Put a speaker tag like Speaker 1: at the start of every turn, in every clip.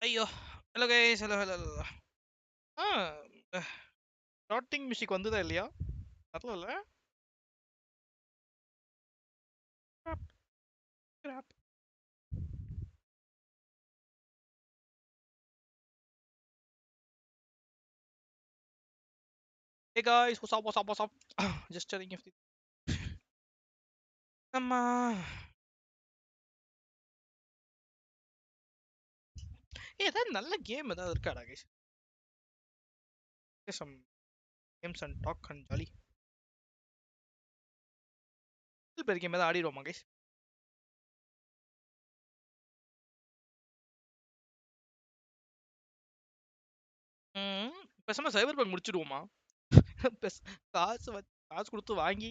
Speaker 1: ஐயோ! Hello guys. Hello. ஆ starting music வந்துதா இல்லையா? வரலல்ல? Graph. Hey guys, what's up? Just telling you. அம்மா. ஏதாவது நல்ல கேம் ஏதாவது இருக்காடா guys? Some games and talk and jolly. பெரிய கேம் ஏதாவது ஆடிடுவோமா கைஸ்? பேசாம சைபர் பங்க் முடிச்சிடுவோமா? காசு கொடுத்து வாங்கி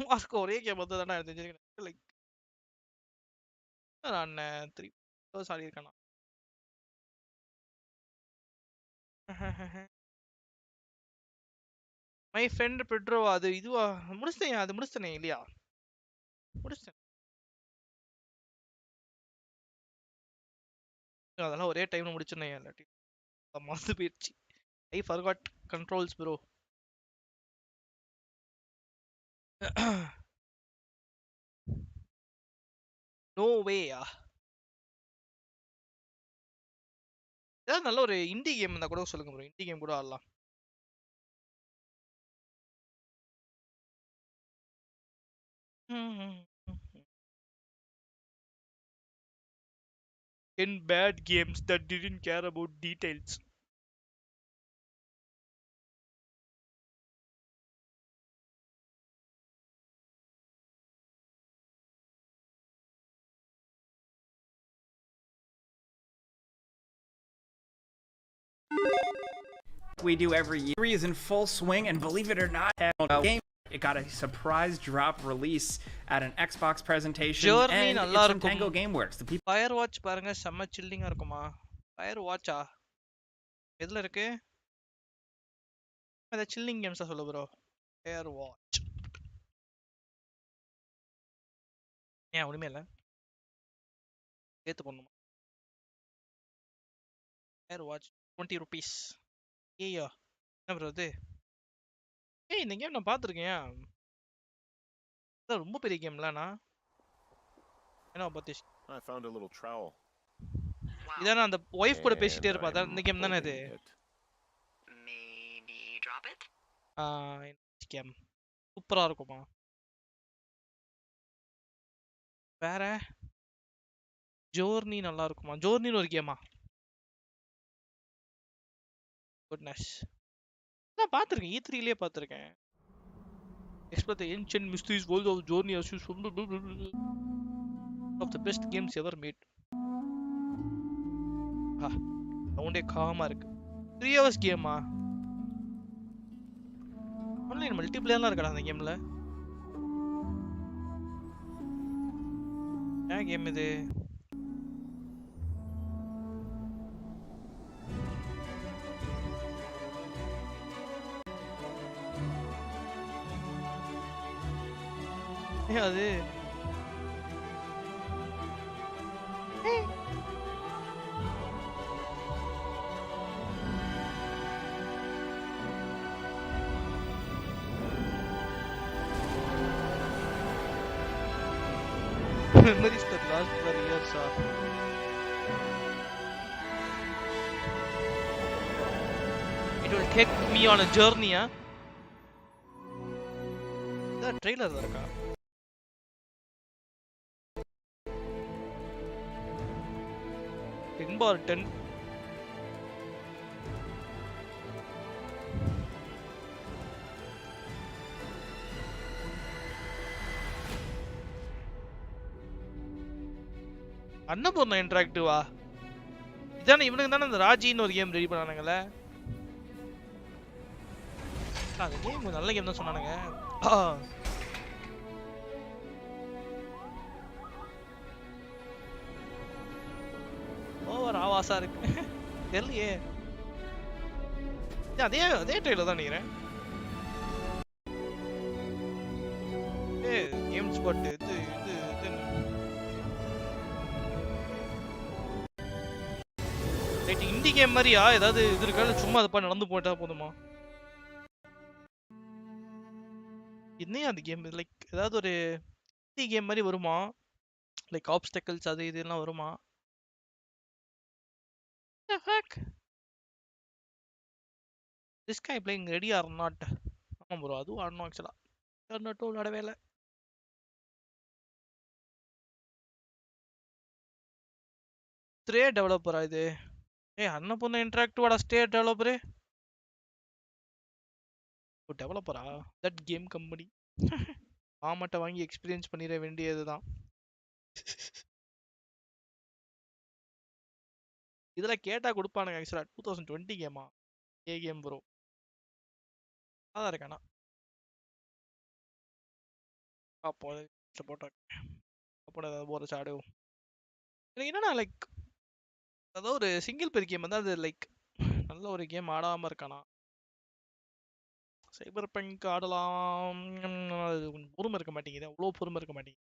Speaker 1: மாஸ்க்கு ஒரே கேம் வந்து தானே இருந்துச்சு. லைக் நான் 3 hours ஆடி இருக்கேன். மை ஃப்ரெண்ட் பெட்ரோ அது இதுவா முடிச்சிட்டேன். அது முடிச்சிட்டேனே இல்லையா? முடிச்சிட்டேன். அதெல்லாம் ஒரே டைம்ல முடிச்சிடணும். இல்லாட்டி மறந்து போயிடுச்சு. I forgot controls bro. No வேயா. ஏதாவது நல்ல ஒரு இண்டி கேம் இருந்தா கூட சொல்லுங்க ப்ரோ. இண்டி கேம் கூட ஆடலாம். In bad games that didn't care about details.
Speaker 2: We do every year. 3 is in full swing, and believe it or not, game it got a surprise drop release at an Xbox presentation,
Speaker 1: Journey
Speaker 2: and
Speaker 1: நல்லா
Speaker 2: it's from
Speaker 1: இருக்கும்.
Speaker 2: Tango Gameworks. The people
Speaker 1: fire watch பாருங்க, செம்ம சில்லிங்கா இருக்குமா? Fire வாட்சா எதுல இருக்கு? அத chilling கேம்ஸா சொல்லு bro. Fire watch ஏன் ஒண்ணுமே இல்ல? ஏத்து பண்ணுமா? Fire watch 20 rupees. ஏய்யா என்ன ப்ரோ இது? ஏய் இந்த கேம் நான் பார்த்துருக்கேன். இது ரொம்ப பெரிய கேம்லண்ணா. என்ன பத்தி?
Speaker 3: I found a little trowel.
Speaker 1: இதானே அந்த ஒய்ஃப் கூட பேசிட்டே இருப்பா. அதான் இந்த கேம் தானே இது?
Speaker 4: Maybe drop it?
Speaker 1: கேம் சூப்பரா இருக்குமா? வேற ஜோர்னி நல்லா இருக்குமா? ஜோர்னின்னு ஒரு கேமா? குட்னஸ். நான் பார்த்துருக்கேன். E3லயே பார்த்துருக்கேன். Explore the ancient mysteries world of Journey as of the best games ever made. சவுண்டே காமா இருக்கு. 3 hours கேமா? ஆன்லைன் மல்டிப்ளேயர்லாம் இருக்கடா அந்த கேம்ல. என்ன கேம் இது? அது memories that last for years. It will take me on a journey. That trailer இருக்கா? Barton. அன்னபூர்ணா இன்டராக்டிவா? இதானே இவனுக்கு தானே அந்த ராஜின்னு ஒரு கேம் ரெடி பண்ணானுங்களே. அந்த கேம் நல்ல கேம் தான் சொன்னானுங்க. ஓவர் ஆவாசா இருக்கு. தெரியலையே. அதே ட்ரெயிலர் தான் நினைக்கிறேன். கேம் ஸ்பாட் இது இண்டி கேம் மாதிரியா ஏதாவது இது இருக்கா இல்ல சும்மா அதை நடந்து போயிட்டா போதுமா? என்னையா அந்த கேம் லைக் ஏதாவது ஒரு இண்டி கேம் மாதிரி வருமா? லைக் ஆப்ஸ்டக்கிள்ஸ் அது இதெல்லாம் வருமா? The fuck? This guy playing ready or not? ஆமா ப்ரோ அதுவும் ஆடணும் ஆக்சுவலா. நட்டும் விளையாடவே இல்லை. ஸ்டே டெவலப்பரா இது? அன்னபூர்ணா இன்டராக்டிவோட ஸ்டே டெவலப்பரு டெவலப்பரா? தட் கேம் கம்பெனி ஆமாட்ட வாங்கி எக்ஸ்பீரியன்ஸ் பண்ணிட வேண்டியதுதான். இதெல்லாம் கேட்டா கொடுப்பானுங்க ஆக்சுவலா. 2020 கேமா? ஏ கேம் ப்ரோ அதான் இருக்கானா பார்ப்போம். போட்டேன் அப்போ போகிற சாடும் எனக்கு என்னன்னா லைக் அதாவது ஒரு சிங்கிள் பேர் கேம் வந்து அது லைக் நல்ல ஒரு கேம் ஆடாமல் இருக்கானா. சைபர் பங்க் ஆடலாம், அது கொஞ்சம் பொறுமை இருக்க மாட்டேங்குது, அவ்வளோ பொறுமை இருக்க மாட்டேங்குது.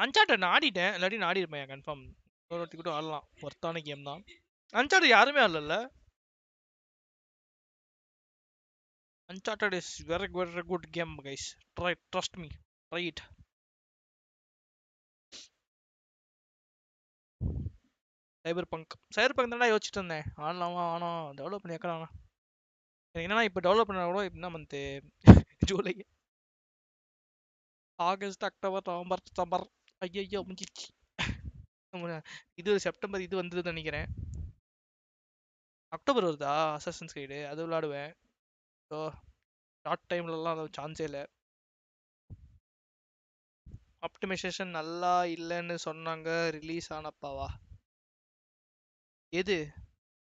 Speaker 1: அன்சார்ட்டட் நான் ஆடிட்டேன், இல்லாட்டி நான் ஆடிருப்பேன் கன்ஃபார்ம். ஒரு வாட்டி கூட ஆடலாம், ஒர்த்தான கேம் தான். அன்சார்ட்டட் யாருமே ஆடல. Uncharted is very very good game guys, trust me, try it. Cyberpunk தானே யோசிச்சுட்டு இருந்தேன், ஆடலாமா ஆனால் டெவலப் பண்ணி வைக்கிறாங்க. எனக்கு என்னன்னா இப்போ டெவலப் பண்ண கூட என்ன month July, August, October, November, December, ஐயோ முடிஞ்சிச்சு. இது செப்டம்பர் இது வந்ததுன்னு நினைக்கிறேன். அக்டோபர் வருதா அசாசின்ஸ் கிரீட்? அது விளாடுவேன். ஸோ ஷார்ட் டைம்லலாம் அது சான்ஸே இல்லை. ஆப்டிமைசேஷன் நல்லா இல்லைன்னு சொன்னாங்க ரிலீஸ் ஆனப்பாவா? எது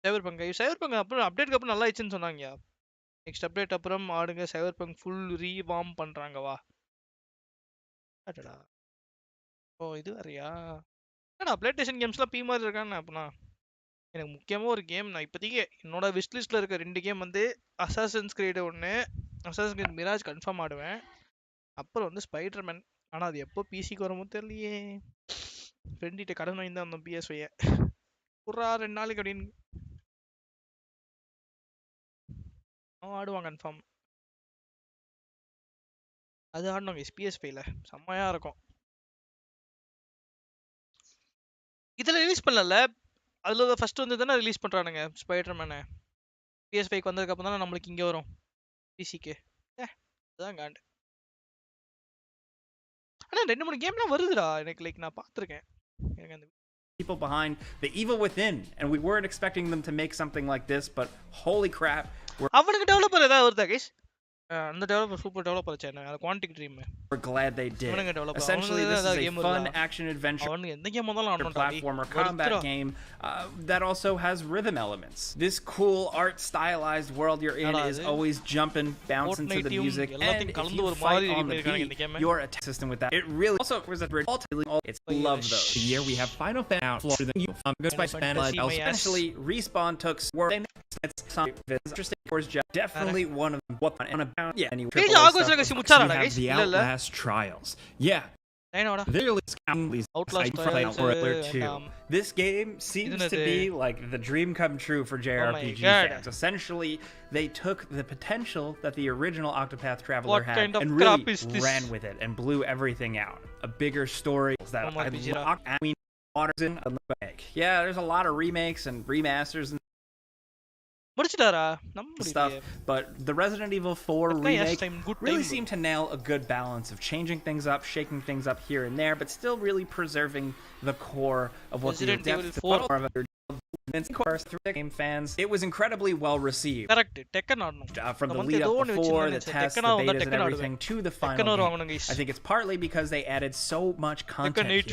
Speaker 1: சைபர் பங்க் அப்புறம் அப்டேட்க்கு அப்புறம் நல்லா ஆயிடுச்சுன்னு சொன்னாங்கயா. நெக்ஸ்ட் அப்டேட் அப்புறம் ஆடுங்க சைபர் பங்க் ஃபுல் ரீவார்ம் பண்ணுறாங்கவா? அடடா, ஓ இது வேறையா? ஏன்னா பிளேஸ்டேஷன் கேம்ஸ்லாம் பி மாதிரி இருக்கான்னு அப்படின்னா எனக்கு முக்கியமாக ஒரு கேம் நான் இப்போதைக்கு என்னோட விஷ் லிஸ்ட்டில் இருக்க 2 கேம் வந்து அசாசின்ஸ் கிரீடு ஒன்று, அசாசின்ஸ் கிரீட் மிராஜ் கன்ஃபார்ம் ஆடுவேன். அப்புறம் வந்து ஸ்பைடர்மேன். ஆனால் அது எப்போ பிசிக்கு வருமோ தெரியலையே. ஃப்ரெண்டிட்ட கடன் வாங்கி தான் வந்தோம் PS5 குறா 2 நாளைக்கு அப்படின்னு. அவன் ஆடுவான் கன்ஃபார்ம். அது ஆடணும் PS5ல செம்மையாக இருக்கும். இதில் ரிலீஸ் பண்ணல, அதில் ஃபஸ்ட்டு வந்து தானே ரிலீஸ் பண்ணுறானுங்க ஸ்பைடர்மேனை. PS5க்கு வந்ததுக்கப்புறம் தானே நம்மளுக்கு இங்கே வரும் பிசிக்கு. அதுதான் காண்டு. ஆனால் 2-3 கேம்லாம் வருதுடா எனக்கு, லைக் நான் பார்த்துருக்கேன். எனக்கு அந்த
Speaker 2: people behind the evil within, and we weren't expecting them to make something like this, but holy crap,
Speaker 1: அவனுக்கு டெவலப்பர் ஏதாவது வருதா கைஸ்? அந்த டெவலப்பர் சூப்பர் டெவலப்பர் ஆச்சு, அந்த குவான்டிக் dream.
Speaker 2: we're glad they did. Essentially this is a fun action adventure
Speaker 1: அவனுக்கு எந்த game வந்தாலும் ஆடணும்.
Speaker 2: platformer combat game that also has rhythm elements. This cool art stylized world you're in is always jumping, bouncing to the music, and if you fight on the beat, your attack system with that, it really also was a it's love though. The year we have Final Fantasy especially Respawn took work. Interesting course, definitely one of them. What on about? Yeah, anyway. The Outlast Trials. Yeah. This game seems to be like the dream come true for JRPG fans. Essentially, they took the potential that the original Octopath Traveler had and really ran with it and blew everything out. A bigger story that yeah, there's a lot of remakes and remasters and stuff, but the Resident Evil 4 remake really seemed to nail a good balance of changing things up, shaking things up here and there, but still really preserving the core of what the depth of game fans. It was incredibly well received.
Speaker 1: Correct.
Speaker 2: From the lead up before, the tests, the betas and everything to the final game. I think it's partly because they added so much content here.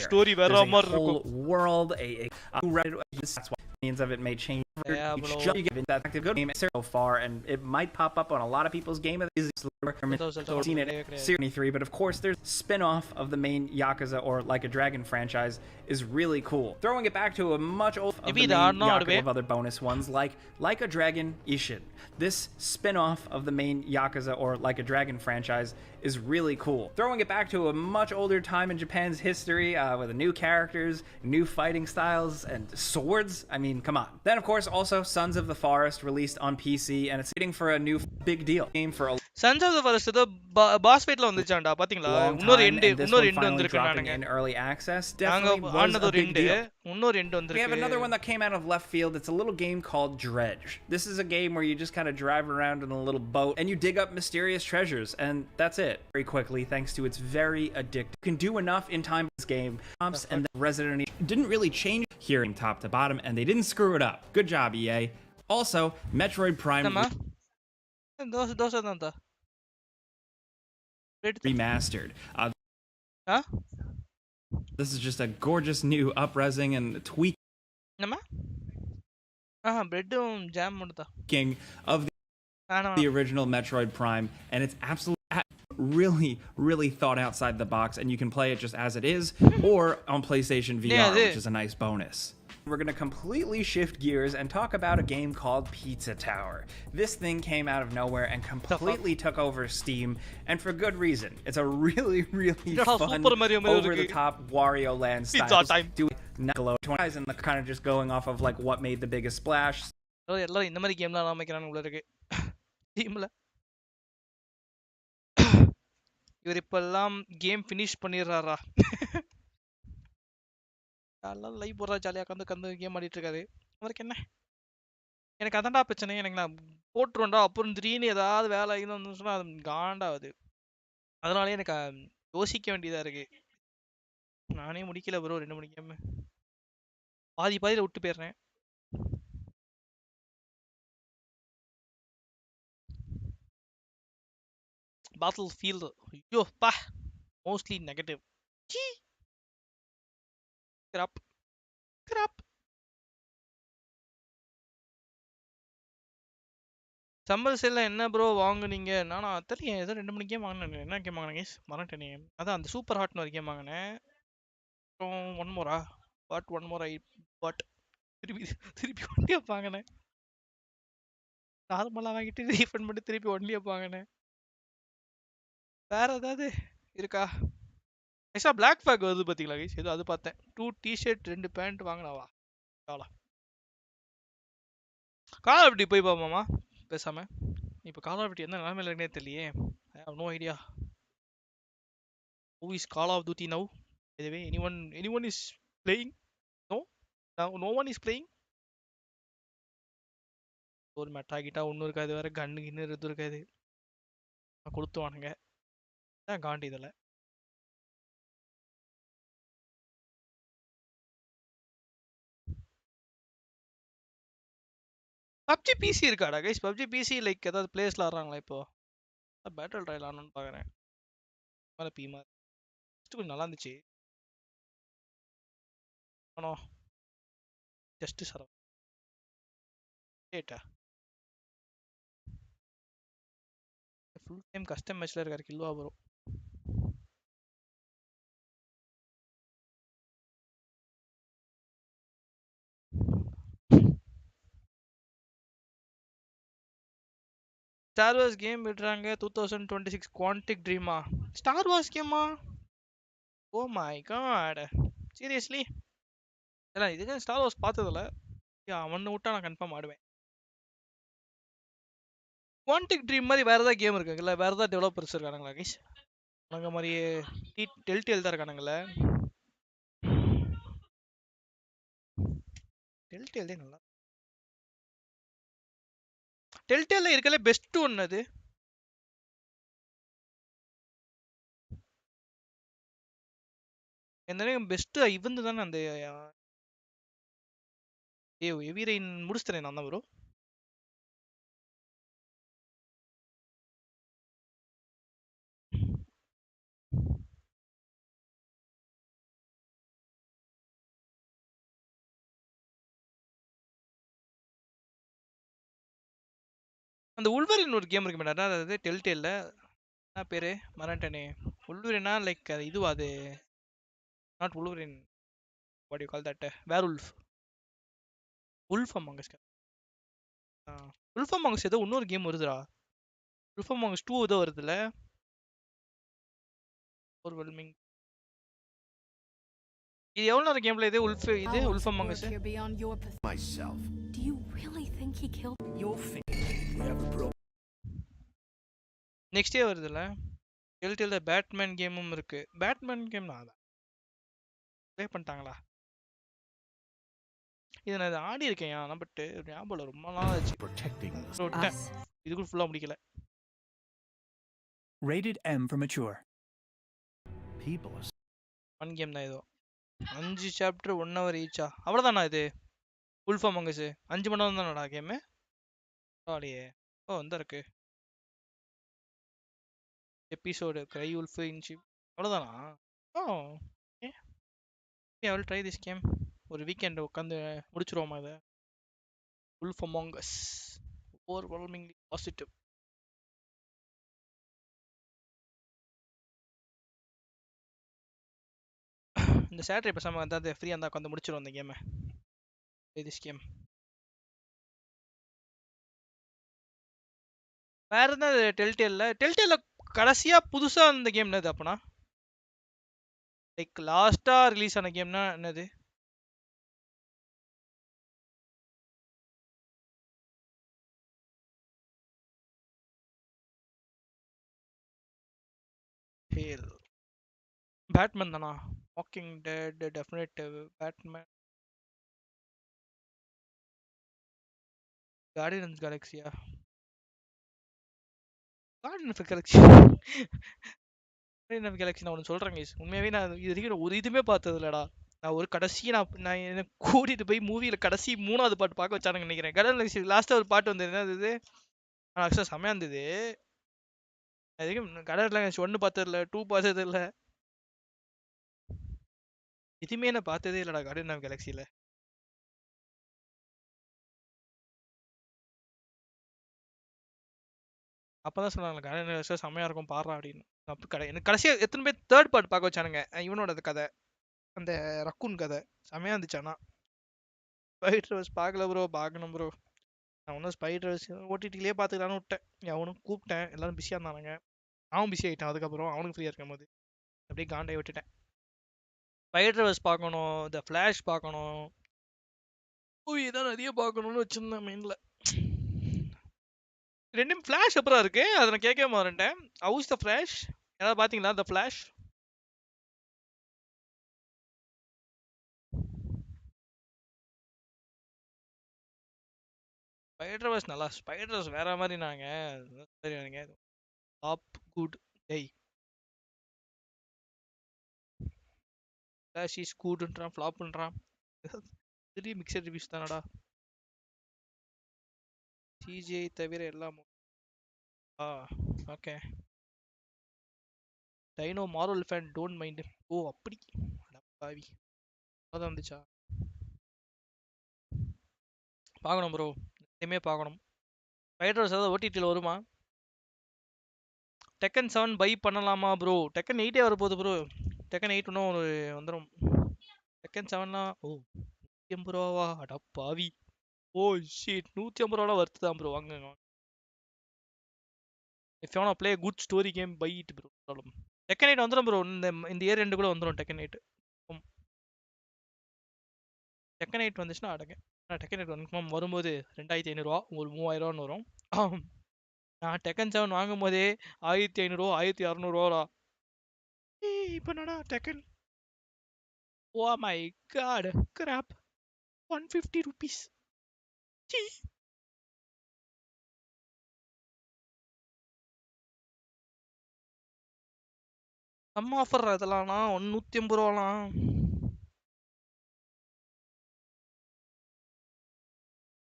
Speaker 2: There's a whole world, that's why millions of it may change you get that active good game so far, and it might pop up on a lot of people's game of these. Seen it Series 3, but of course there's spin-off of the main Yakuza or Like a Dragon franchise is really cool. Throwing it back to a much older of the main Yakuza of other bonus ones like a Dragon Ishin. This spin-off of the main Yakuza or Like a Dragon franchise is really cool. Throwing it back to a much older time in Japan's history with new characters, new fighting styles, and swords. I mean, come on. Then of course also Sons of the Forest released on PC, and it's waiting for a new big deal game for a
Speaker 1: Sons of the Forest boss ஃபைட்ல வந்துச்சாண்டா பாத்தீங்களா இன்னொரு end வந்திருக்கானுங்க
Speaker 2: in early access.
Speaker 1: நாங்க ஆனது ஒரு இன்னொரு end வந்திருக்கு.
Speaker 2: We have another one that came out of left field. It's a little game called Dredge. This is a game where you just kind of drive around in a little boat and you dig up mysterious treasures, and that's it. Very quickly, thanks to its very addictive. You can do enough in time this game. And the Resident Evil didn't really change here from top to bottom, and they didn't screw it up. Good job, EA. Also, Metroid Prime remastered. This is just a gorgeous new up-resing and tweaking of the original Metroid Prime, and it's absolutely really thought outside the box, and you can play it just as it is or on PlayStation VR, which is a nice bonus. We're going to completely shift gears and talk about a game called Pizza Tower. This thing came out of nowhere and completely took over Steam, and for good reason. It's a really fun, over-the-top Wario Land style.
Speaker 1: Pizza time.
Speaker 2: Doing Nickelodeon and kind of just going off of like what made the biggest splash.
Speaker 1: எல்லாரும் இந்த மாதிரி கேம்லாம் அமைக்கிறாங்க உள்ள இருக்கு டீம்ல. இவர் இப்பெல்லாம் game finish பண்ணிடுறாரா? எல்லாம் லைவ் போடுறா ஜாலியாக கந்து கேம் ஆடிட்டு இருக்காரு. அவருக்கு என்ன? எனக்கு அதான்டா பிரச்சனை. எனக்கு நான் போட்டுருவேன்டா அப்புறம் திடீர்னு ஏதாவது வேலை வந்து சொன்னால் அது காண்டாகுது. அதனாலே எனக்கு யோசிக்க வேண்டியதாக இருக்கு. நானே முடிக்கல ப்ரோ 2 மணி கேம். பாதியில் விட்டு போயிடுறேன். Battlefield. ஐயோ பா மோஸ்ட்லி நெகட்டிவ். கிராப் சம்மர் சேல்ல என்ன ப்ரோ வாங்குனீங்க? நானா தெரியல ஏதோ 2 மணி கேம் வாங்கினேன். என்ன கேம் வாங்கினேன் கைஸ் மறந்துட்டேனே. அதான் அந்த சூப்பர் ஹாட்னு ஒரு கேம் வாங்கினேன். அப்புறம் ஒன் மோரா ஐ பட் திருப்பி ஒன்லி அப் வாங்கினேன். நார்மலாக வாங்கிட்டு ரீஃபண்ட் பண்ணி திருப்பி ஒன்லி அப் வாங்கினேன். வேற ஏதாவது இருக்கா? எக்ஸ்ட்ரா பிளாக் ஃபேக் வருது பார்த்தீங்களா கைஸ்? ஏதோ அது பார்த்தேன். 2 டிஷர்ட் 2 பேண்ட் வாங்கினாவா? கால் ஆஃப் டியூட்டி போய் பாமாமா பேசாம. இப்போ கால் ஆஃப் டியூட்டி எந்த நிலைமையில இருக்குன்னே தெரியலையே. I have no idea. Who is Call of Duty now? By the way, anyone is playing? No one is playing. ஒரு மெட்டா கிட்டா ஒன்றும் இருக்காது, வேற கன்னு கின்னு எதுவும் இருக்காது. கொடுத்துவானுங்க தான் காண்டி இதில். பப்ஜி பிசி இருக்காடா கைஸ்? பப்ஜி பிசி லைக் ஏதாவது பிளேஸ்ல ஆடுறாங்களா இப்போ? பேட்டில் ட்ரையல் ஆடணும்னு பார்க்குறேன். மேலே பீமா கொஞ்சம் நல்லா இருந்துச்சு. ஆனோ just sir data full time custom மேட்ச்ல இருக்காரு கில்வா ப்ரோ. ஸ்டார் வார்ஸ் கேம் விடுறாங்க 2026 குவான்டிக் ட்ரீமா? ஸ்டார் வார்ஸ் கேமா? Oh my God seriously? இல்லை இதுக்கு ஸ்டார் வார்ஸ் பார்த்ததில்ல. அவனை விட்டா நான் கன்ஃபார்ம் ஆடுவேன். குவான்டிக் ட்ரீம் மாதிரி வேறு ஏதாவது கேம் இருக்குங்களா? வேறு ஏதாவது டெவலப்பர்ஸ் இருக்கானுங்களா கைஸ்? நாங்கள் மாதிரி டெல்டேல் தான் இருக்கானுங்களே. டெல்டேல் தான் நல்லா. டெல்டேல்ல இருக்கல பெஸ்ட் ஒன்று அது. எந்த பெஸ்ட் இவந்து தானே அந்த ஹெவி ரெயின் முடிச்சிட்டேன் நான் தான் ப்ரோ. அந்த உல்வரின் ஒரு கேம் இருக்கு மேடம், அதாவது டெல்டேல்ல என்ன பேரு மறந்துட்டேனே. உல்வரினா லைக் அது இதுவா அது, not Wolverine, what you call that, werewolf. Wolf Among Us. Wolf Among Us ஏதோ இன்னொரு கேம் வருதுடா. உல்ஃப் அமாங் அஸ் 2 ஏதோ வருதுல்ல. ஓவர்வெல்மிங். இது எவ்வளவு நேரம் கேம்ல இது உல்ஃப், இது Wolf Among Us.
Speaker 3: Myself. Do you really think he killed your
Speaker 1: next day வருதுல்ல. டெல்டேல்ல பேட்மேன் கேமும் இருக்கு. பேட்மேன் கேம் நான் ப்ளே பண்ணிட்டாங்களா? இது நான் ஆடி இருக்கேன் ஆனா, பட் ஞாபகம் ரொம்ப நாள் ஆச்சு. இதுக்கு ஃபுல்லா முடிக்கல.
Speaker 4: Rated M for mature.
Speaker 3: people?
Speaker 1: One game தான் ஏதோ 5 சாப்டர் 1 hour ஈச்சா, அவ்வளவுதானா இது உல்ஃப் அமாங் அஸ்? 5 மணி நேரம் தானடா கேம்? ஆடியே. ஓ இந்த இருக்கு எபிசோடு கிரை உல்ஃப் இன்ஷிப், அவ்வளவுதானா? Oh okay, I will try this game. ஒரு வீக்கெண்ட் உட்காந்து முடிச்சிருவோமா இதை? Wolf Among Us overwhelmingly positive. இந்த சாட்டர்டே பேசாம வந்து ஃப்ரீயாக இருந்தால் உட்காந்து முடிச்சிடும் அந்த கேமை. திஸ் கேம் வேற என்ன டெல்டேல்ல கடைசியா புதுசா அந்த கேம் என்னது அப்பனா? லைக் லாஸ்டா ரிலீஸ் ஆன கேம்னா என்னது? ஹேல் பேட்மேன் தானா? Walking Dead, definitive, Batman, Guardians கேலக்ஸியா? Guardian of Galaxy, Guardian of Galaxy நான் ஒன்று சொல்கிறேன் கைஸ், உண்மையாகவே நான் இது வரைக்கும் ஒரு இதுவுமே பார்த்தது இல்லைடா. நான் ஒரு கடைசி நான் என்ன கூட்டிகிட்டு போய் மூவியில் கடைசி 3வது பாட்டு பார்க்க வச்சானுங்க நினைக்கிறேன். கார்டியன் கேலக்ஸி லாஸ்ட்டாக ஒரு பாட்டு வந்தது, என்ன இது? ஆக்சுவலாக செம்மையாக இருந்தது. அதுக்கும் கார்டியன் கேலக்ஸி 1 பார்த்தது இல்லை, 2 பார்த்தது இல்லை, எதுவுமே நான் பார்த்ததே இல்லைடா கார்டியன் ஆஃப் கேலக்ஸியில். அப்பதான் சொன்னாங்க கார்டியன் ஆஃப் கேலக்ஸி செம்மையாக இருக்கும் பாடுறா அப்படின்னு. அப்போ எனக்கு கடைசியாக எத்தனை பேர் தேர்ட் பார்ட் பார்க்க வச்சானுங்க. இவனோட கதை, அந்த ரக்குன் கதை செம்மையாக இருந்துச்சு. ஆனால் ஸ்பைடர்ஸ் பார்க்கல ப்ரோ, பார்க்கணும் ப்ரோ. நான் ஒன்றும் ஸ்பைடர்ஸ் ஓடிடிலேயே பார்த்துக்கலான்னு விட்டேன். அவனும் கூப்பிட்டேன், எல்லாரும் பிஸியாக இருந்தானுங்க. அவன் பிஸி ஆகிட்டான். அதுக்கப்புறம் அவனுக்கு ஃப்ரீயாக இருக்கும் போது அப்படியே காண்டாய் விட்டுட்டேன். ஸ்பைடர்ஸ் பார்க்கணும், த ஃப்ளாஷ் பார்க்கணும், மூவி தான் நிறைய பார்க்கணும்னு வச்சுருந்தேன் மெயினில். ரெண்டும் ஃப்ளாஷ் அப்புறம் இருக்கு, அதை நான் கேட்க மாட்டேன். ஹவுஸ் த ஃப்ளாஷ் யாராவது பார்த்தீங்களா? த ஃப்ளாஷ் ஸ்பைடர்ஸ் நல்லா, ஸ்பைடர்ஸ் வேற மாதிரி நாங்கள் டாப் குட் டேய். ஃப்ளாஷ் இஸ் குட்ன்றான், ஃப்ளாப்ன்றான். திடீர் மிக்சட் ரிவ்யூஸ் தானடா. சிஜே தவிர எல்லாம் okay. Dino Marvel fan don't mind. Oh அப்படி பாவி, அதான் வந்துச்சா? பார்க்கணும் ப்ரோ, எதுவுமே பார்க்கணும். ஸ்பைடர்ஸ் ஏதாவது ஓடிடியில் வருமா? டெக்கன் 7 பை பண்ணலாமா ப்ரோ? டெக்கன் 8 வரப்போகுது ப்ரோ. டெக்கன் 8 இன்னும் ஒரு வந்துடும். டெக்கன் 7லாம் ஓ 150 ரூபாவா? அடா பாவி. ஓ ஷீட், 150 ரூபாலாம் வருது தான் ப்ரோ, வாங்குங்க. If you want to play good story game buy it bro. Tekken 8 வந்துடும் ப்ரோ, இந்த இயர் 2 கூட வந்துடும் டெக்கன் 8. டெக்கன் 8 வந்துச்சுன்னா அடங்க. டெக்கன் 8 கன்ஃபார்ம் வரும்போது 2500 ரூபா, ஒரு 3000 ரூபான்னு வரும். நான் டெக்கன் 7 வாங்கும் போதே 1500 ரூபா, 1600 ரூபாடா. இப்போ என்னடா Tekken, oh my god crap, 150 rupees. நம்ம ஆஃபர் அதெல்லாம்னா 150 ரூபாலாம்.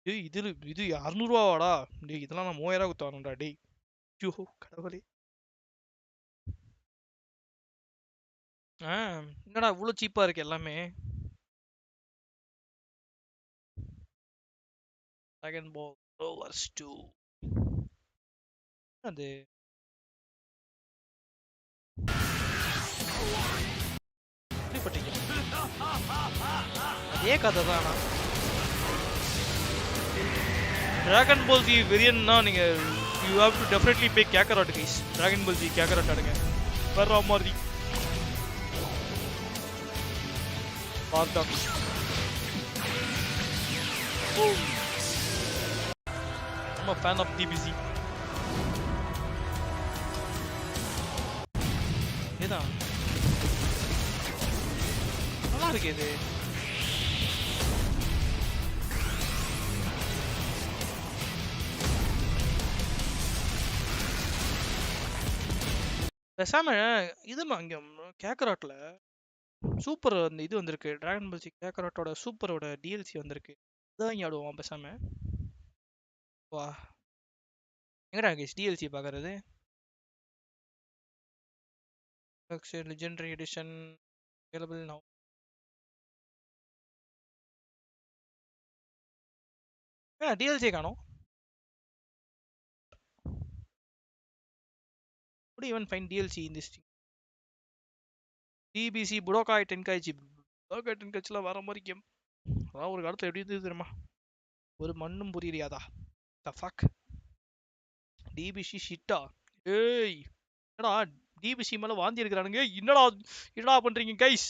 Speaker 1: டேய் இது 200 ரூபாவாடா. டேய் இதெல்லாம் நான் 3000 கொடுத்து வாங்கணும்டா டேய். ஐயோ கடவுளே. என்னடா இவ்வளோ சீப்பா இருக்கு எல்லாமே. Dragon Ball Rovers 2 அது அதே கதை தான். Dragon Ball Z variant நீங்க you have to definitely pay Kakarot guys. Dragon Ball Z Kakarot ஆடுங்க. வேற மாதிரி. Bardock. I'm a fan of DBZ. இதான் நல்லா இருக்கு இது. பேசாம இது அங்க கேக்கராட்ல சூப்பர் அந்த இது வந்திருக்கு. டிராகன் பால் ஜி கேக்கராட்டோட சூப்பரோட டிஎல்சி வந்திருக்கு. அதான் இங்க ஆடுவோம் பேசாம. வா எங்கடா கேஸ் டிஎல்சி பாக்குறது? லெஜெண்டரி எடிஷன் அவைலபிள் நவ. டிஎல்சி காணோம். Could even find DLC in this thing. DBC Budokai Tenkaichi. Budokai Tenkaichiல வர மாதிரி கேம். அதான் ஒரு காலத்துல எப்படி இருந்தது தெரியுமா? ஒரு மண்ணும் புரியலையாதா? The fuck? DBC ஷிட்டா. ஏய் என்னடா DBC மேல வாந்தி எடுக்கறானுங்க. என்னடா பண்றீங்க கைஸ்?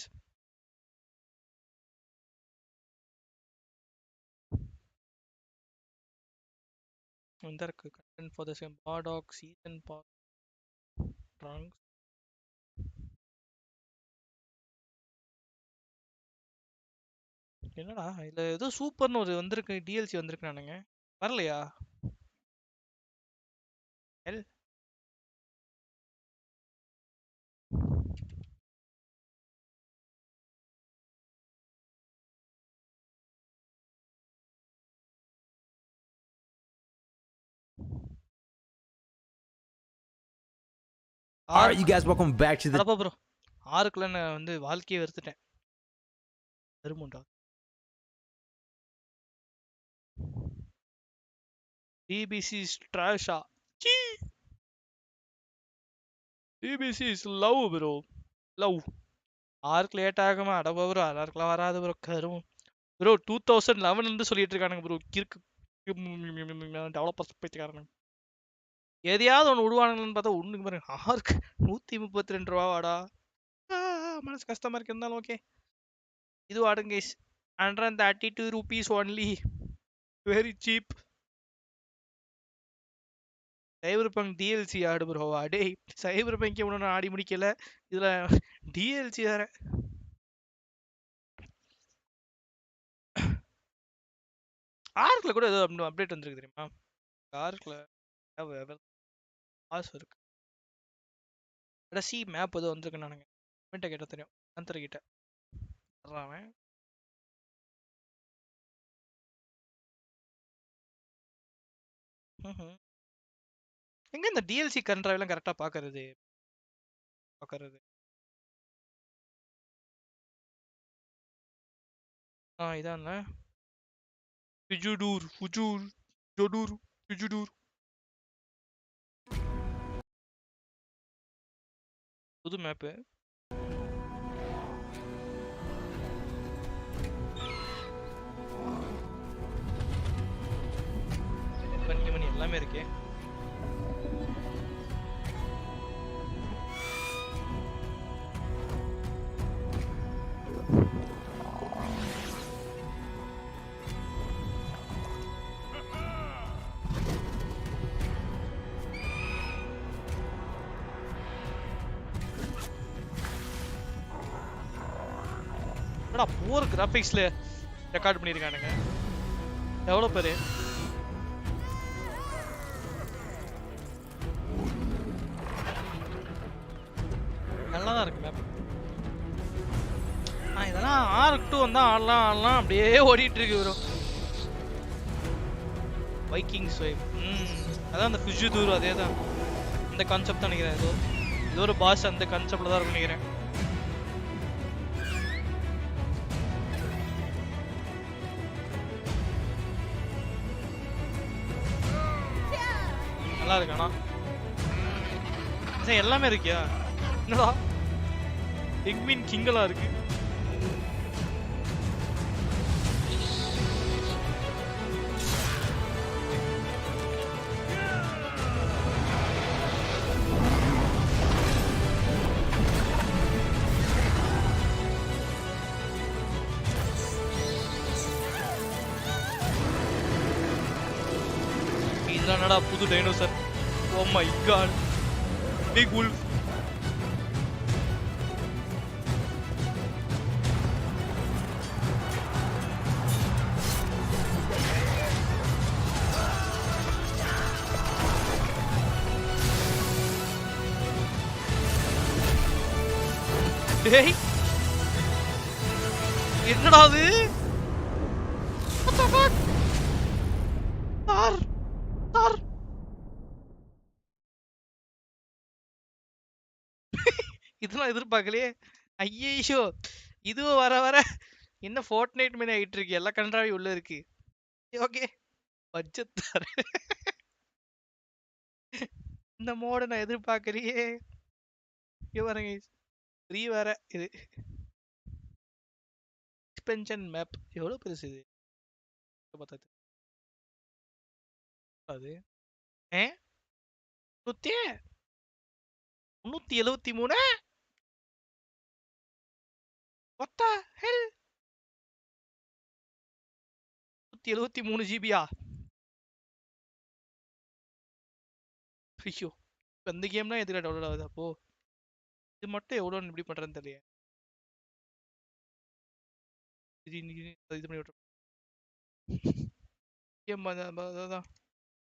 Speaker 1: இந்த இருக்கு content for the same Bardock season pass trunks. என்னடா இதுல ஏதோ சூப்பர்னு ஒரு வந்திருக்கு டிஎல்சி வந்திருக்கு நானுங்க. வரலையா? எல்
Speaker 4: Alright, you guys, welcome back to the.
Speaker 1: அடப்பா ப்ரோ. ஆறுக்குள்ள நான் வந்து வாழ்க்கையை வெறுத்துட்டேன். வருமுண்டா. DBC is trash. DBC is love bro. Love. ஆறுக்கு லேட் ஆகுமா? அடப்பா ப்ரோ. ஆறுக்குலாம் வராது ப்ரோ. கரும் ப்ரோ 2011 இருந்து சொல்லிட்டு இருக்கானுங்க ப்ரோ. கிறுக்கு டெவலப்பர்ஸ் பைத்தியக்காரனுங்க. எதையாவது ஒன்று விடுவானுங்கன்னு பார்த்தா ஒண்ணுக்கு பாருங்க. ஆறுக்கு 132 ரூபா வாடா. மனசு கஷ்டமா இருக்கு இருந்தாலும் ஓகே. இது ஆடுங்க guys. 132 rupees only. Very cheap. சைபர் பங்க் டிஎல்சி ஆடு ப்ரோ. அடே சைபர் பங்க் ஒன்றும் ஆடி முடிக்கல. இதுல டிஎல்சி வேற. ஆர்க்ல கூட ஏதோ அப்டேட் வந்திருக்கு தெரியுமா? ஆர்க்ல ஆசை இருக்கு. கடைசி மேப் ஏதோ வந்திருக்கு நானுங்க. கமெண்ட்டை கேட்ட தெரியும். அந்தர கிட்ட வர்றான். எங்க இந்த டிஎல்சி கண்ட்ராவெல்லாம் கரெக்டா பாக்குறது? இதான்ல Fujudur, Jodur, Fujudur. புது மேப்பு. மணி எல்லாமே இருக்கே. போர் கிராபிக்ஸ்ல ரெக்கார்ட் பண்ணிருக்கானுங்க டெவலப்பரு. நல்லா தான் இருக்கு மேப். இதெல்லாம் R2 வந்தா ஆடலாம் அப்படியே ஓடிட்டு இருக்கு ப்ரோ. Vikings vibe. அதான் அந்த ஃபுஜுதூர் அதே தான். அந்த கான்செப்ட் தான் நினைக்கிறேன். ஏதோ ஒரு பாஸ் அந்த கான்செப்ட்ல தான் இருக்கும் நினைக்கிறேன். நல்லா இருக்கு. ஆனா எல்லாமே இருக்கியா? என்னடா எக்வின் கிங்கலா இருக்கு. என்னடா புது dinosaur. Oh my god, big wolf. டேய் என்னடா அது? What the fuck? தார் தார் இதெல்லாம் எதிர்பார்க்கலையே. ஐயோ, இதுவும் வர வர என்ன ஃபோர்ட்நைட் மேலே ஆகிட்டு இருக்கு. எல்லா கண்ட்ராவி உள்ள இருக்கு. ஓகே, பட்ஜெட் தார். இந்த மோட நான் எதிர்பார்க்கலையே. பாருங்க, ஃப்ரீ வேற. இது எக்ஸ்பென்ஷன் மேப் எவ்வளோ பெருசு இது பார்த்தது. அது 373. What the hell? 173 ஜிபியா? ஐயோ, இந்த கேம்லாம் எதுல டவுன்லோட் ஆகுது? அப்போ இது மட்டும் எவ்வளோன்னு இப்படி பண்றேன்னு தெரியல. இது பண்ணி விட்டுறேன். கேம் அதான்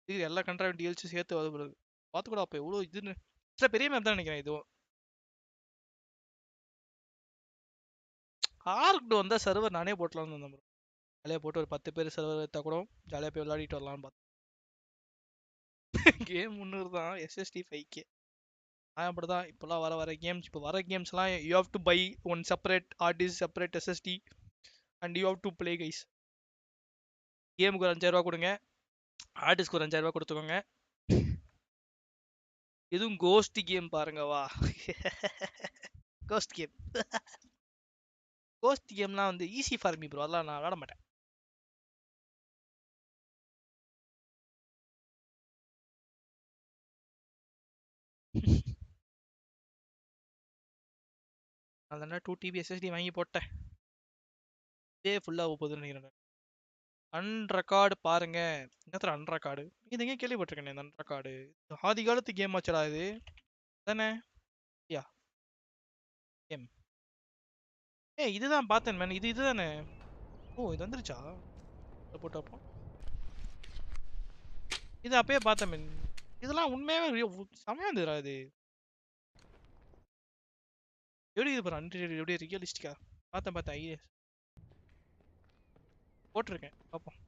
Speaker 1: இது எல்லா கண்ட்ராக்ட் டிஎல்சி சேர்த்து வருது. பார்த்துக்கூட அப்போ எவ்வளோ இதுன்னு சில பெரிய மேப் தான் நினைக்கிறேன். இதுவும் ஆர்க் வந்தால் சர்வர் நானே போட்டலாம்னு வந்தேன். ஜாலியாக போட்டு ஒரு 10 பேர் சர்வர் எடுத்தா கூட ஜாலியாக போய் விளையாடிட்டு வரலாம்னு பார்த்தேன். கேம் 300 தான், SSD 5K. நான் அப்படி தான் இப்போலாம் வர கேம்ஸ். இப்போ வர கேம்ஸ்லாம் you have to buy one separate hard disk, separate SSD and you have to play guys. கேமுக்கு ஒரு 5000 ரூபா கொடுங்க, ஹார்ட் டிஸ்க்கு ஒரு 5000 ரூபா கொடுத்துக்கோங்க. எதுவும் கோஸ்ட் கேம் பாருங்க வா. கோஸ்ட் கேம் கோஸ்ட் கேம்லாம் வந்து ஈஸி ஃபார் மீ ப்ரோ. அதெல்லாம் நான் விளாட மாட்டேன். அதனால 2 TB SSD வாங்கி போட்டேன். இதே ஃபுல்லாக போகுதுன்னு நினைக்கிறேன். அன்ரெக்கார்டு பாருங்க. என்னத்துல அன்ரெக்கார்டு? இது எங்கே கேள்விப்பட்டிருக்கேன். இந்த அன்ரெக்கார்டு ஆதி காலத்து கேம் ஆச்சடா இது தானே? யா கேம். இதுதான் பார்த்தேன் மேன். இதுதானே? ஓ, இது வந்துருச்சா? போட்டப்போ இது அப்பயே பார்த்தேன் மேன். இதெல்லாம் உண்மையாவே செமையா இருந்துடா. இது எப்படி இது பாரு, அன்ரிலேட்டட் எப்படி ரியலிஸ்டிக்கா பார்த்தேன். ஐயே போட்டிருக்கேன் பார்ப்போம்.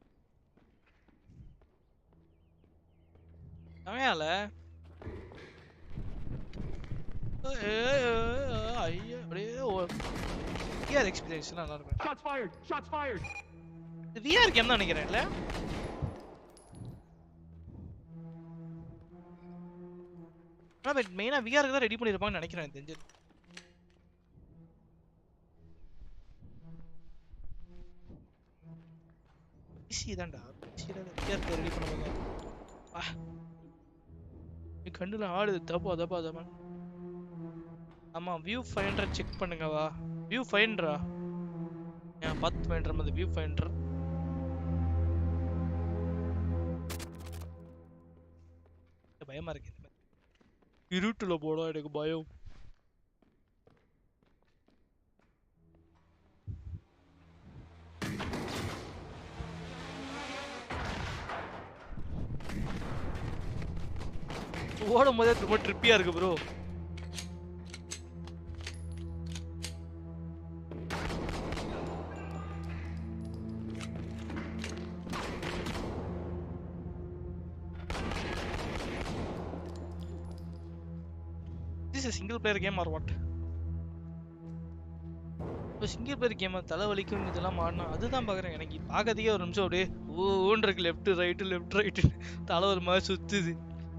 Speaker 1: செமையால ஐயோ, அப்படியே விஆர் எக்ஸ்பீரியன்ஸ்லாம் நல்லா இருக்கும். இது விஆர் கேம் தான் நினைக்கிறேன் இல்ல? ஆனால் மெயினாக விஆருக்கு தான் ரெடி பண்ணியிருப்பாங்கன்னு நினைக்கிறேன் தெரிஞ்சு. பிசி தான்டா, விஆருக்கு ரெடி பண்ணுவாங்க. கண்ணுல ஆடுது தப்பா. ஆமா, வியூ ஃபைண்டர் செக் பண்ணுங்க வா. வியூ ஃபைண்டரா? ஏன் பார்த்து ஃபைண்டர் மாதிரி வியூ ஃபைண்டர். பயமா இருக்கு. இருட்டுல போடா, எனக்கு பயம். ஓடும் போதே ரொம்ப ட்ரிப்பியா இருக்கு bro. This is a single player game or what? இப்போ சிங்கிள் பிளேயர் கேம் தலைவலிக்கும் இதெல்லாம் ஆடினா அதுதான் பார்க்குறேன். எனக்கு பார்க்கறதுக்கே ஒரு நிமிஷம் அப்படியே ஓன்றிருக்கு. லெஃப்ட் ரைட்டு தலை ஒரு மாதிரி சுற்றுது.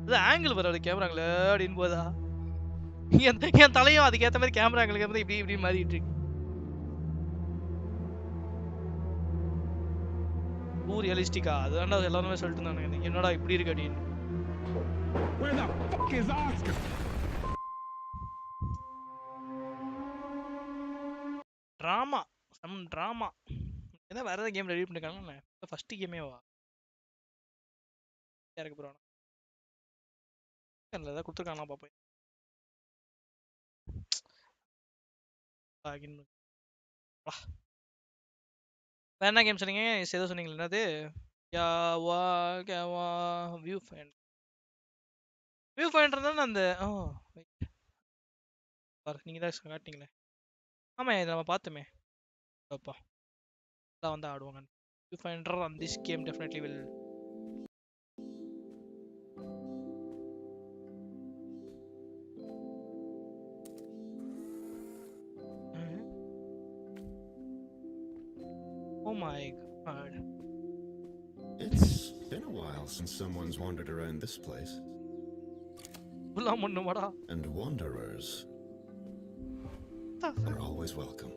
Speaker 1: அது ஆங்கிள் வர கேமராங்களே அப்படின்னு போதா என் தலையும் அதுக்கேற்ற மாதிரி கேமரா ஆங்கிளுக்கு வந்து இப்படி இப்படி மாறிட்டு இருக்கு. ரியலிஸ்டிக்கா அதுதான்டா எல்லாருமே சொல்லிட்டு இருந்தானுங்க. என்னடா இப்படி இருக்கு அப்படின்னு. டிராமா டிராமா ஏதாவது வேற ஏதாவது கேம் ரெடி பண்ணிருக்காங்க. ஃபர்ஸ்ட் கேமே வா இருக்கு ப்ரோ. ஏதாவது கொடுத்துருக்காங்களா பாப்போம். வேற என்ன கேம் சொன்னீங்க? ஏதோ சொன்னீங்களா என்னது? யாவா கேவா வியூ ஃபைண்ட். வியூ ஃபைண்டர் தானே அந்த நீங்க தான் காட்டிங்களே. ஆமா இதை நம்ம பார்த்தோமே. அப்பா எல்லாம் வந்து ஆடுவாங்க. View finder on this game definitely will. Oh my god.
Speaker 5: It's been a while since someone's wandered around this place. And wanderers are always welcome.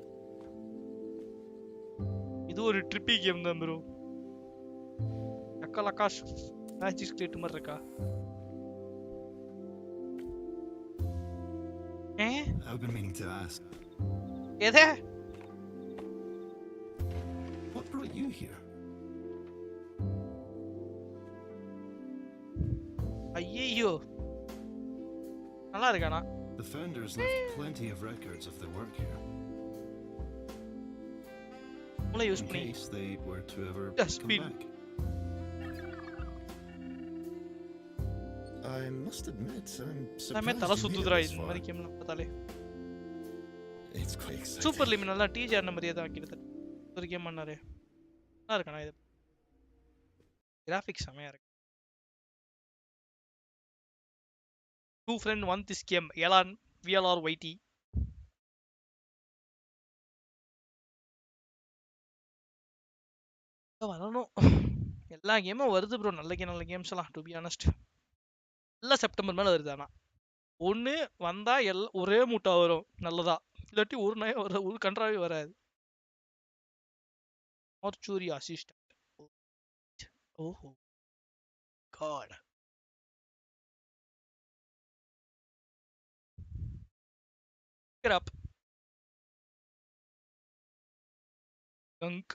Speaker 1: இது ஒரு ட்ரிப்பி கேம் தான் ப்ரோ. அக்கலகாஷ் மேஜிக் ஸ்டேட் மாதிரி இருக்கா?
Speaker 5: I've been meaning to ask.
Speaker 1: எதே?
Speaker 5: What brought you here?
Speaker 1: ஐயோ நல்லா இருக்கானா?
Speaker 5: The founders left plenty of records of their work here.
Speaker 1: Use
Speaker 5: In
Speaker 1: பண்ணி
Speaker 5: case they were to ever
Speaker 1: speed.
Speaker 5: come back. I must admit, I'm surprised
Speaker 1: தலை
Speaker 5: you
Speaker 1: சுத்துதுடா
Speaker 5: made it this
Speaker 1: இந்த
Speaker 5: far.
Speaker 1: மாதிரி கேம்லாம் பார்த்தாலே.
Speaker 5: It's quite exciting.
Speaker 1: Super liminal தான் DJ அந்த மாதிரியே தான் கிட்டத்தட்ட ஒரு கேம் பண்ணாரு. நல்லா இருக்கானா இது? கிராஃபிக்ஸ் செமையா இருக்கு. Two friend won this game. Elan VLRYT. வரணும். எல்லா கேமும் வருது ப்ரோ. நல்ல கேம்ஸ் எல்லாம் டு பி ஆனஸ்ட். எல்லாம் செப்டம்பர் மேல வருது. ஆனா ஒன்று வந்தா ஒரே மூட்டா வரும் நல்லதா. இல்லாட்டி ஒரு கன்றாவே வராது. மார்ச்சூரி அசிஸ்டன்ட். ஓஹோ காட். Get up. Gunk.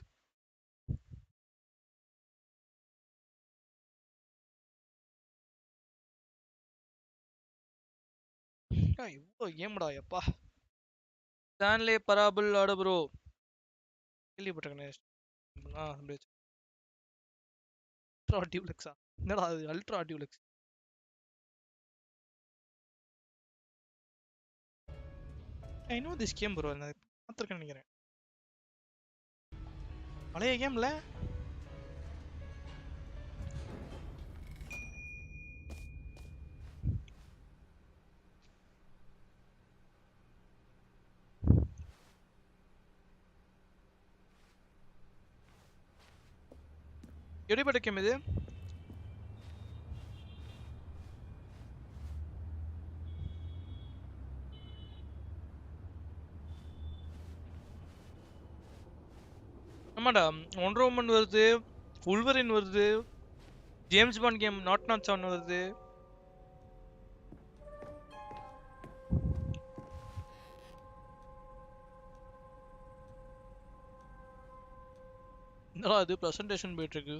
Speaker 1: இவ்வளோ கேம்டா எப்பா. ஸ்டான்லே பராபிள் ஆட ப்ரோ கேள்விப்பட்டிருக்கேன். அல்ட்ரா டியூலெக்ஸா? என்னடா அது ultra Dulux? I know this game bro. நான் பார்த்துருக்கேன்னு நினைக்கிறேன். பழைய கேம்ல எப்படிப்பட்ட கேம் இது? ஆமாடா ஒண்டர் உமன் வருது, உல்வரின் வருது, ஜேம்ஸ் பாண்ட் கேம் நாட் 7 வருது. என்னடா அது பிரசன்டேஷன் போயிட்டு இருக்கு.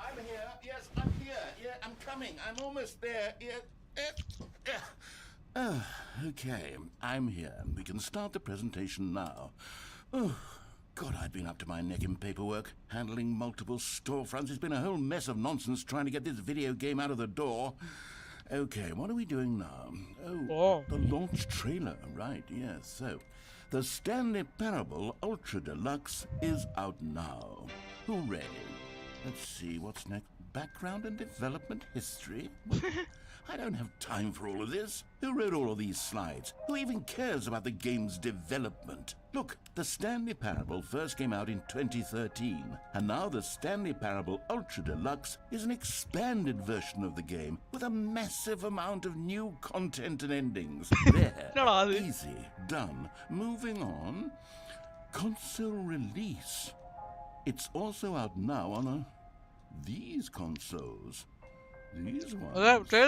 Speaker 6: I'm here. Yes, I'm here. Yeah, I'm coming. I'm almost there. Yeah. Okay, I'm here. We can start the presentation now. Oh, God, I've been up to my neck in paperwork, handling multiple storefronts. It's been a whole mess of nonsense trying to get this video game out of the door. Okay, what are we doing now? Oh, the launch trailer. Right, yes. So, the Stanley Parable Ultra Deluxe is out now. Hooray. Let's see, what's next? background and development history? I don't have time for all of this. Who wrote all of these slides? Who even cares about the game's development? Look, the Stanley Parable first came out in 2013, and now the Stanley Parable Ultra Deluxe is an expanded version of the game with a massive amount of new content and endings. There. Easy. Done. Moving on. Console release. It's also out now on these consoles. These ones. Okay,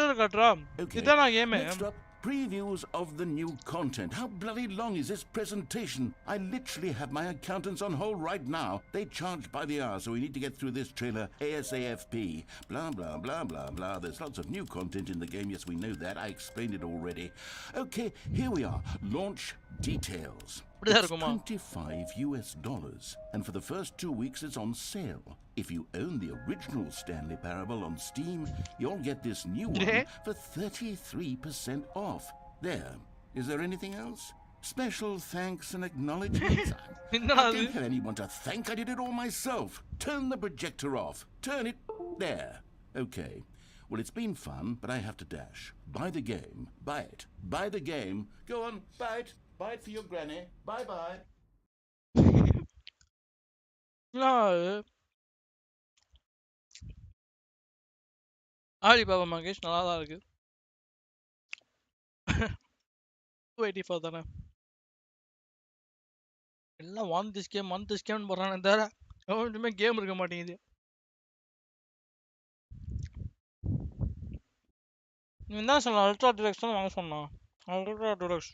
Speaker 6: next up, previews of the new content. How bloody long is this presentation? I literally have my accountants on hold right now. They charge by the hour, so we need to get through this trailer ASAP. Blah, blah, blah, blah, blah. There's lots of new content in the game. Yes, we know that. I explained it already. Okay, here we are. Launch details. It's $25, and for the first 2 weeks it's on sale. If you own the original Stanley Parable on Steam, you'll get this new one for 33% off. There. Is there anything else? Special thanks and acknowledgements? I don't have anyone to thank. I did it all myself. Turn the projector off. Turn it there. Okay. Well, it's been fun, but I have to dash. Buy the game. Buy it. Buy the game. Go on, buy it. Buy it for your granny. Bye-bye.
Speaker 1: No. Alibaba Mangesh, நல்லா தான் இருக்கு. 284 தானே. எல்லாம் want this game போடுறானே தவிர எவனுமே game இருக்க மாட்டேங்குது. நீ என்ன சொன்ன? அல்ட்ரா டிலக்ஸ் தான் வாங்க சொன்னான். Ultra deluxe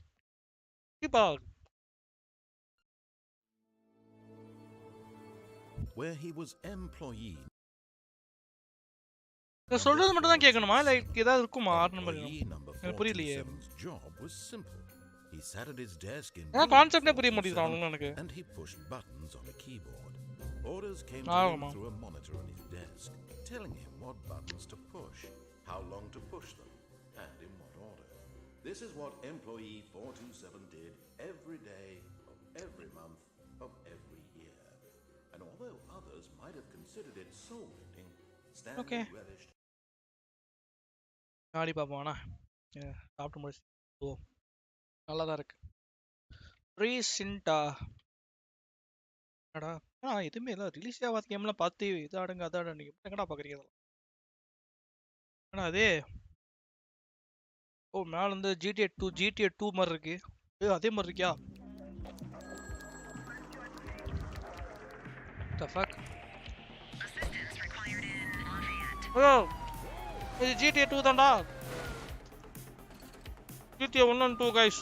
Speaker 5: Where he was employee.
Speaker 1: சொல்றது மட்டும் தான் கேட்கணுமா? லைக் ஏதாவது இருக்குமா? நம்பர் எனக்கு புரியலையே.
Speaker 5: Job was simple. He sat at his desk in
Speaker 1: கான்செப்டே புரிய மாட்டேங்குது எனக்கு.
Speaker 5: And he pushed buttons on a keyboard. Orders came to him through a monitor on his desk, telling him what buttons to push, how long to push them, and in what order. This is what employee 427 did every day of every month of every year. And although others might have considered it soul-rending, Stanley relished.
Speaker 1: ஆடி பாப்போம்ண்ணா. சாப்பிட்டு முடிச்சு. ஓ நல்லா தான் இருக்கு. ரீசிண்டா அடா எதுவுமே இல்லை. Release ஆகாத கேம்லாம் பார்த்து இதாடுங்க அதாட. நீங்கள் எங்கடா பார்க்குறீங்க அதெல்லாம்? ஆனால் அதே ஓ மேலே வந்து GTA 2 மாதிரி இருக்கு. அதே மாதிரி இருக்கியா? The fuck? ஓ இது GTA 2 தான்டா. GTA 1 and 2 guys.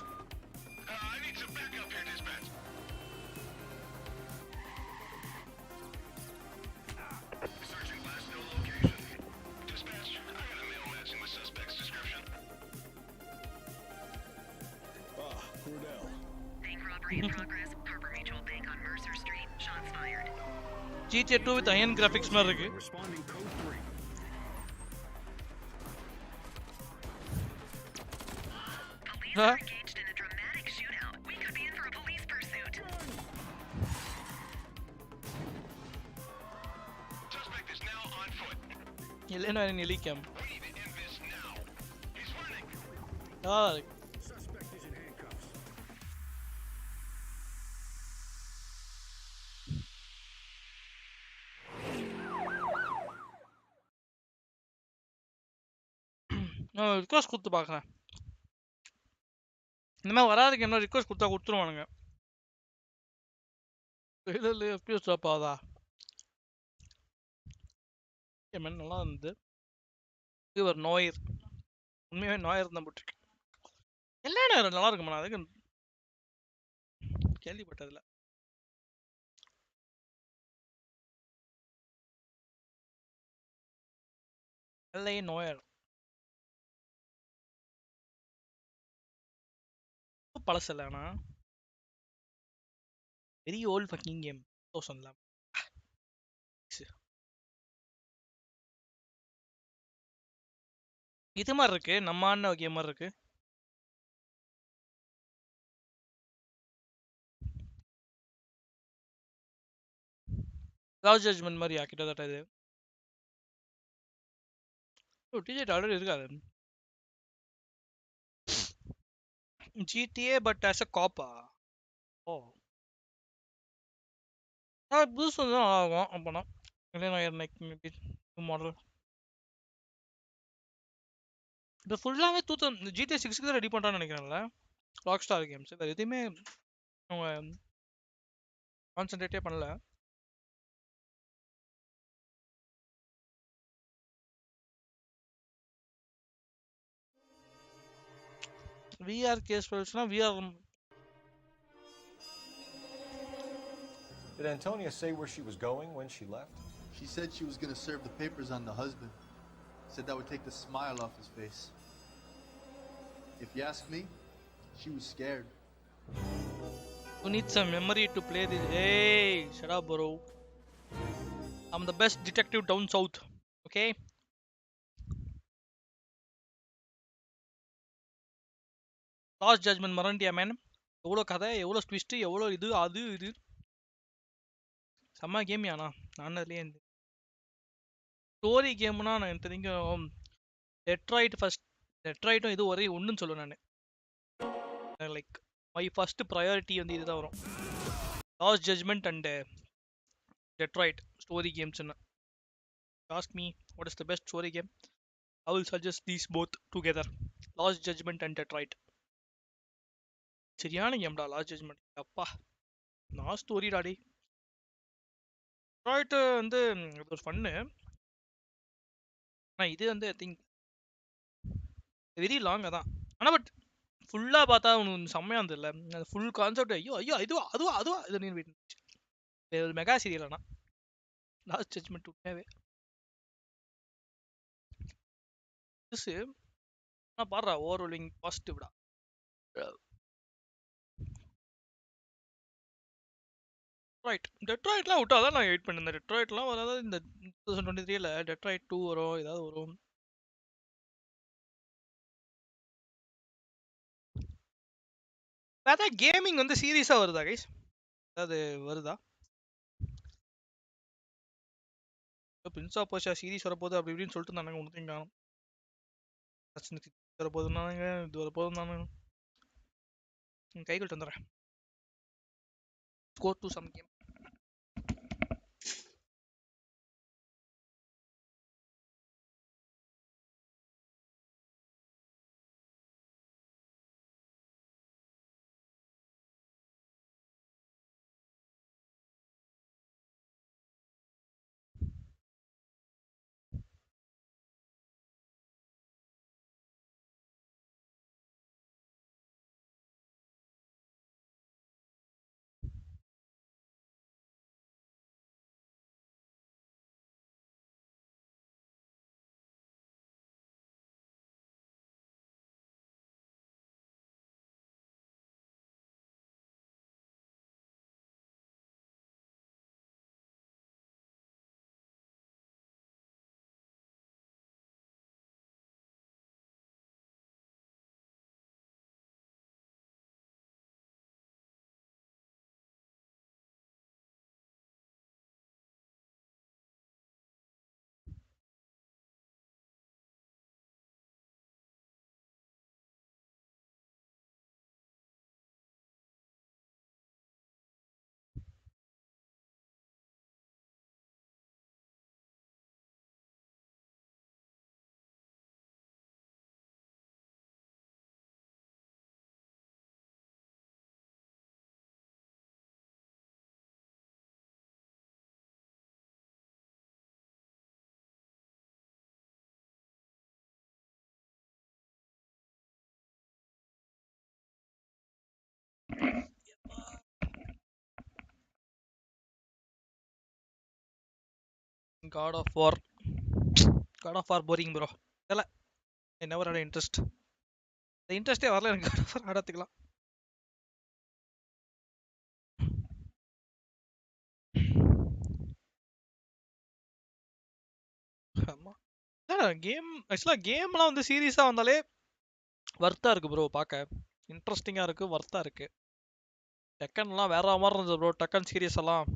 Speaker 1: GTA 2 with iron graphics மாதிரி இருக்கு. இல்லைன்னா நெலிக்கம் நான் ரிக்வஸ்ட் கொடுத்து பார்க்குறேன். இந்த மாதிரி வராதுக்கு என்ன ரிக்வஸ்ட் கொடுத்தா கொடுத்துருவானுங்க. இல்லை எஃபிஎஸ் ட்ராப் ஆகுதா? நல்லா இருந்தது. இது ஒரு நோயர். உண்மையாகவே நோயர் தான் போட்டிருக்கு. எல்லா நேரம் நல்லா இருக்குமா? அதுக்கு கேள்விப்பட்டதில்ல. LA நோயர் பழசில்ல. ஆனா வெரி ஓல்ட் ஃபக்கிங் கேம். 2011 இது மாதிரி இருக்கு. நம்ம ஆன கேம் மாதிரி இருக்கு. ராவ் ஜட்ஜ்மெண்ட் மாதிரியா கிட்டத்தட்ட இது? டிஜே ஆல்ரெடி இருக்காது. GTA but as a cop-ஆ? ஓ. புதுசு தான் ஆகும் அப்பனா. இல்லைனா மேபி மாடல். இப்போ ஃபுல்லாவே GTA 6க்கு தான் ரெடி பண்றான்னு நினைக்கிறேன்ல. ராக்ஸ்டார் கேம்ஸ் வேறு எதுவுமே அவங்க கான்சென்ட்ரேட்டே பண்ணல. VR கேஸ் ஃபைல்ஸ்னா VR.
Speaker 7: Did Antonia say where she was going when she left?
Speaker 8: She said she was going to serve the papers on the husband. Said that would take the smile off his face. If you ask me, she was scared.
Speaker 1: You need some memory to play this. Hey, shut up, bro. I'm the best detective down south. Okay? Lost Judgment மறந்துட்டியா man? எவ்வளோ கதை, எவ்வளோ twist, எவ்வளோ இது அது இது. செம்ம game யானா நான் அதுலேயே இருந்து ஸ்டோரி கேம்னா நான் எனக்கு தெரியும். டெட்ராய்ட் ஃபர்ஸ்ட், டெட்ராய்ட்டும் இது ஒரே ஒன்றுன்னு சொல்லுவேன் நான். லைக் மை ஃபர்ஸ்ட் ப்ரையாரிட்டி வந்து இதுதான் வரும். Lost Judgment and Detroit story கேம்ஸ்ன்னு. Ask me what is the best story game, I will suggest these both together. Lost Judgment and Detroit சரியான கேம்டா. லாஸ்ட் ஜட்ஜ்மெண்ட் அப்பா நான் ஸ்டோரி டாடி. டெட்ராய்ட் வந்து இது ஒரு ஃபன்னு. ஆனால் இது வந்து ஐ திங்க் வெரி லாங் தான். ஆனால் பட் ஃபுல்லாக பார்த்தா உனக்கு செம்மையாக இருந்தது இல்லை அந்த ஃபுல் கான்செப்ட். ஐயோ ஐயோ இதுவா அதுவா இது நீ ஒரு மெகா சீரியல். ஆனால் லாஸ்ட் ஜட்ஜ்மெண்ட் உண்மையாவே புதுசு. ஆனால் பாடுறா ஓவர்வெல்விங் பாசிட்டிவ்டா. ரைட் டெட்ராய்ட்லாம் விட்டா தான் நான் வெயிட் பண்ணியிருந்தேன். டெட்ராய்ட்லாம் வராது இந்த 2023ல. டெட்ராய்ட் 2 வரும், ஏதாவது வரும். அதான் கேமிங் வந்து சீரியஸாக வருதா கைஸ்? அதாவது வருதா? பிரின்ஸ் ஆஃப் பர்ஷியா சீரிஸ் வரப்போகுது அப்படி இப்படின்னு சொல்லிட்டு இருந்தாங்க. ஒன்றுத்தையும் காணும். வரப்போகுதுன்னானுங்க, இது வரப்போகுதுன்னானுங்க. கைகள் வந்துடுறேன். Go to some game. God of War. God of War boring bro. இல்லை I never had interest. இந்த இன்ட்ரெஸ்டே வரல எனக்கு God of War ஆடத்துக்கலாம். ஆமாம் கேம் ஆக்சுவலாக கேம்லாம் வந்து சீரியஸாக வந்தாலே வர்த்தாக இருக்குது ப்ரோ. பார்க்க இன்ட்ரெஸ்டிங்காக இருக்குது, வர்த்தாக இருக்குது. டெக்கன்லாம் வேற மாதிரி இருந்தது ப்ரோ. டக்கன் சீரியஸ் எல்லாம்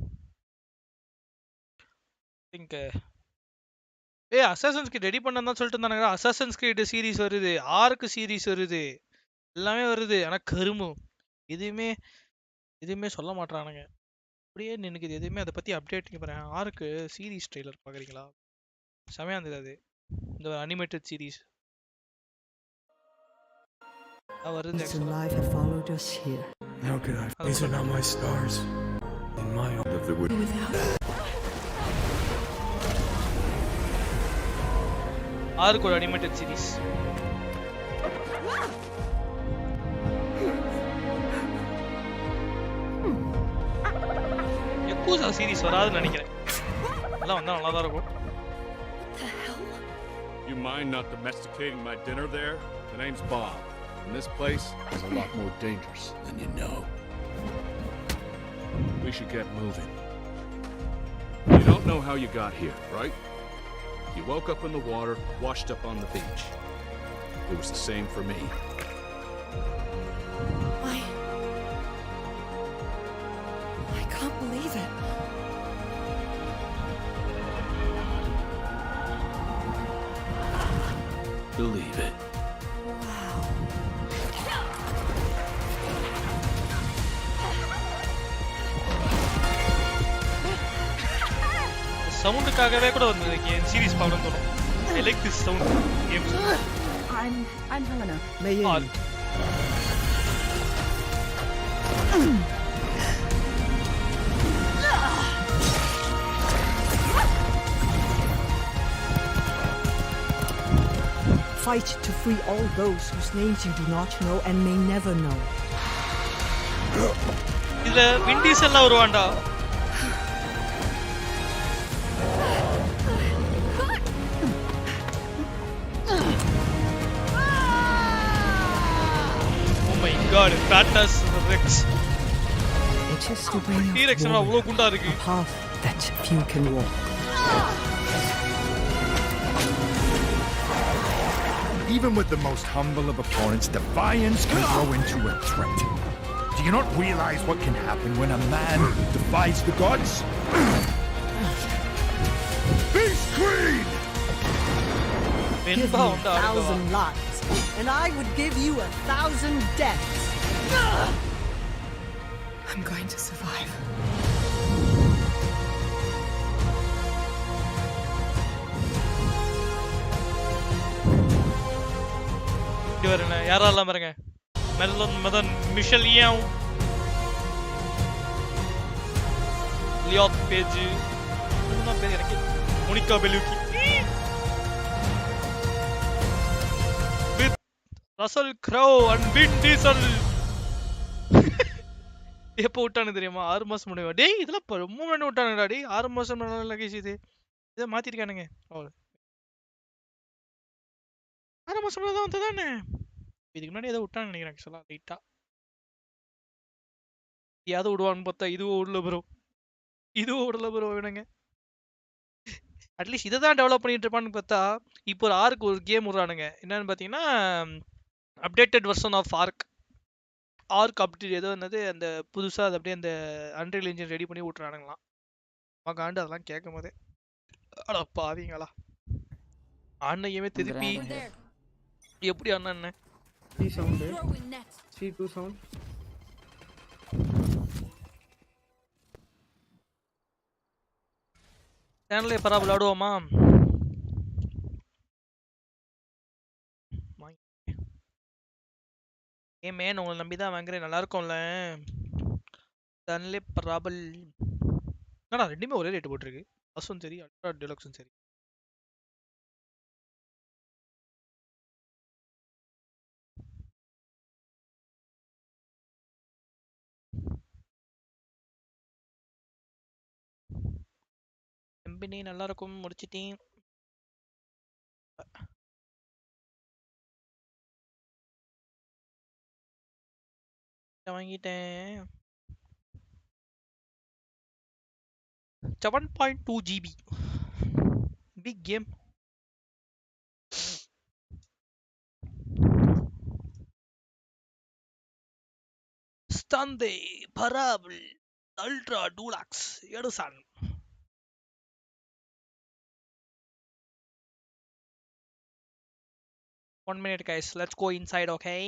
Speaker 1: திங்க் ஏய் அசாசன்ஸ் கிரீட் ரெடி பண்ணதான் சொல்லிட்டு இருந்தானுங்க. அசாசன்ஸ் கிரீட் சீரிஸ் வருது, ஆர்க் சீரிஸ் வருது, எல்லாமே வருது. ஆனா கருமு எதுவுமே எதுவுமே சொல்ல மாட்டானுங்க. அப்படியே நினைக்குது எதுவுமே. அதை பத்தி அப்டேட் பாறேன். ஆர்க்கு சீரிஸ் ட்ரெய்லர் பாக்குறீங்களா? செமையா இருந்தது அது. இந்த அனிமேட்டட் சீரிஸ் வருது.
Speaker 9: Life had followed us here.
Speaker 10: How could I? These are not my stars. In my own. If there would.
Speaker 1: ஆர்க்கு ஒரு அனிமேட்டட் சீரிஸ். யக்குசா சீரிஸ் வராதுன்னு நினைக்கிறேன். எல்லாம் வந்தா நல்லா தான் இருக்கும்.
Speaker 11: You mind not domesticating my dinner there? The name's Bob. And this place is a lot more dangerous than you know. We should get moving. You don't know how you got here, right? You woke up in the water, washed up on the beach. It was the same for me.
Speaker 9: I can't believe it.
Speaker 11: Believe it.
Speaker 1: சவுண்டுக்காகவே கூட வந்தது series பார்க்கணும் தோணும். I like this sound games.
Speaker 9: I'm Helena. Màdèyé. Fight to free all those whose names you do not know and may never know.
Speaker 1: இதுல Windies எல்லாம் வருவான்டா. God, Pratas Rex.
Speaker 9: It is to bring
Speaker 1: T-Rex na avlo gunda irukku.
Speaker 9: A path that few can walk.
Speaker 12: Even with the most humble of opponents, defiance can grow into a threat. Do you not realize what can happen when a man defies the gods? Beast Queen!
Speaker 9: Give me 1,000 lives, and I would give you 1,000 deaths. I'm going to survive.
Speaker 1: இவரன யாரெல்லாம் பாருங்க. Madan மிஷலியான் லியாத் page என்ன பேர் எனக்கு Monica Bellucci with Russell Crowe and Vin Diesel. எப்போ விட்டானு தெரியுமா? 6 மாசம் முடியும். டேய் இதெல்லாம் ரொம்ப முன்னாடி விட்டானுடா. டேய் 6 மாசம் முன்னாடி இது இதை மாத்திருக்கானுங்க. 6 மாசம் முன்னாடி தான் வந்ததானே. இதுக்கு முன்னாடி ஏதோ விட்டான்னு நினைக்கிறேன். ஆக்சுவலா லைட்டா யாவது விடுவான்னு பார்த்தா இதுவும் விடல ப்ரோ. இதுவும் விடல ப்ரோ. வேணுங்க அட்லீஸ்ட் இதை தான் டெவலப் பண்ணிட்டு இருப்பான்னு பார்த்தா இப்போ ஒரு ஆர்க்கு ஒரு கேம் விடுறானுங்க. என்னன்னு பார்த்தீங்கன்னா updated version of Ark update ஏதோ என்னது அந்த புதுசாக அது அப்படியே அந்த அன்ரியல் இன்ஜின் ரெடி பண்ணி விட்டுறானுங்களாம். ஆண்டு அதெல்லாம் கேட்கும் போதே அட பாவீங்களா. அன்னையுமே திருப்பி எப்படி அண்ணன் சேனல்லே பரா விளையாடுவோமா? மேன் உங்களை நம்பி தான் வாங்குறேன். நல்லா இருக்கும்ல சேனல்லே பராபல். என்னடா ரெண்டுமே ஒரே ரேட்டு போட்டிருக்கு. அசும் சரி அல்ட்ரா டெலக்ஸும் சரி. எம்பினி நல்லா இருக்கும். முடிச்சிட்டேன். வாங்கிட்டேன். 7.2 GB big game. Stanley Parable Ultra Deluxe Edison. 1 minute, guys. Let's go inside, okay?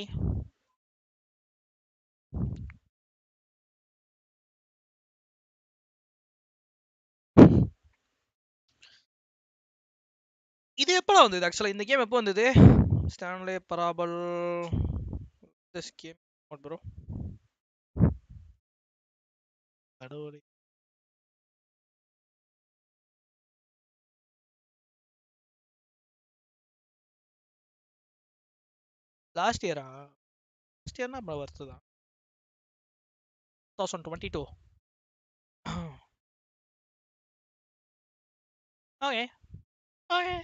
Speaker 1: இது எப்போ வந்தது ஆக்சுவலா இந்த கேம் எப்போ வந்தது Stanley Parable this game what bro கடவுளே லாஸ்ட் இயரா லாஸ்ட் இயர்னா அப்புறம் வருதுதா 2022 okay okay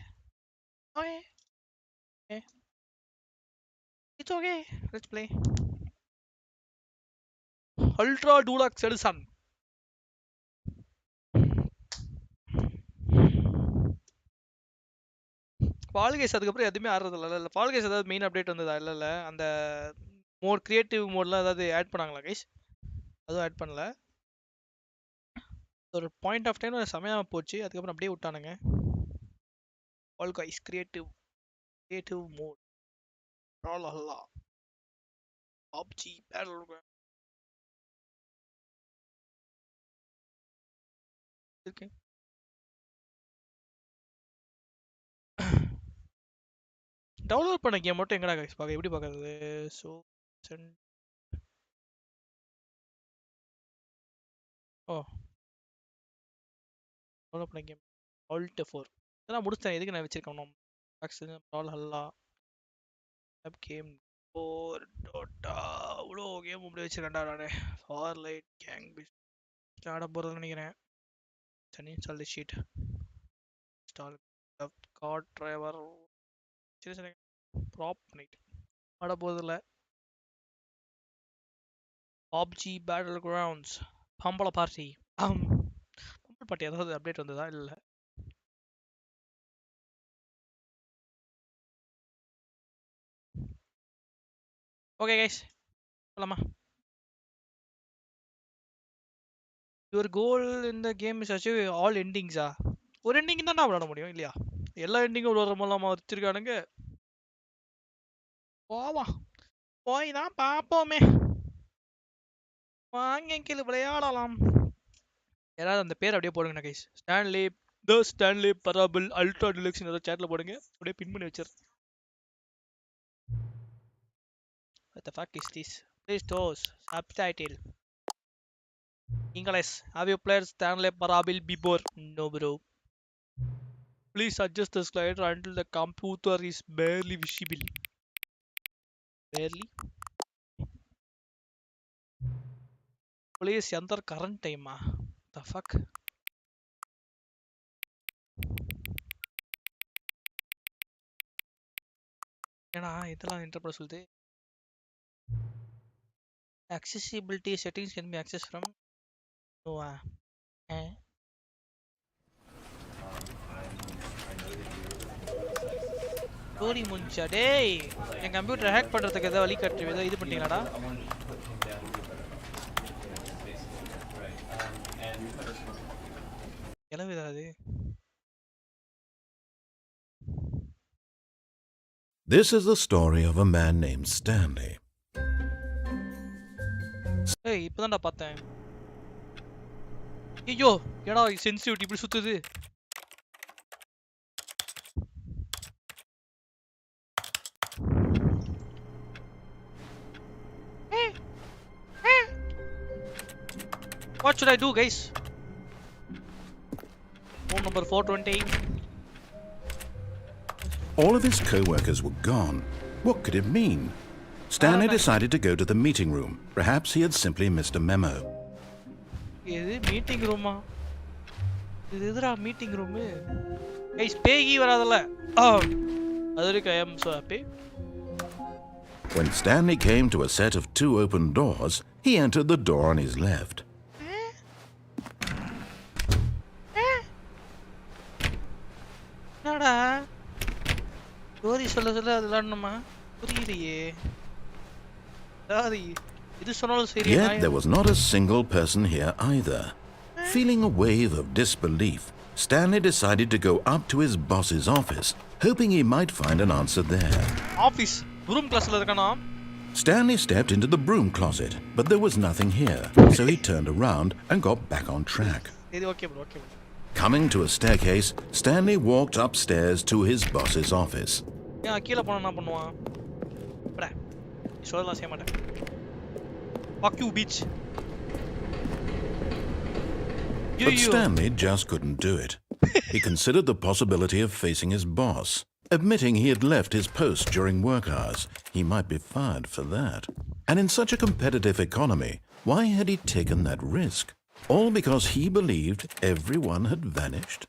Speaker 1: okay okay it's okay let's play Ultra Deluxe Edition Fall Guys அதுக்கப்புறம் எதுவுமே ஆடுறதில்ல இல்லை Fall Guys ஏதாவது மெயின் அப்டேட் வந்ததா இல்லை அந்த மோர் கிரியேட்டிவ் மோட்லாம் ஏதாவது ஆட் பண்ணாங்களா கைஸ் அதுவும் ஆட் பண்ணல ஒரு பாயிண்ட் ஆஃப் டைம் செமையாக போச்சு அதுக்கப்புறம் அப்படியே விட்டானுங்க Fall Guys creative mode Brawlhalla PUBG Battleground okay download பண்ண கேம் மட்டும் எங்கடா கைஸ் பாக்க எப்படி பார்க்கறது சோ ஓ டவுன்லோட் பண்ண கேம் Alt 4 இதெல்லாம் முடிச்சேன் எதுக்கு நான் வச்சிருக்கேன் நம்ம action Brawlhalla up game or Dota அவ்வளோ கேம் அப்படி வச்சிருக்கேன்டா நானே ஃபார்லைட் கேங் பிஸ் ஸ்டார்ட் போகிறதுன்னு நினைக்கிறேன் சனி install the sheet install card driver சரி சரி ப்ராப் நைட் ஆட போதில்ல PUBG Battlegrounds பம்பள பார்ட்டி பம்பள பார்ட்டி ஏதாவது அப்டேட் வந்ததா இல்லை ஓகே கைஸ் போலாமா யுவர் கோல் இந்த கேம் இஸ் அச்சீவ் ஆல் எண்டிங்ஸா ஒரு எண்டிங் தான் விளையாட முடியும் இல்லையா எல்லா எண்டிங்கும் விளையாடுற மூலமா வச்சிருக்கானுங்க போவா போய் தான் பார்ப்போமே வாங்க கீழே விளையாடலாம் யாராவது அந்த பேர் அப்படியே போடுங்கண்ணா guys Stanley Parable Ultra Deluxe ஏதாவது சேட்ல போடுங்க அப்படியே பின் பண்ணி வச்சிரு What the fuck is this? Please toss subtitle English. Have you played Stanley Parable before? No bro. Please adjust the slider until the computer is barely visible. Barely? Please enter current time. The fuck? ஏன்னா இதெல்லாம் interpret சொல்லுது accessibility settings can be accessed from story முடிஞ்சா டேய் என் computer hack பண்றதுக்கு ஏதாவது வழி காட்டு ஏதாவது இது பண்ணிட்டீங்களாடா எலவு ஏதாவது
Speaker 5: This is the story of a man named Stanley.
Speaker 1: ஏய் இப்போதான்டா பார்த்தேன் ஐயோ ஏடா சென்சிட்டிவிட்டி இப்படி சுத்துது What should I do guys? Phone number 420
Speaker 5: All of his co-workers were gone. What could it mean? Stanley decided to go to the meeting room. Perhaps he had simply missed a memo.
Speaker 1: இது meeting ரூமா இது எதுடா meeting room guys baggy வராதல அதுக்கு I am so happy
Speaker 5: When Stanley came to a set of 2 open doors, he entered the door on his left.
Speaker 1: என்னடா story சொல்ல சொல்ல அது விளையாடணுமா புரியலையே
Speaker 5: Yet there was not a single person here either. Feeling a wave of disbelief, Stanley decided to go up to his boss's office, hoping he might find an answer there.
Speaker 1: Office. Broom class la irukana.
Speaker 5: Stanley stepped into the broom closet, but there was nothing here, so he turned around and got back on track.
Speaker 1: Okay bro.
Speaker 5: Coming to a staircase, Stanley walked upstairs to his boss's office.
Speaker 1: Yeah, கீழ போனா என்ன பண்ணுவான்? பட. சொல்லலாம் செய்ய மாட்டேன். Fuck you bitch.
Speaker 5: But Stanley just couldn't do it. He considered the possibility of facing his boss. Admitting he had left his post during work hours, he might be fired for that. And in such a competitive economy, why had he taken that risk? All because he believed everyone had vanished?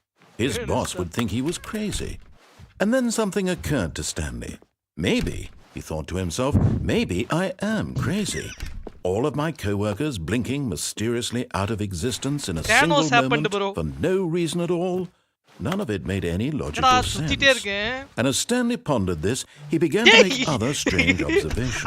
Speaker 5: His boss would think he was crazy. And then something occurred to Stanley. Maybe, he thought to himself, maybe I am crazy. All of my co-workers blinking mysteriously out of existence in a single moment for no reason at all. None of it made any logical sense. And as Stanley pondered this, he began to make other strange observations.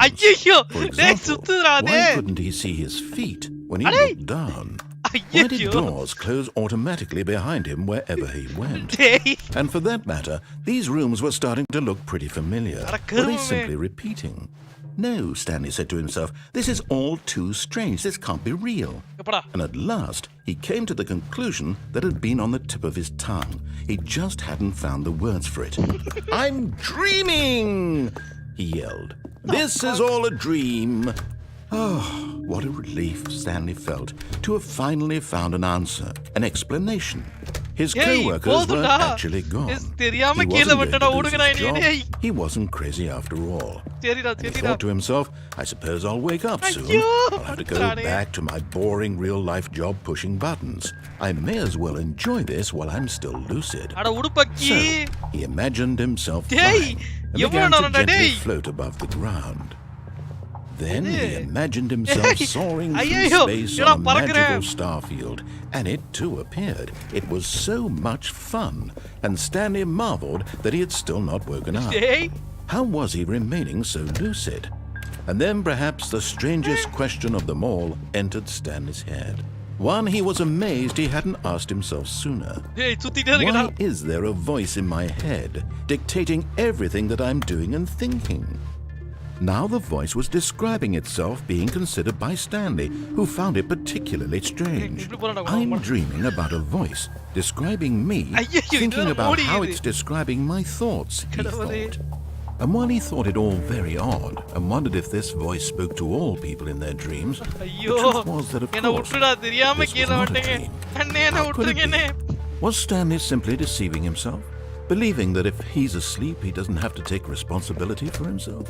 Speaker 5: For example, why couldn't he see his feet when he looked down? Why did doors close automatically behind him wherever he went? And for that matter, these rooms were starting to look pretty familiar. Were they simply repeating? No, Stanley said to himself, this is all too strange. This can't be real. And at last, he came to the conclusion that had been on the tip of his tongue. He just hadn't found the words for it. I'm dreaming! He yelled. This is all a dream. Oh, what a relief Stanley felt to have finally found an answer, an explanation. His co-workers were actually gone. He wasn't going to lose his job. He wasn't crazy after all. He thought to himself, I suppose I'll wake up soon. I'll have to go back to my boring real-life job pushing buttons. I may as well enjoy this while I'm still lucid. So, he imagined himself flying and began to gently float above the ground. Then he imagined himself soaring through space on a magical starfield, and it too appeared. It was so much fun, and Stanley marveled that he had still not woken up. How was he remaining so lucid? And then perhaps the strangest question of them all entered Stanley's head. One he was amazed he hadn't asked himself sooner. Why is there a voice in my head dictating everything that I'm doing and thinking? Now the voice was describing itself being considered by Stanley, who found it particularly strange. I'm dreaming about a voice describing me, thinking about how it's describing my thoughts, he thought. And while he thought it all very odd, and wondered if this voice spoke to all people in their dreams, the truth was that, of course, this was not a dream. How could it be? Was Stanley simply deceiving himself, believing that if he's asleep, he doesn't have to take responsibility for himself?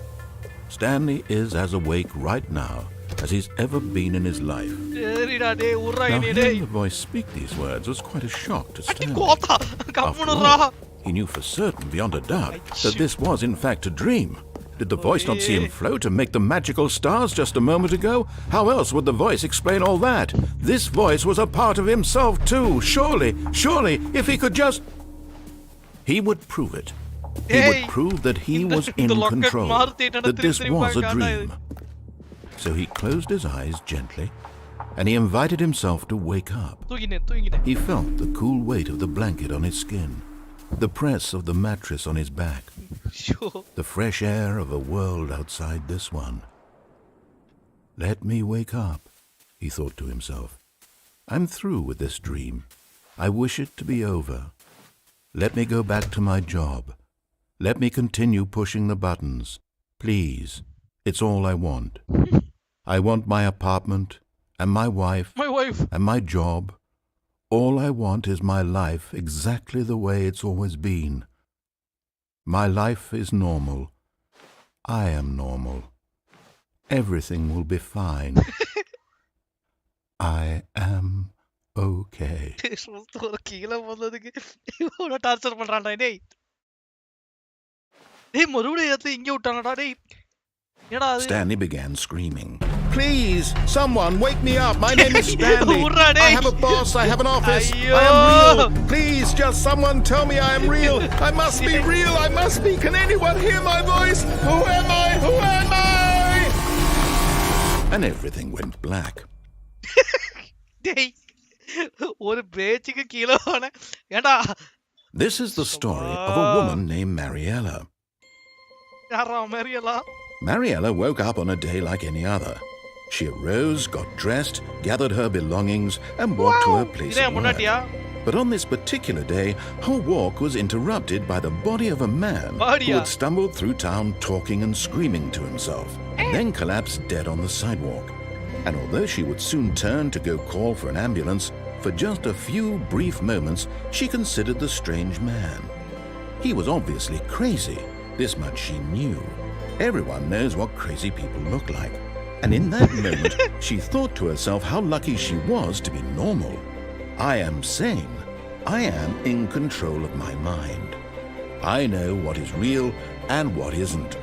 Speaker 5: Stanley is as awake right now as he's ever been in his life. Now, hearing the voice speak these words was quite a shock to Stanley. After all, he knew for certain, beyond a doubt, that this was in fact a dream. Did the voice not see him float and make the magical stars just a moment ago? How else would the voice explain all that? This voice was a part of himself too. Surely, if he could just... He would prove it. He would prove that he was in control, that this was a dream. So he closed his eyes gently, and he invited himself to wake up. He felt the cool weight of the blanket on his skin, the press of the mattress on his back, the fresh air of a world outside this one. Let me wake up, he thought to himself. I'm through with this dream. I wish it to be over. Let me go back to my job. Let me continue pushing the buttons. Please, it's all I want. I want my apartment, and my wife, and my job. All I want is my life exactly the way it's always been. My life is normal. I am normal. Everything will be fine. I am okay. Stanley began screaming. Please, someone wake me up. My name is Stanley. I have a boss. I have an office. I am real. Please, just someone tell me I am real. I must be real. I must be. Can anyone hear my voice? Who am I? Who am I? And everything went black. This is the story of a woman named Mariella. Mariella woke up on a day like any other. She arose, got dressed, gathered her belongings, and walked to her place of work. But on this particular day, her walk was interrupted by the body of a man who had stumbled through town talking and screaming to himself, and then collapsed dead on the sidewalk. And although she would soon turn to go call for an ambulance, for just a few brief moments she considered the strange man. He was obviously crazy, this much she knew. Everyone knows what crazy people look like. And in that moment, she thought to herself how lucky she was to be normal. I am sane. I am in control of my mind. I know what is real and what isn't.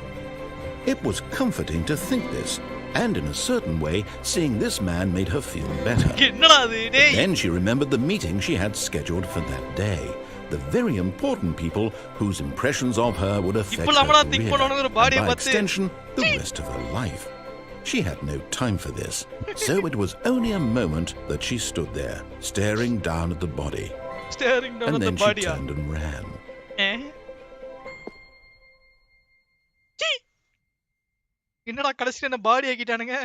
Speaker 5: It was comforting to think this, and in a certain way, seeing this man made her feel better. But then she remembered the meeting she had scheduled for that day. The very important people whose impressions of her would affect her career, and by extension, the rest of her life. She had no time for this, so it was only a moment that she stood there, staring down at the body. And then she turned and ran.
Speaker 1: என்னடா கடைசில என்ன பாடி ஆக்கிட்டானுங்க.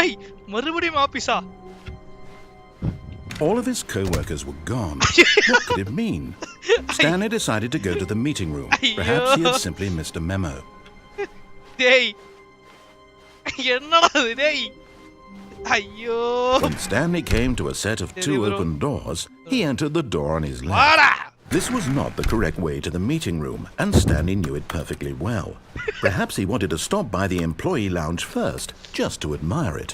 Speaker 1: ஐய் மறுபடியும் ஆபீஸா?
Speaker 5: All of his co-workers were gone. What could it mean? Stanley decided to go to the meeting room. Perhaps he had simply missed a memo.
Speaker 1: டேய் என்னடா இது டேய்? ஐயோ.
Speaker 5: When Stanley came to a set of two open doors, he entered the door on his left. This was not the correct way to the meeting room, and Stanley knew it perfectly well. Perhaps he wanted to stop by the employee lounge first, just to admire it.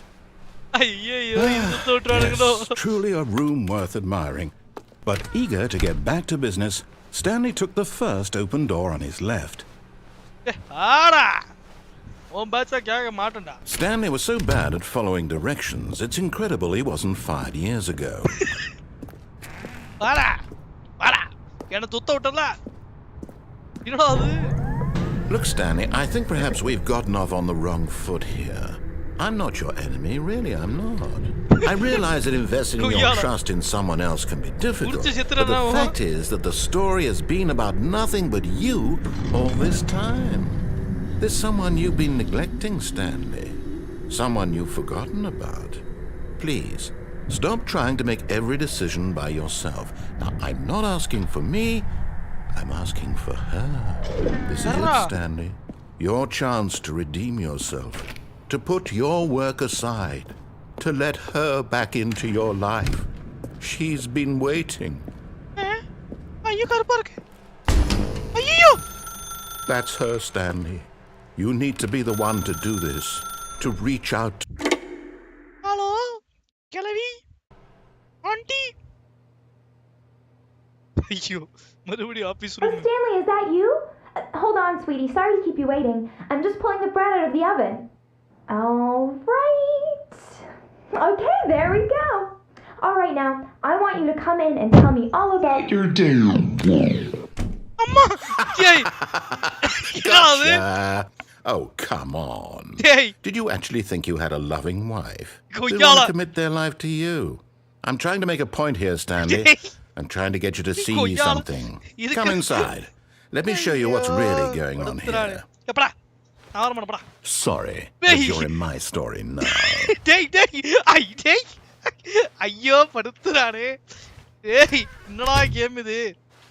Speaker 5: Yes, truly a room worth admiring. But eager to get back to business, Stanley took the first open door on his left. Stanley was so bad at following directions, it's incredible he wasn't fired years ago. Look, Stanley, I think perhaps we've gotten off on the wrong foot here. I'm not your enemy, really, I'm not. I realize that investing your trust in someone else can be difficult, but the fact is that the story has been about nothing but you all this time. There's someone you've been neglecting, Stanley. Someone you've forgotten about. Please, stop trying to make every decision by yourself. Now, I'm not asking for me, I'm asking for her. This is it, Stanley. Your chance to redeem yourself. To put your work aside. To let her back into your life. She's been waiting. That's her, Stanley. You need to be the one to do this. To reach out.
Speaker 1: Hello? Kelavi? Auntie?
Speaker 13: Stanley, is that you? Hold on, sweetie. Sorry to keep you waiting. I'm just pulling the bread out of the oven. All right. Okay, there we go. All right, now, I want you to come in and tell me all about your day.
Speaker 5: Gotcha. Oh, come on. Did you actually think you had a loving wife? They want to commit their life to you. I'm trying to make a point here, Stanley. I'm trying to get you to see something. Come inside. Let me show you what's really going on here. Sorry, but you're in my story now.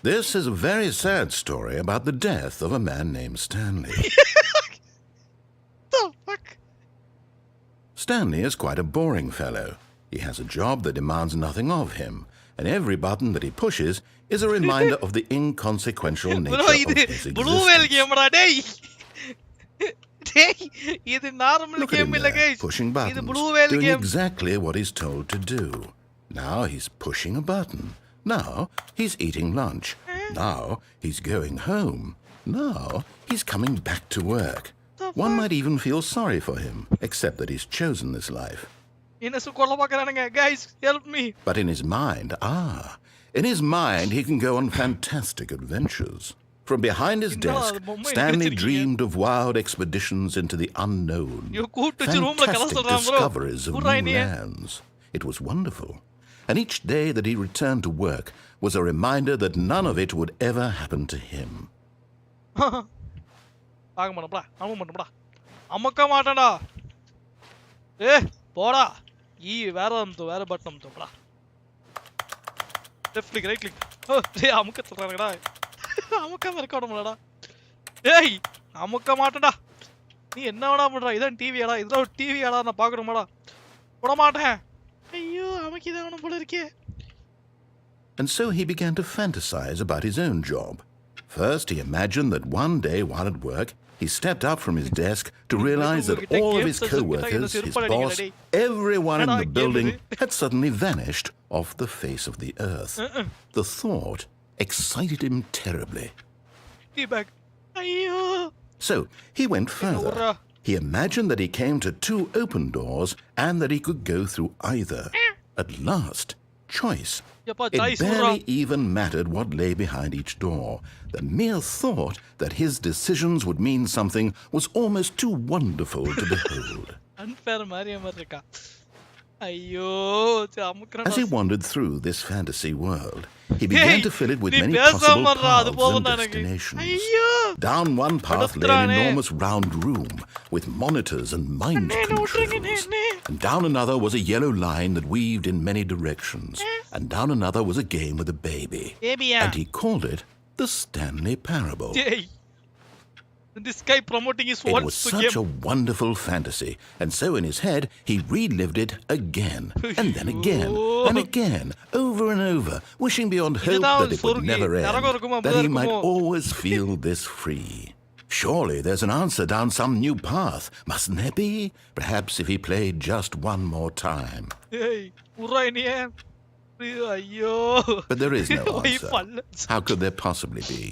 Speaker 5: This is a very sad story about the death of a man named Stanley. Stanley is quite a boring fellow. He has a job that demands nothing of him, and every button that he pushes is a reminder of the inconsequential nature of his existence. Look at him there, pushing buttons, doing exactly what he's told to do. Now he's pushing a button. Now he's eating lunch. Now he's going home. Now he's coming back to work. One might even feel sorry for him, except that he's chosen this life.
Speaker 1: Guys, help me.
Speaker 5: But in his mind, he can go on fantastic adventures. From behind his desk, Stanley dreamed of wild expeditions into the unknown, fantastic discoveries of new lands. It was wonderful. And each day that he returned to work was a reminder that none of it would ever happen to him.
Speaker 1: பாக்க மாட்டேன்டா அமுக்க மாட்டேன்டா அமுக்க மாட்டேன்டா போடா வேற button அமுத்துடா left click right click அமுக்க சொல்றாங்கடா அமுக்காம இருக்க விடமாடா அமுக்க மாட்டேன்டா நீ என்ன வேணா பண்ற இதான் டிவியாடா இதெல்லாம் ஒரு டிவியாடா நான் பாக்கணுமாடா போட மாட்டேன் ஐயோ அமுக்கிதான் வேணும் போல இருக்கே.
Speaker 6: And so he began to fantasize about his own job. First, he imagined that one day while at work, he stepped up from his desk to realize that all of his co-workers, his boss, everyone in the building had suddenly vanished off the face of the earth. The thought excited him terribly. So, he went further. He imagined that he came to 2 open doors and that he could go through either. At last, choice. It barely even mattered what lay behind each door. The mere thought that his decisions would mean something was almost too wonderful to behold. As he wandered through this fantasy world, he began to fill it with many possible paths and destinations. Down one path lay an enormous round room with monitors and mind controls. And down another was a yellow line that weaved in many directions. And down another was a game with a baby. And he called it the Stanley Parable.
Speaker 1: This guy promoting his
Speaker 6: It was such a wonderful fantasy, and so in his head he relived it again, and then again, and again, over and over, wishing beyond hope that it would never end, that he might always feel this free. Surely there's an answer down some new path, mustn't there be? Perhaps if he played just one more time. But there is no answer. How could there possibly be?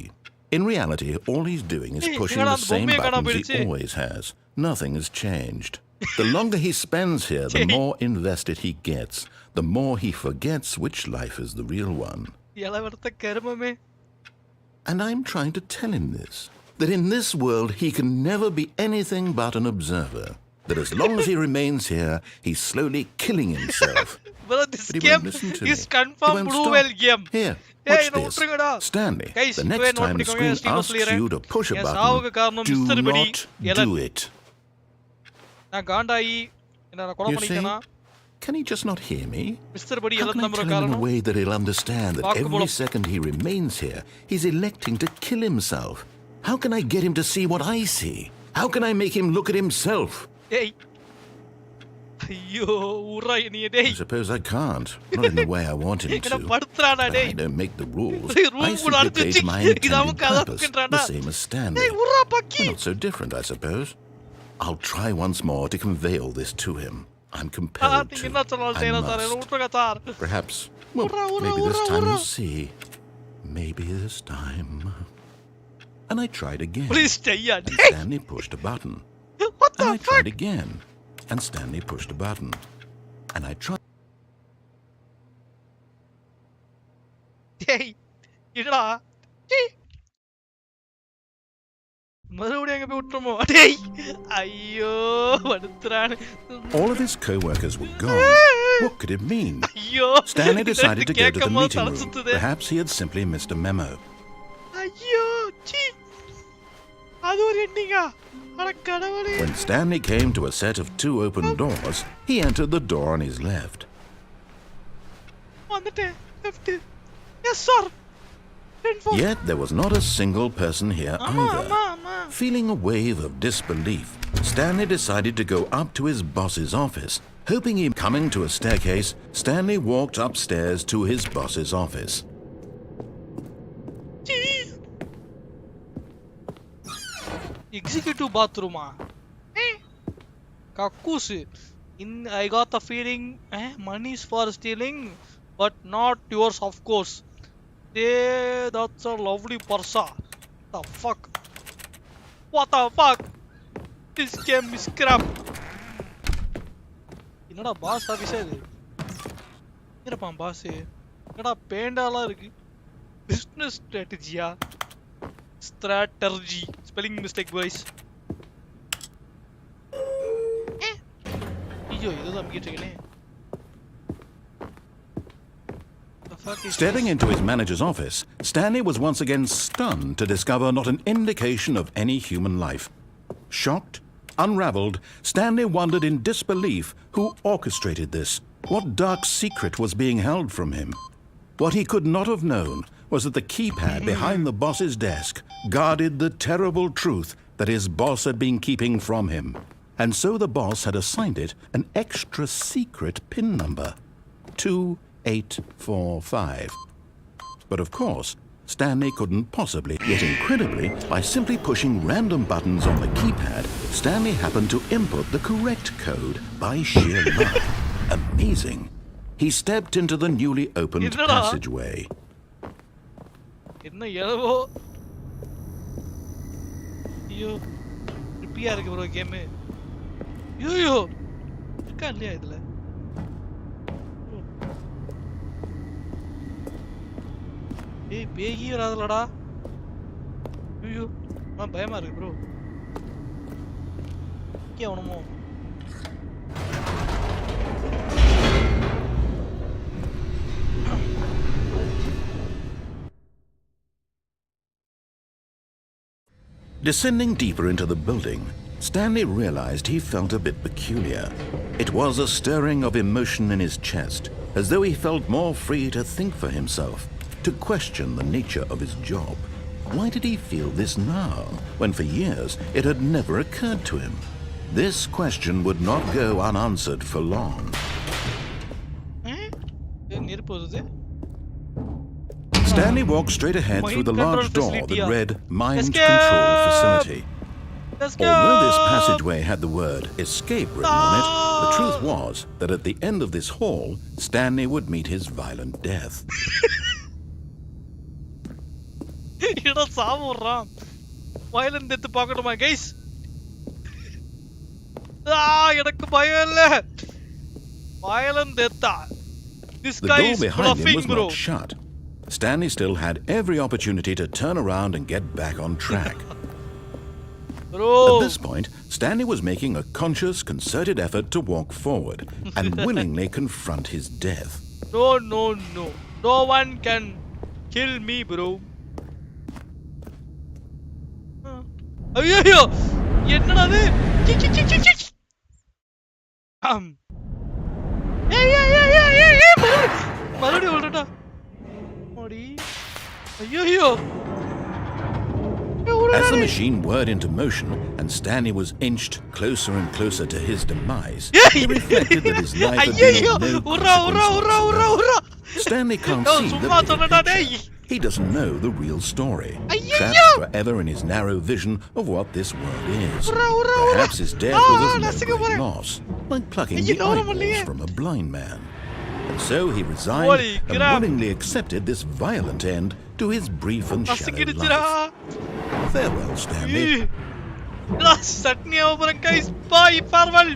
Speaker 6: In reality, all he's doing is pushing the same buttons he always has. Nothing has changed. The longer he spends here, the more invested he gets, the more he forgets which life is the real one. And I'm trying to tell him this, that in this world he can never be anything but an observer, that as long as he remains here, he's slowly killing himself.
Speaker 1: But this game is confirmed blue whale game.
Speaker 6: Here, watch this. Stanley, the next time the screen asks you to push a button, do not do it. You see? Can he just not hear me? How can I tell him in a way that he'll understand that every second he remains here, he's electing to kill himself? How can I get him to see what I see? How can I make him look at himself? I suppose I can't. Not in the way I want him to. But I don't make the rules. I simply play to my intended purpose, the same as Stanley. We're not so different, I suppose. I'll try once more to convey all this to him. I'm compelled to. I must. Perhaps, well, maybe this time we'll see. Maybe this time. And I tried again. And Stanley pushed a button. And I tried again. And Stanley pushed a button. And I tried. All of his co-workers were gone. What could it mean? Stanley decided to go to the meeting room. Perhaps he had simply missed a memo. When Stanley came to a set of 2 open doors, he entered the door on his left.
Speaker 1: Yes, sir.
Speaker 6: Yet there was not a single person here either. Feeling a wave of disbelief, Stanley decided to go up to his boss's office. Hoping him coming to a staircase, Stanley walked upstairs to his boss's office.
Speaker 1: Executive bathroom. Kakus. I got the feeling money's for stealing, but not yours, of course. That's a lovely Persa. The fuck? What the fuck? This game is crap. Inada boss officer. Irappa boss. Inada pendala irukku. Business strategy. Strategy. Spelling mistake, boys.
Speaker 6: Stepping into his manager's office, Stanley was once again stunned to discover not an indication of any human life,
Speaker 5: Shocked, unraveled, Stanley wondered in disbelief who orchestrated this. What dark secret was being held from him? What he could not have known was that the keypad behind the boss's desk guarded the terrible truth that his boss had been keeping from him. And so the boss had assigned it an extra secret PIN number, 2845. But of course, Stanley couldn't possibly, yet incredibly, by simply pushing random buttons on the keypad, Stanley happened to input the correct code by sheer luck. Amazing. He stepped into the newly opened passageway.
Speaker 1: ஏய் பேகி வராதலடா ஐயோ நான் பயமா இருக்கு bro கே அவனமோ
Speaker 5: Descending deeper into the building, Stanley realized he felt a bit peculiar. It was a stirring of emotion in his chest, as though he felt more free to think for himself, to question the nature of his job. Why did he feel this now, when for years it had never occurred to him? This question would not go unanswered for long. Stanley walked straight ahead through the large door that read Mind Control Facility. Although this passageway had the word escape written on it, the truth was that at the end of this hall, Stanley would meet his violent death.
Speaker 1: Violent death பார்க்கணுமா guys? எனக்கு பயம் இல்ல. Violent death. This guy is bluffing, bro.
Speaker 5: Not shut. Stanley still had every opportunity to turn around and get back on track.
Speaker 1: Bro.
Speaker 5: At this point, Stanley was making a conscious, concerted effort to walk forward and willingly confront his death.
Speaker 1: No. No one can kill me, bro. ஐயோ என்னடா இது மறுபடியும் ஓடுடா ஓடி ஐயோ
Speaker 5: As the machine whirred into motion and Stanley was inched closer and closer to his demise, he reflected that his life had been of no consequence. Stanley can't see the bigger picture. He doesn't know the real story, trapped forever in his narrow vision of what this world is. Perhaps his death was of no great loss, like plucking the eyeballs from a blind man. And so he resigned and willingly accepted this violent end to his brief and shallow life. Farewell, Stanley.
Speaker 1: guys. Bye, farewell.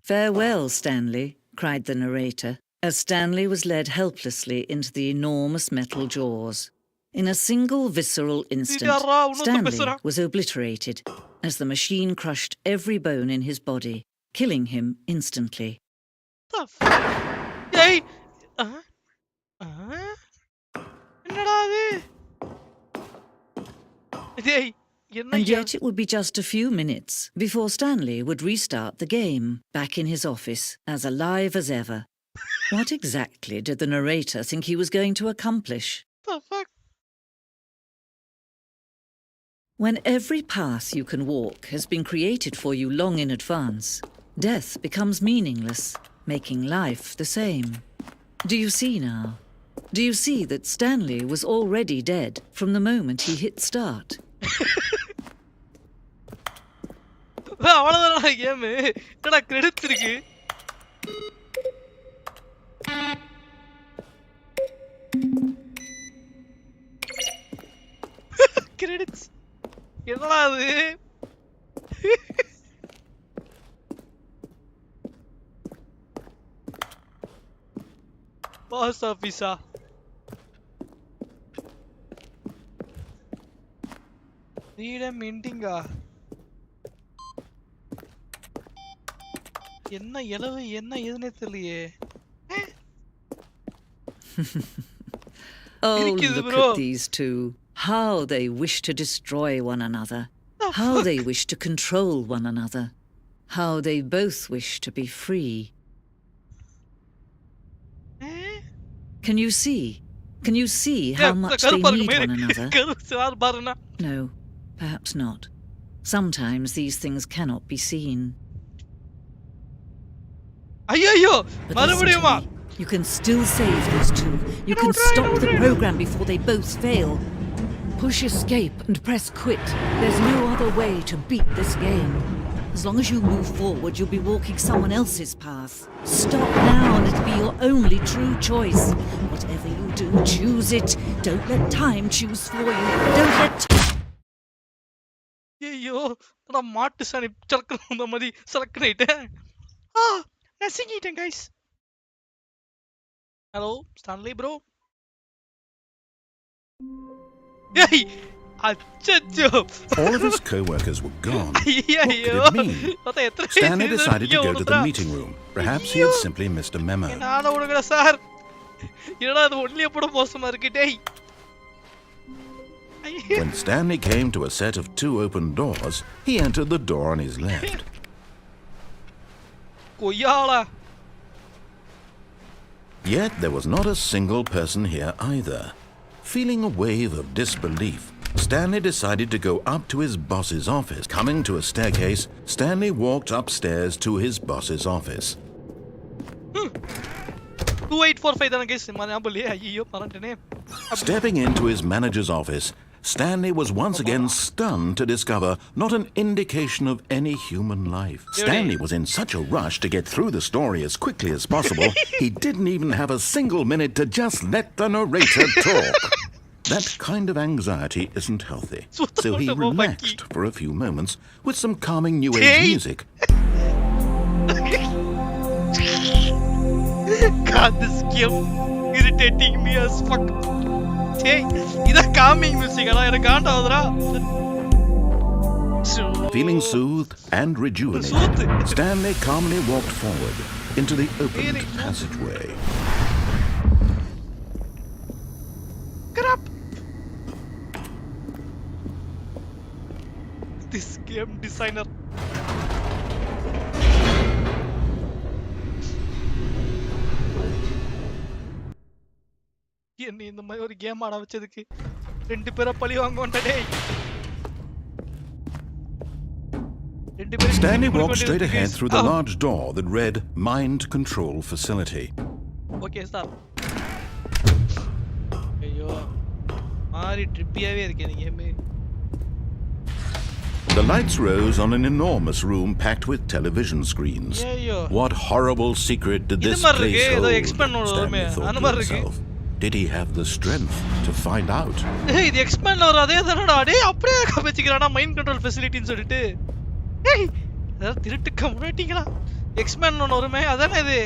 Speaker 14: Farewell, Stanley, cried the narrator, as Stanley was led helplessly into the enormous metal jaws. In a single visceral instant, Stanley was obliterated as the machine crushed every bone in his body, killing him instantly. And yet it would be just a few minutes before Stanley would restart the game, back in his office, as alive as ever. What exactly did the narrator think he was going to accomplish?
Speaker 1: The fuck?
Speaker 14: When every path you can walk has been created for you long in advance, death becomes meaningless, making life the same. Do you see now? Do you see that Stanley was already dead from the moment he hit start?
Speaker 1: அவ்வளவுதானடா game என்னடா credits இருக்கு credits என்னடா அது pass ஆபீஸா நீடம் எண்டிங்கா என்ன இலவு என்ன எதுனே தெரியலையே
Speaker 14: Oh, look at these two. How they wish to destroy one another. How they wish to control one another. How they both wish to be free. Can you see? Can you see how much they need one another? No, perhaps not. Sometimes these things cannot be seen. But listen to me. You can still save those two. You can stop the program before they both fail. Push escape and press quit. There's no other way to beat this game. As long as you move forward, you'll be walking someone else's path. Stop now and it'll be your only true choice. Whatever you do, choose it. Don't let time choose for you. Don't let...
Speaker 1: ஐயோ நான் மாட்டு சாணி சலக்கற மாதிரி சலக்கறேன். நசிங்கிட்டேன் guys. Hello, Stanley bro. Hey!
Speaker 5: All of his co-workers were gone. What could it mean? Stanley decided to go to the meeting room. Perhaps he had simply missed a memo. When Stanley came to a set of 2 open doors, he entered the door on his left. Yet there was not a single person here either. Feeling a wave of disbelief, Stanley decided to go up to his boss's office. Coming to a staircase, Stanley walked upstairs to his boss's office.
Speaker 1: 2845
Speaker 5: Stepping into his manager's office, Stanley was once again stunned to discover not an indication of any human life. Stanley was in such a rush to get through the story as quickly as possible, he didn't even have a single minute to just let the narrator talk. That kind of anxiety isn't healthy, so he relaxed for a few moments with some calming new age music.
Speaker 1: God, this game irritating me as fuck. Hey, this is calming music.
Speaker 5: Feeling soothed and rejuvenated, Stanley calmly walked forward into the opened passageway.
Speaker 1: Get up! This game designer. என்ன இந்த மாதிரி ஒரு game ஆட வச்சதுக்கு 2 பேரை பழி வாங்க வந்தடே.
Speaker 5: Stanley walked straight ahead through the large door that read Mind Control Facility.
Speaker 1: Okay, stop. ஐயோ மாரி ட்ரிப்பியாவே இருக்கு இந்த game.
Speaker 5: The lights rose on an enormous room packed with television screens. What horrible secret did this place hold? Stanley thought to himself. Did he have the strength to find out?
Speaker 1: Hey, the expand or adhe thanada ade apdiye kapichikirana mind control facility nu solittu. Hey, adha thiruttu kamratingala. Expand onu orume adana idu.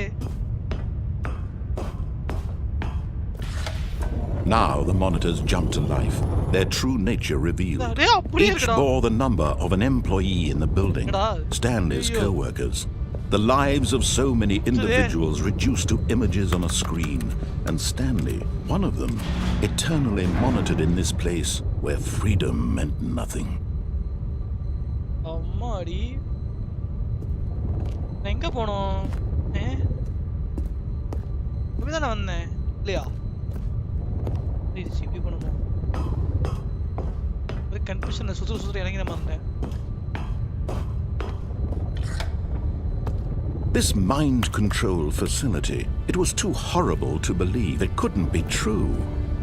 Speaker 5: Now the monitors jumped to life, their true nature revealed. Each bore the number of an employee in the building, Stanley's co-workers. The lives of so many individuals reduced to images on a screen, and Stanley, one of them, eternally monitored in this place where freedom meant nothing.
Speaker 1: Ammadi. Enga ponom? Ippadana vanne. Illaya? Please CP panuma. Oru confusion sudru elangina marande.
Speaker 5: This mind control facility, it was too horrible to believe. It couldn't be true.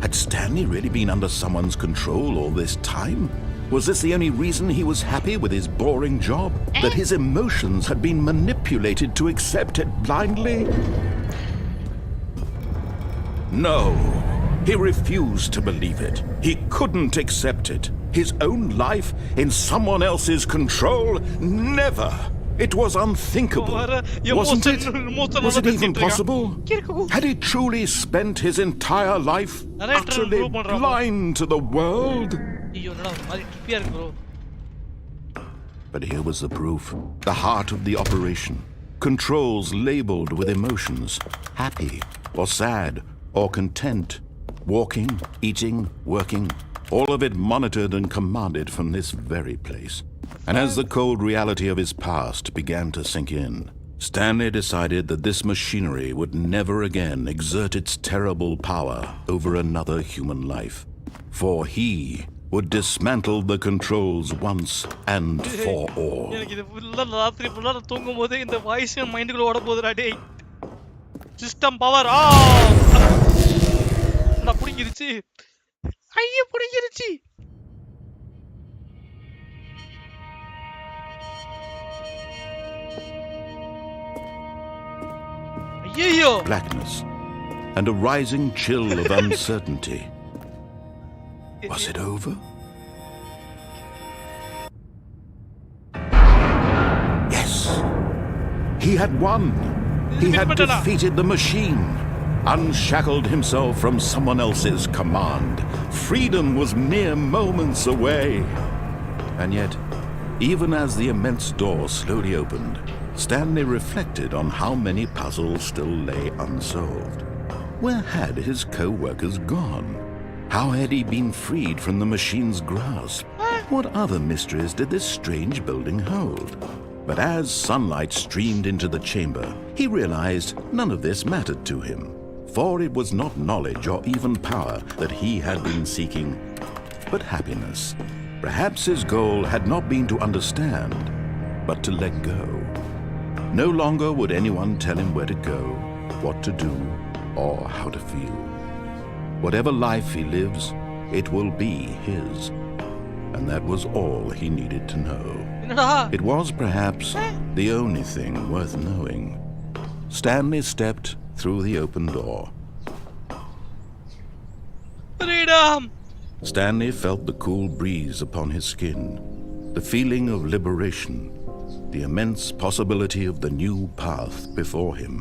Speaker 5: Had Stanley really been under someone's control all this time? Was this the only reason he was happy with his boring job? That his emotions had been manipulated to accept it blindly? No. He refused to believe it. He couldn't accept it. His own life in someone else's control? Never! It was unthinkable, wasn't it? Was it even possible? Had he truly spent his entire life utterly blind to the world? But here was the proof, the heart of the operation. Controls labeled with emotions, happy or sad or content, walking, eating, working, all of it monitored and commanded from this very place. And as the cold reality of his past began to sink in, Stanley decided that this machinery would never again exert its terrible power over another human life. For he would dismantle the controls once and for all.
Speaker 1: System power. புடிங்கிருச்சு. ஐய புடிங்கிருச்சு.
Speaker 5: Blackness and a rising chill of uncertainty. Was it over? Yes. He had won. He had defeated the machine, unshackled himself from someone else's command. Freedom was mere moments away. And yet, even as the immense door slowly opened, Stanley reflected on how many puzzles still lay unsolved. Where had his co-workers gone? How had he been freed from the machine's grasp? What other mysteries did this strange building hold? But as sunlight streamed into the chamber, he realized none of this mattered to him, for it was not knowledge or even power that he had been seeking, but happiness. Perhaps his goal had not been to understand, but to let go. No longer would anyone tell him where to go, what to do, or how to feel. Whatever life he lives, it will be his. And that was all he needed to know. It was perhaps the only thing worth knowing. Stanley stepped through the open door.
Speaker 1: Freedom!
Speaker 5: Stanley felt the cool breeze upon his skin, the feeling of liberation, the immense possibility of the new path before him.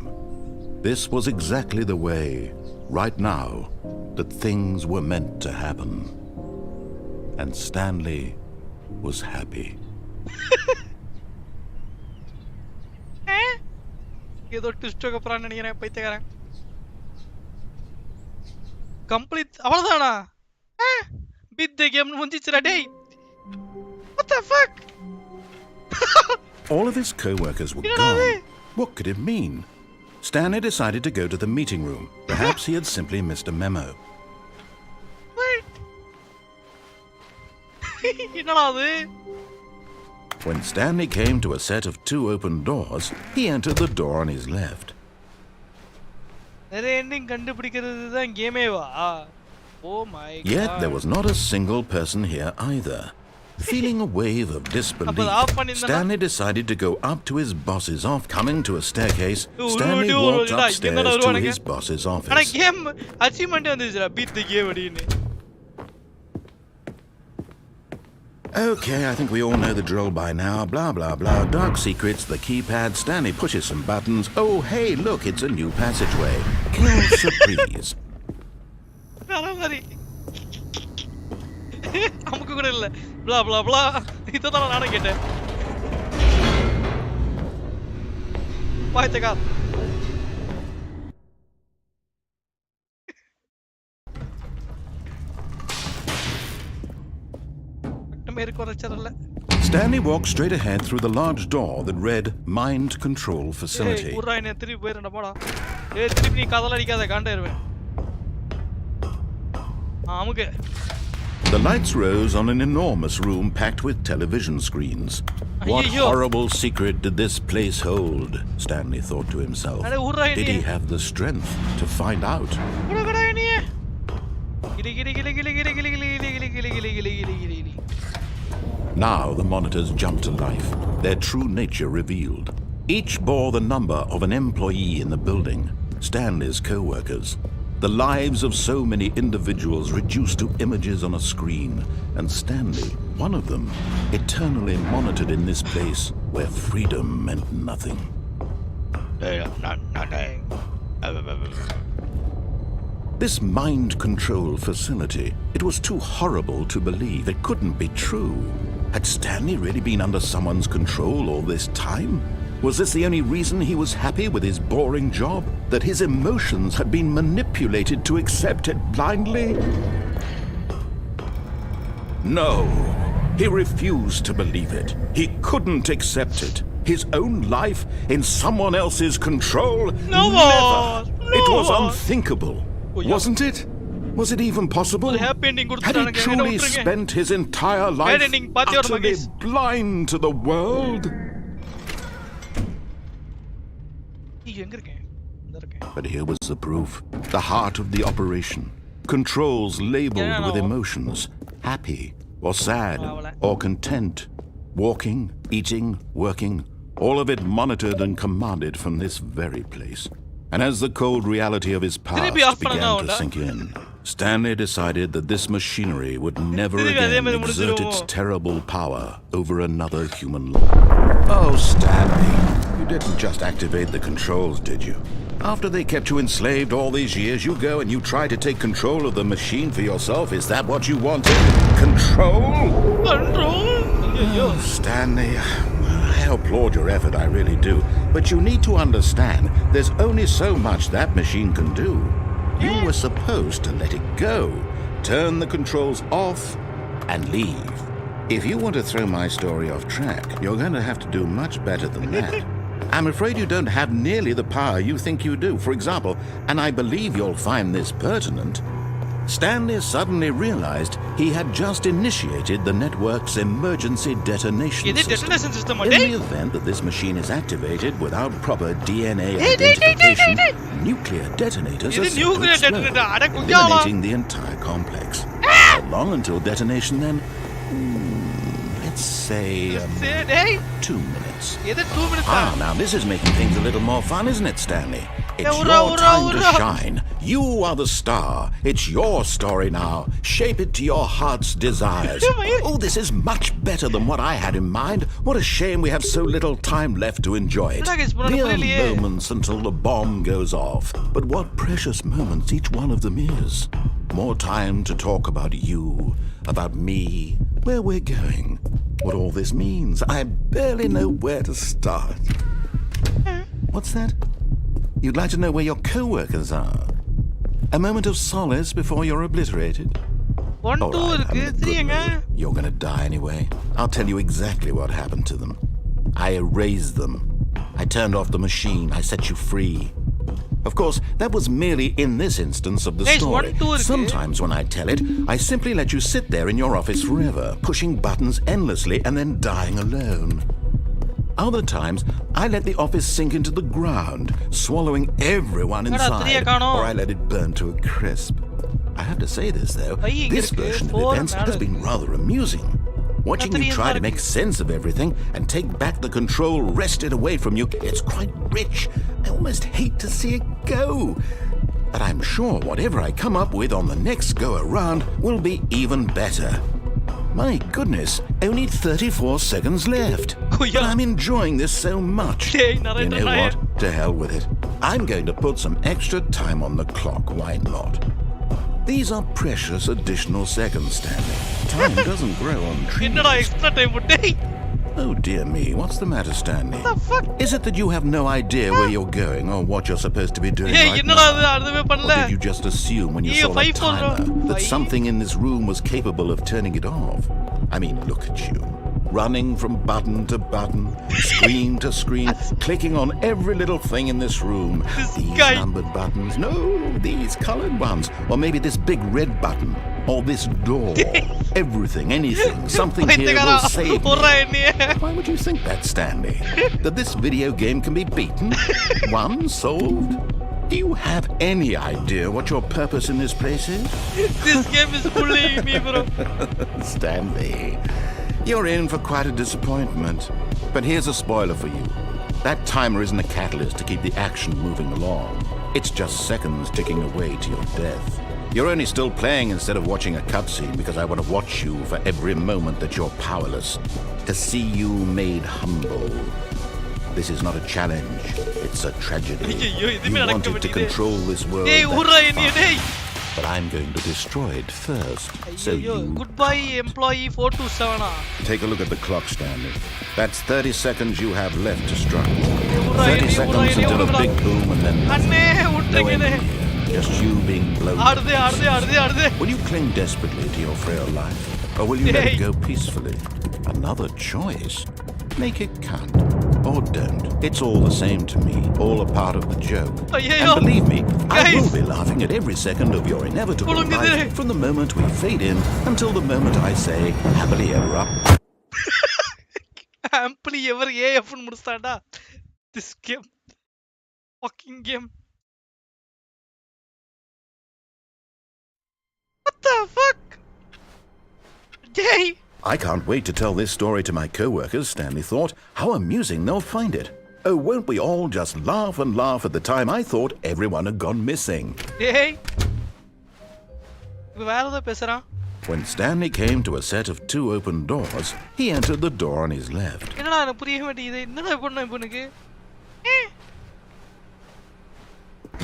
Speaker 5: This was exactly the way, right now, that things were meant to happen. And Stanley was happy.
Speaker 1: ஏதோ twist கப்புறான்னு நினைக்கிறேன் பைத்தியக்காரன். Complete அவ்வளவுதானா? Beat the game முடிஞ்சிச்சுடா டேய். What the fuck?
Speaker 5: All of his co-workers were gone. What could it mean? Stanley decided to go to the meeting room. Perhaps he had simply missed a memo.
Speaker 1: What? என்னடா அது?
Speaker 5: When Stanley came to a set of 2 open doors, he entered the door on his left.
Speaker 1: Oh my God.
Speaker 5: Yet there was not a single person here either. Feeling a wave of disbelief, Stanley decided to go up to his boss's office. Coming to a staircase, Stanley walked upstairs to his boss's office.
Speaker 1: And a game achievement on this beat the game.
Speaker 5: Okay, I think we all know the drill by now. Blah, blah, blah. Dark secrets, the keypad. Stanley pushes some buttons. Oh, hey, look, it's a new passageway. Kill surprise.
Speaker 1: நமக்கு கூட இல்ல blah blah blah இததான் நானே கேட்டேன் பாய்ச்சகா
Speaker 5: Stanley walked straight ahead through the large door that read Mind Control Facility. The lights rose on an enormous room packed with television screens. What horrible secret did this place hold? Stanley thought to himself. Did he have the strength to find out? Now the monitors jumped to life, their true nature revealed. Each bore the number of an employee in the building, Stanley's co-workers. The lives of so many individuals reduced to images on a screen, and Stanley, one of them, eternally monitored in this place where freedom meant nothing. This mind control facility, it was too horrible to believe. It couldn't be true. Had Stanley really been under someone's control all this time? Was this the only reason he was happy with his boring job? That his emotions had been manipulated to accept it blindly?
Speaker 6: No. He refused to believe it. He couldn't accept it. His own life in someone else's control? Never. It was unthinkable. Wasn't it? Was it even possible? Had he truly spent his entire life utterly blind to the world? But here was the proof. The heart of the operation. Controls labeled with emotions. Happy or sad or content. Walking, eating, working. All of it monitored and commanded from this very place. And as the cold reality of his past began to sink in, Stanley decided that this machinery would never again exert its terrible power over another human life. Oh, Stanley, you didn't just activate the controls, did you? After they kept you enslaved all these years, you go and you try to take control of the machine for yourself. Is that what you wanted? Control? Oh, Stanley, I applaud your effort, I really do. But you need to understand, there's only so much that machine can do. You were supposed to let it go, turn the controls off, and leave. If you want to throw my story off track, you're going to have to do much better than that. I'm afraid you don't have nearly the power you think you do. For example, and I believe you'll find this pertinent, Stanley suddenly realized he had just initiated the network's emergency detonation system. In the event that this machine is activated without proper DNA identification, nuclear detonators are set to explode, eliminating the entire complex. How long until detonation then? Let's say 2 minutes. Now this is making things a little more fun, isn't it, Stanley? It's your time to shine. You are the star. It's your story now. Shape it to your heart's desires. Oh, this is much better than what I had in mind. What a shame we have so little time left to enjoy it. Mere moments until the bomb goes off. But what precious moments each one of them is. More time to talk about you, about me, where we're going, what all this means. I barely know where to start. What's that? You'd like to know where your co-workers are? A moment of solace before you're obliterated? All right, you're gonna die anyway. I'll tell you exactly what happened to them. I erased them. I turned off the machine. I set you free. Of course, that was merely in this instance of the story. Sometimes when I tell it, I simply let you sit there in your office forever, pushing buttons endlessly and then dying alone. Other times, I let the office sink into the ground, swallowing everyone inside, or I let it burn to a crisp. I have to say this, though, this version of events has been rather amusing. Watching you try to make sense of everything and take back the control wrested away from you, it's quite rich. I almost hate to see it go. But I'm sure whatever I come up with on the next go-around will be even better. My goodness, only 34 seconds left. But I'm enjoying this so much. You know what? To hell with it. I'm going to put some extra time on the clock, why not? These are precious additional seconds, Stanley. Time doesn't grow on trees. Oh dear me, what's the matter, Stanley? What the fuck? Is it that you have no idea where you're going or what you're supposed to be doing right now? Or did you just assume when you saw that timer that something in this room was capable of turning it off? I mean, look at you. Running from button to button, screen to screen, clicking on every little thing in this room. These numbered buttons, no, these colored ones. Or maybe this big red button. Or this door. Everything, anything, something here will save me. Why would you think that, Stanley? That this video game can be beaten? Won? Solved? Do you have any idea what your purpose in this place is?
Speaker 1: This game is bullying me, bro.
Speaker 6: Stanley, you're in for quite a disappointment. But here's a spoiler for you. That timer isn't a catalyst to keep the action moving along. It's just seconds ticking away to your death. You're only still playing instead of watching a cutscene because I want to watch you for every moment that you're powerless. To see you made humble. This is not a challenge. It's a tragedy. You wanted to control this world but I'm going to destroy it first. So you...
Speaker 1: Goodbye, employee 427.
Speaker 6: Take a look at the clock, Stanley. That's 30 seconds you have left to strike. 30 seconds until a big boom and then no end here. Just you being blown. Will you cling desperately to your frail life?
Speaker 5: Or will you let it go peacefully? Another choice? Make it count. Or don't. It's all the same to me. All a part of the joke. And believe me, I will be laughing at every second of your inevitable life from the moment we fade in until the moment I say, happily ever up.
Speaker 1: Happily ever AF னு முடிச்சாடா. This game. Fucking game. What the fuck? Day.
Speaker 5: I can't wait to tell this story to my co-workers, Stanley thought. How amusing they'll find it. Oh, won't we all just laugh and laugh at the time I thought everyone had gone missing.
Speaker 1: Hey. வேற ஏதோ பேசுறான்.
Speaker 5: When Stanley came to a set of 2 open doors, he entered the door on his left.
Speaker 1: என்னடா எனக்கு புரிய மாட்டேங்குது. என்னடா பண்ணனும் இப்போ எனக்கு?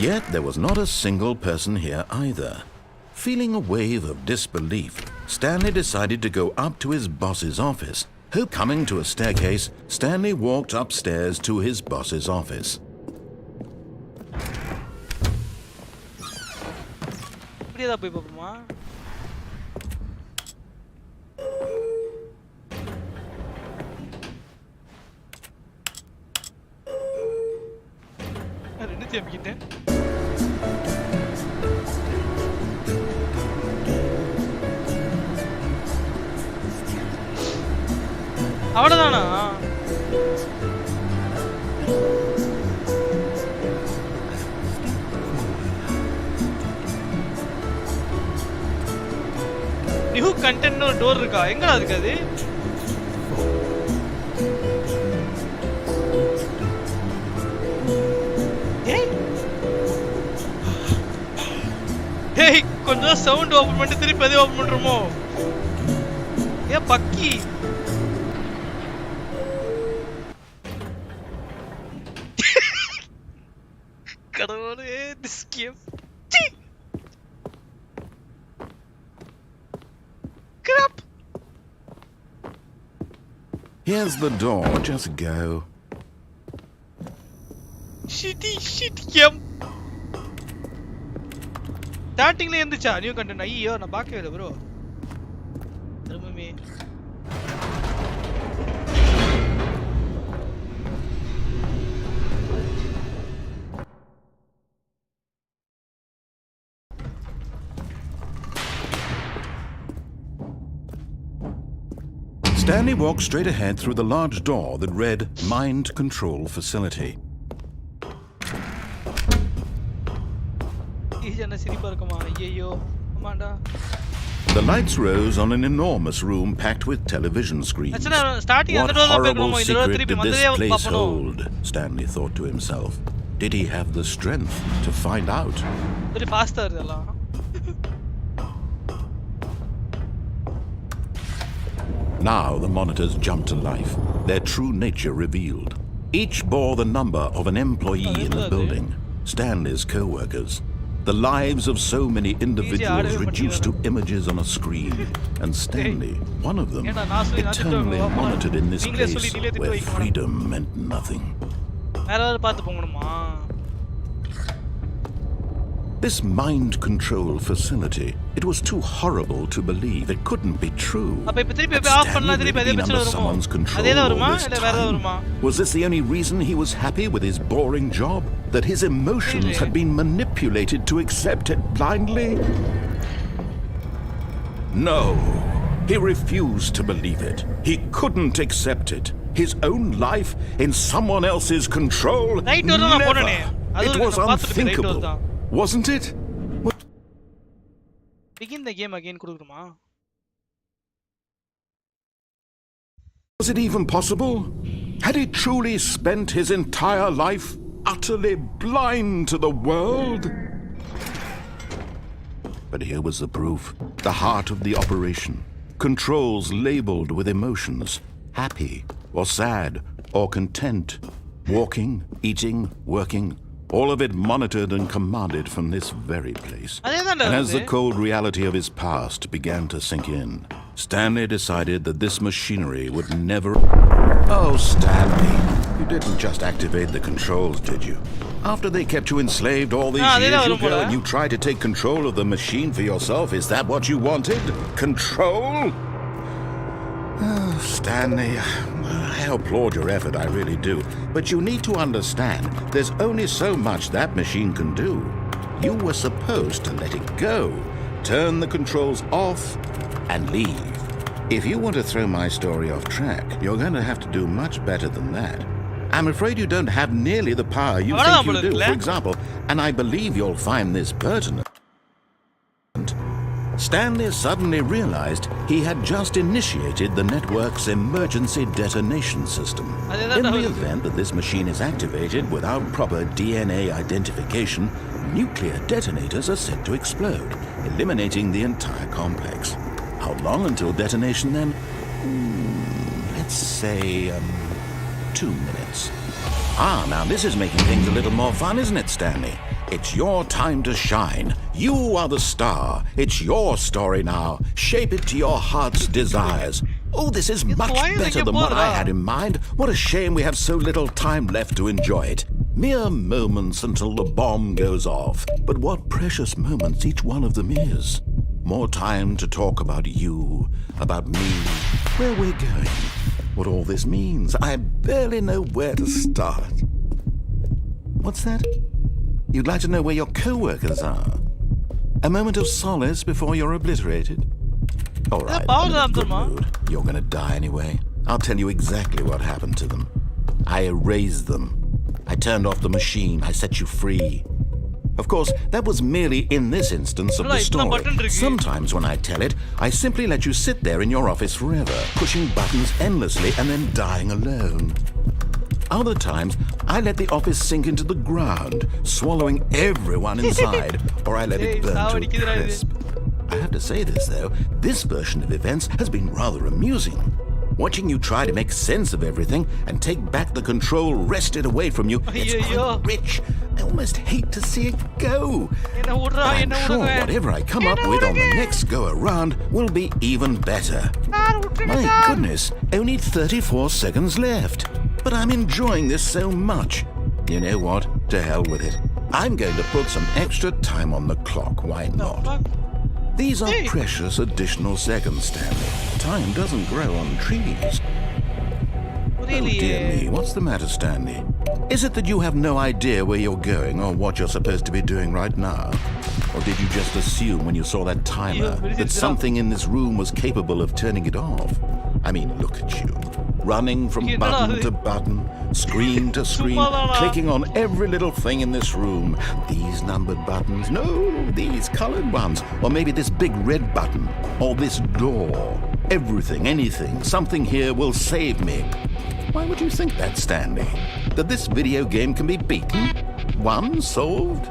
Speaker 5: Yet there was not a single person here either. Feeling a wave of disbelief, Stanley decided to go up to his boss's office. Coming to a staircase, Stanley walked upstairs to his boss's office.
Speaker 1: இப்படியே போய் பாப்போமா? என்ன தேம்பிக்கிட்டேன்? அவ்வளவுதானா? New கண்டென்ட்னு ஒரு door இருக்கா? எங்கடா இருக்கு அது? ஏய் கொஞ்சம் சவுண்ட் ஓபன் பண்ணிட்டு திருப்பி அதே ஓபன் பண்றோமோ? ஏ பக்கி கடவுளே this game. Crap.
Speaker 5: Here's the door, just go.
Speaker 1: Shit game. ஸ்டார்டிங்ல இருந்துச்சா நியூ கண்டென்ட்? ஐயோ நான் பார்க்கவே இல்லை bro. திரும்பமே
Speaker 5: Stanley walked straight ahead through the large door that read Mind Control Facility. The lights rose on an enormous room packed with television screens. What horrible secret did this place hold? Stanley thought to himself. Did he have the strength to find out?
Speaker 1: Very faster.
Speaker 5: Now the monitors jumped to life, their true nature revealed. Each bore the number of an employee in the building, Stanley's co-workers. The lives of so many individuals reduced to images on a screen, and Stanley, one of them, eternally monitored in this place where freedom meant nothing. This mind control facility, it was too horrible to believe. It couldn't be true. Had Stanley been under someone's control all this time? Was this the only reason he was happy with his boring job? That his emotions had been manipulated to accept it blindly? No. He refused to believe it. He couldn't accept it. His own life in someone else's control? Never. It was unthinkable. Wasn't it?
Speaker 1: Begin the game again, Kuruguma.
Speaker 5: Was it even possible? Had he truly spent his entire life utterly blind to the world? But here was the proof. The heart of the operation. Controls labeled with emotions. Happy, or sad, or content. Walking, eating, working. All of it monitored and commanded from this very place. And as the cold reality of his past began to sink in, Stanley decided that this machinery would never... Oh, Stanley, you didn't just activate the controls, did you? After they kept you enslaved all these years, you go and you try to take control of the machine for yourself? Is that what you wanted? Control?
Speaker 6: Oh, Stanley, I applaud your effort, I really do. But you need to understand, there's only so much that machine can do. You were supposed to let it go, turn the controls off, and leave. If you want to throw my story off track, you're going to have to do much better than that. I'm afraid you don't have nearly the power you think you do. For example, and I believe you'll find this pertinent, Stanley suddenly realized he had just initiated the network's emergency detonation system. In the event that this machine is activated without proper DNA identification, nuclear detonators are set to explode, eliminating the entire complex. How long until detonation then? Let's say 2 minutes. Now this is making things a little more fun, isn't it, Stanley? It's your time to shine. You are the star. It's your story now. Shape it to your heart's desires. Oh, this is much better than what I had in mind. What a shame we have so little time left to enjoy it. Mere moments until the bomb goes off. But what precious moments each one of them is. More time to talk about you, about me, where we're going, what all this means. I barely know where to start. What's that? You'd like to know where your co-workers are? A moment of solace before you're obliterated? All right, I'm in a good mood. You're going to die anyway. I'll tell you exactly what happened to them. I erased them. I turned off the machine. I set you free. Of course, that was merely in this instance of the story. Sometimes when I tell it, I simply let you sit there in your office forever, pushing buttons endlessly and then dying alone. Other times, I let the office sink into the ground, swallowing everyone inside, or I let it burn to a crisp. I have to say this, though, this version of events has been rather amusing. Watching you try to make sense of everything and take back the control wrested away from you, it's quite rich. I almost hate to see it go. I'm sure whatever I come up with on the next go-around will be even better. My goodness, only 34 seconds left. But I'm enjoying this so much. You know what? To hell with it. I'm going to put some extra time on the clock. Why not? These are precious additional seconds, Stanley. Time doesn't grow on trees. Oh dear me, what's the matter, Stanley? Is it that you have no idea where you're going or what you're supposed to be doing right now? Or did you just assume when you saw that timer that something in this room was capable of turning it off? I mean, look at you. Running from button to button, screen to screen, clicking on every little thing in this room. These numbered buttons, no, these colored ones. Or maybe this big red button, or this door. Everything, anything, something here will save me. Why would you think that, Stanley? That this video game can be beaten? Won? Solved?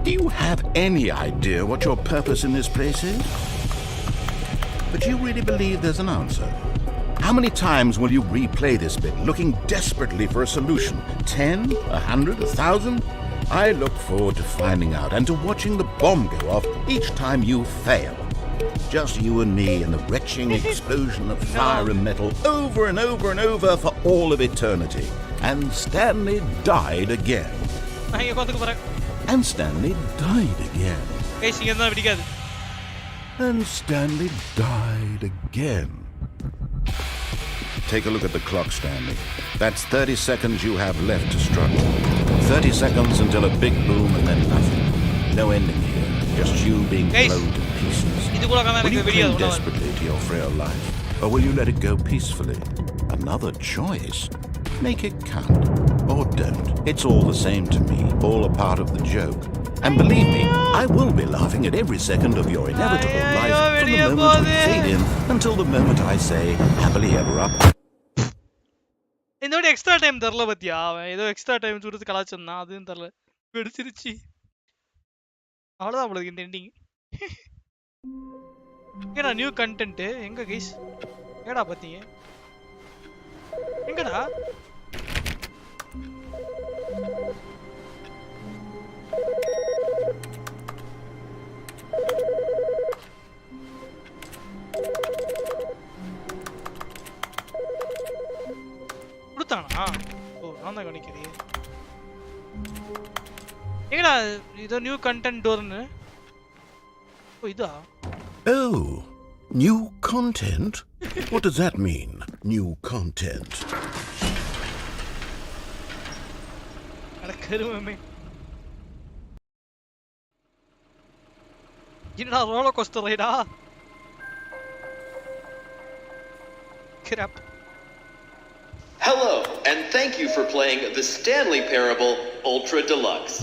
Speaker 6: Do you have any idea what your purpose in this place is? But you really believe there's an answer? How many times will you replay this bit, looking desperately for a solution? 10? 100? 1,000? I look forward to finding out and to watching the bomb go off each time you fail. Just you and me and the retching explosion of fire and metal over and over and over for all of eternity. And Stanley died again. And Stanley died again. And Stanley died again. Take a look at the clock, Stanley. That's 30 seconds you have left to struggle. 30 seconds until a big boom and then nothing. No ending here. Just you being blown to pieces. Will you cling desperately to your frail life? Or will you let it go peacefully? Another choice. Make it count. Or don't. It's all the same to me. All a part of the joke. And believe me, I will be laughing at every second of your inevitable life from the moment we fade in until the moment I say, happily ever up.
Speaker 1: இந்த extra time தரல பத்தியா அவன் ஏதோ extra time கொடுத்து கலாச்சந்தான் அதுவும் தரல வெடிச்சிருச்சு அவ்வளோதான் உங்களுக்கு இந்த எண்டிங் ஏடா நியூ கண்டென்ட் எங்க கைஸ் ஏடா பாத்தீங்க எங்கடா கொடுத்தானா ஓ நான் தான் கவனிக்கிறேன் எங்கடா இதோ நியூ கண்டென்ட் டோர்னு ஓ இதா
Speaker 6: Oh, new content? What does that mean, new content?
Speaker 1: என்னடா ரோலர் கோஸ்டர் ரைடா? Crap.
Speaker 15: Hello, and thank you for playing the Stanley Parable Ultra Deluxe.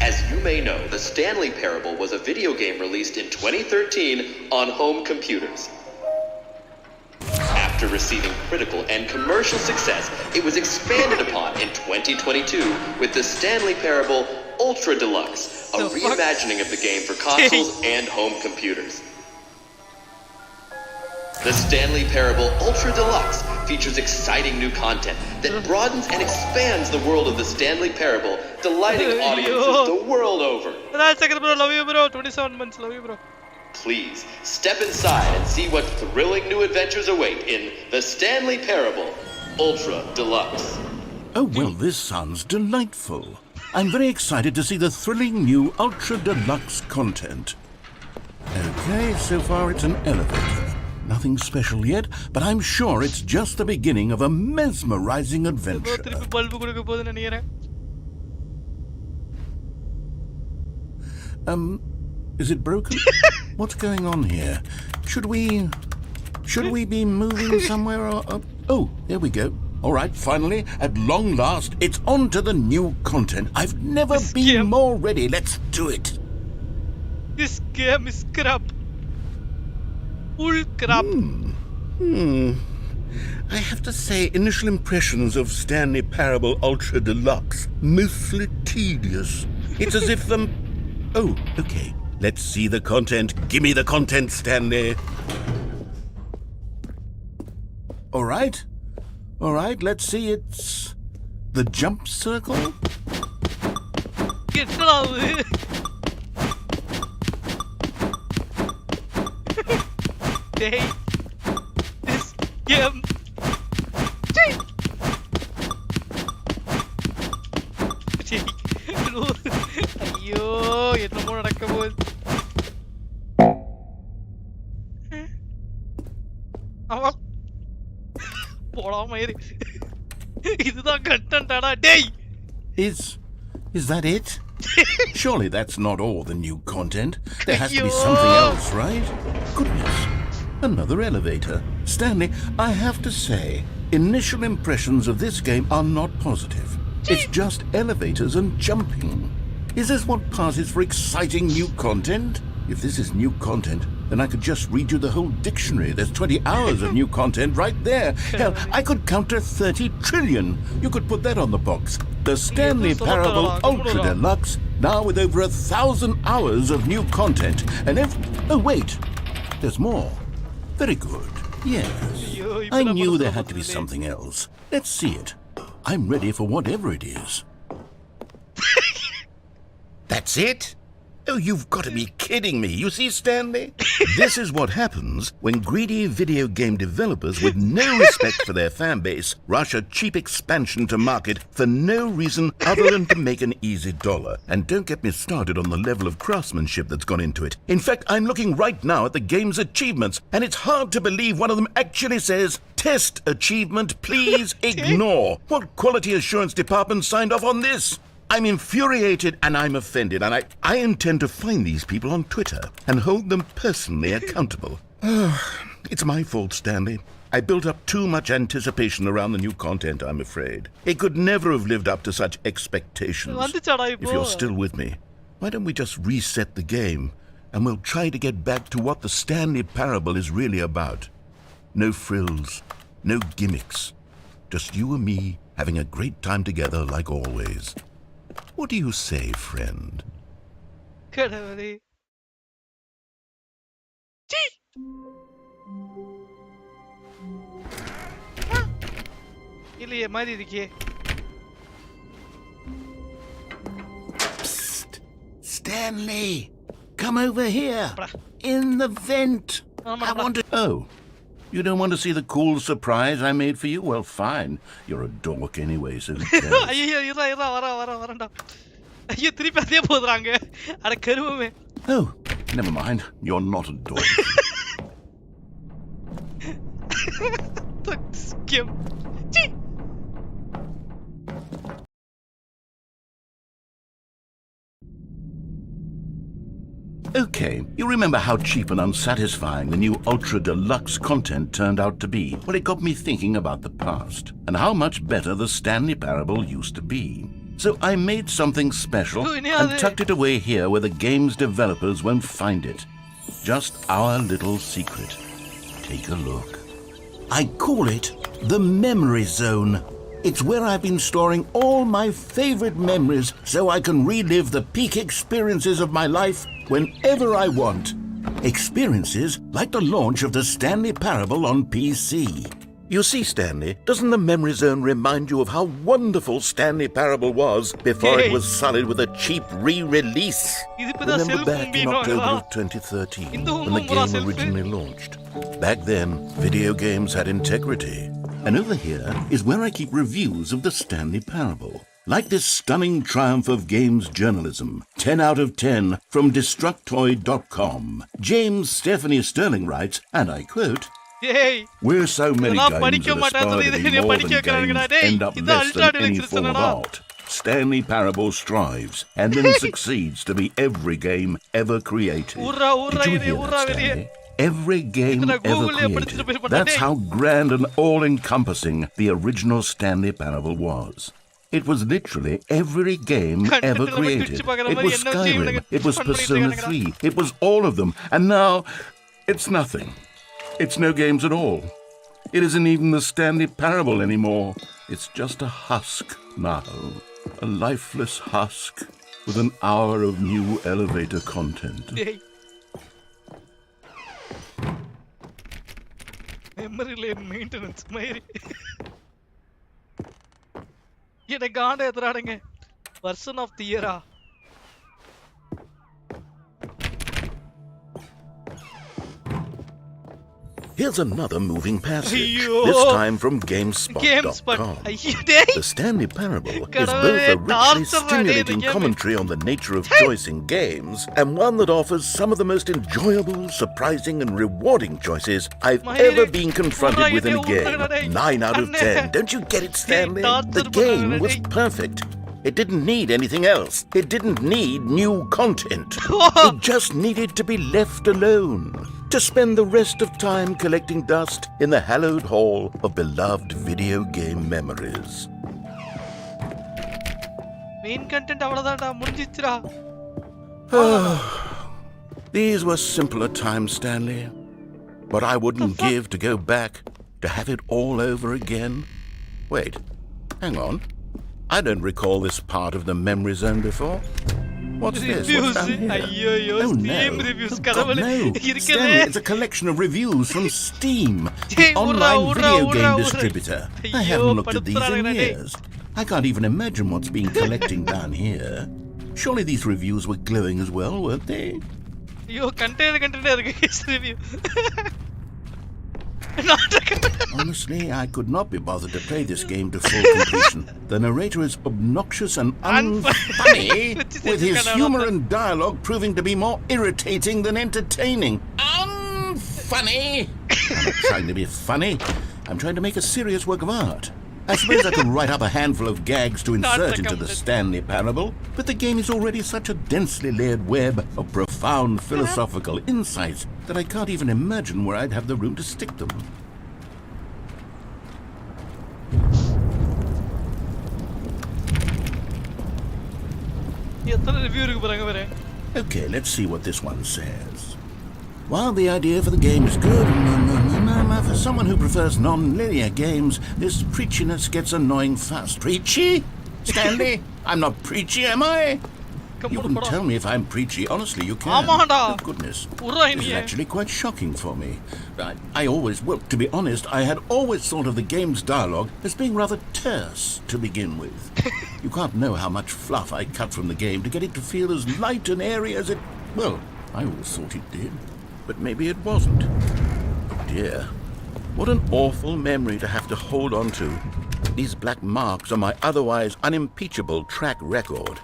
Speaker 15: As you may know, the Stanley Parable was a video game released in 2013 on home computers. After receiving critical and commercial success, it was expanded upon in 2022 with the Stanley Parable Ultra Deluxe, a reimagining of the game for consoles and home computers. The Stanley Parable Ultra Deluxe features exciting new content that broadens and expands the world of the Stanley Parable, delighting audiences the world over.
Speaker 1: Love you, bro. 27 months, love you, bro.
Speaker 15: Please step inside and see what thrilling new adventures await in the Stanley Parable Ultra Deluxe.
Speaker 6: Oh, well, this sounds delightful. I'm very excited to see the thrilling new Ultra Deluxe content. Okay, so far it's an elevator. Nothing special yet, but I'm sure it's just the beginning of a mesmerizing adventure. Is it broken? What's going on here? Should we be moving somewhere or oh, there we go. All right, finally, at long last, it's on to the new content. I've never been more ready. Let's do it.
Speaker 1: This game is crap. Full crap.
Speaker 6: I have to say, initial impressions of Stanley Parable Ultra Deluxe, mostly tedious. It's as if oh, okay. Let's see the content. Give me the content, Stanley. All right, let's see. It's the jump circle.
Speaker 1: Get out. Hey, this game. ஐயோ என்னமோ நடக்க போகுது. போடாம இரு. இதுதான் கண்டென்ட்டாடா டேய்.
Speaker 6: Is that it? Surely that's not all the new content. There has to be something else, right? Goodness. Another elevator. Stanley, I have to say, initial impressions of this game are not positive. It's just elevators and jumping. Is this what passes for exciting new content? If this is new content, then I could just read you the whole dictionary. There's 20 hours of new content right there. Hell, I could counter 30 trillion. You could put that on the box. The Stanley Parable Ultra Deluxe, now with over 1,000 hours of new content. And oh wait, there's more. Very good. Yes. I knew there had to be something else. Let's see it. I'm ready for whatever it is. That's it? Oh, you've got to be kidding me. You see, Stanley? This is what happens when greedy video game developers with no respect for their fan base rush a cheap expansion to market for no reason other than to make an easy dollar. And don't get me started on the level of craftsmanship that's gone into it. In fact, I'm looking right now at the game's achievements, and it's hard to believe one of them actually says, "Test achievement, please ignore." What quality assurance department signed off on this? I'm infuriated and I'm offended, and I intend to find these people on Twitter and hold them personally accountable. It's my fault, Stanley. I built up too much anticipation around the new content, I'm afraid. It could never have lived up to such expectations. If you're still with me, why don't we just reset the game and we'll try to get back to what the Stanley Parable is really about. No frills, no gimmicks. Just you and me having a great time together like always. What do you say, friend?
Speaker 1: கடவுளே. சீ. இல்லையே மாதிரி இருக்கே.
Speaker 6: Psst. Stanley, come over here. In the vent. I want to... Oh, you don't want to see the cool surprise I made for you? Well, fine. You're a dork anyway, so who cares?
Speaker 1: ஐயோ இருடா வரேன்டா. ஐயோ திருப்பி அதே போடுறாங்க. அட கருவமே.
Speaker 6: Oh, never mind. You're not a dork.
Speaker 1: This game. Chee.
Speaker 6: Okay, you remember how cheap and unsatisfying the new Ultra Deluxe content turned out to be? Well, it got me thinking about the past, and how much better the Stanley Parable used to be. So I made something special and tucked it away here where the game's developers won't find it. Just our little secret. Take a look. I call it the Memory Zone. It's where I've been storing all my favorite memories so I can relive the peak experiences of my life whenever I want. Experiences like the launch of the Stanley Parable on PC. You see, Stanley, doesn't the Memory Zone remind you of how wonderful Stanley Parable was before it was sullied with a cheap re-release? Remember back in October of 2013 when the game originally launched? Back then, video games had integrity. And over here is where I keep reviews of the Stanley Parable. Like this stunning triumph of games journalism, 10 out of 10 from Destructoid.com. James Stephanie Sterling writes, and I quote,
Speaker 1: Yay!
Speaker 6: "We're so many games that aspire to be more than games end up less than any form of art. Stanley Parable strives and then succeeds to be every game ever created." Did you hear that, Stanley? Every game ever created. That's how grand and all-encompassing the original Stanley Parable was. It was literally every game ever created. It was Skyrim, it was Persona 3, it was all of them. And now, it's nothing. It's no games at all. It isn't even the Stanley Parable anymore. It's just a husk now. A lifeless husk with an hour of new elevator content.
Speaker 1: Memory lane maintenance. எனக்கு காண்ட எதுறாடுங்க Person of the year.
Speaker 6: Here's another moving passage, this time from GameSpot.com. The Stanley Parable is both a richly stimulating commentary on the nature of choice in games and one that offers some of the most enjoyable, surprising and rewarding choices I've ever been confronted with in a game. 9 out of 10. Don't you get it, Stanley? The game was perfect. It didn't need anything else. It didn't need new content. It just needed to be left alone, to spend the rest of time collecting dust in the hallowed hall of beloved video game memories.
Speaker 1: Main content avladada mudinjichira.
Speaker 6: These were simpler times, Stanley. But I wouldn't give to go back to have it all over again. Wait, hang on. I don't recall this part of the Memory Zone before. What's this? What's down here? Oh no. God, no. Stanley, it's a collection of reviews from Steam, the online video game distributor. I haven't looked at these in years. I can't even imagine what's been collecting down here. Surely these reviews were glowing as well, weren't they?
Speaker 1: Review.
Speaker 6: Honestly, I could not be bothered to play this game to full completion. The narrator is obnoxious and unfunny, with his humor and dialogue proving to be more irritating than entertaining. Unfunny! I'm not trying to be funny. I'm trying to make a serious work of art. I suppose I could write up a handful of gags to insert into the Stanley Parable, but the game is already such a densely layered web of profound philosophical insights that I can't even imagine where I'd have the room to stick them. Okay, let's see what this one says. While the idea for the game is good, for someone who prefers non-linear games, this preachiness gets annoying fast. Preachy? Stanley? I'm not preachy, am I? You can tell me if I'm preachy. Honestly, you can. Oh, goodness. This is actually quite shocking for me. To be honest, I had always thought of the game's dialogue as being rather terse to begin with. You can't know how much fluff I cut from the game to get it to feel as light and airy as it... Well, I always thought it did. But maybe it wasn't. Oh dear. What an awful memory to have to hold on to. These black marks on my otherwise unimpeachable track record.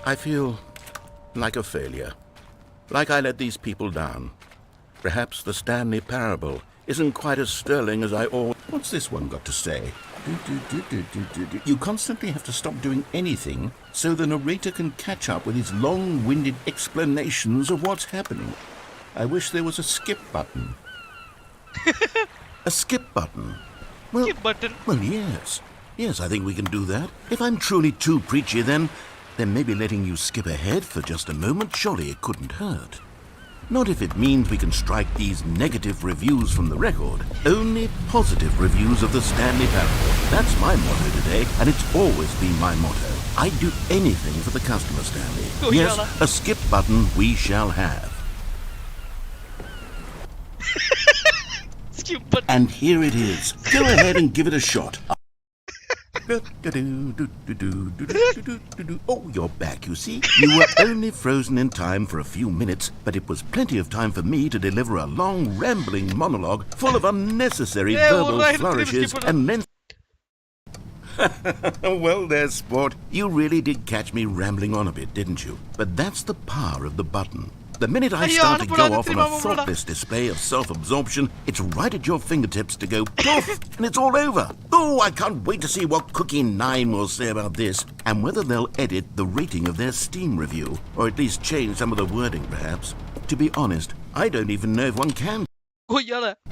Speaker 6: I feel like a failure. Like I let these people down. Perhaps the Stanley Parable isn't quite as sterling as I ought. What's this one got to say? You constantly have to stop doing anything so the narrator can catch up with his long-winded explanations of what's happening. I wish there was a skip button. A skip button? Well,
Speaker 1: skip button?
Speaker 6: Well, yes. Yes, I think we can do that. If I'm truly too preachy, then maybe letting you skip ahead for just a moment, surely it couldn't hurt. Not if it means we can strike these negative reviews from the record. Only positive reviews of the Stanley Parable. That's my motto today, and it's always been my motto. I'd do anything for the customer, Stanley.
Speaker 1: Oh,
Speaker 6: yes,
Speaker 1: yalla.
Speaker 6: a skip button we shall have.
Speaker 1: Skip button.
Speaker 6: And here it is. Go ahead and give it a shot. Oh, you're back, you see. You were only frozen in time for a few minutes, but it was plenty of time for me to deliver a long, rambling monologue full of unnecessary verbal flourishes and length. Well there, sport. You really did catch me rambling on a bit, didn't you? But that's the power of the button. The minute I start to go off on a thoughtless display of self-absorption, it's right at your fingertips to go poof, and it's all over. Oh, I can't wait to see what Cookie 9 will say about this, and whether they'll edit the rating of their Steam review, or at least change some of the wording, perhaps. To be honest, I don't even know if one can.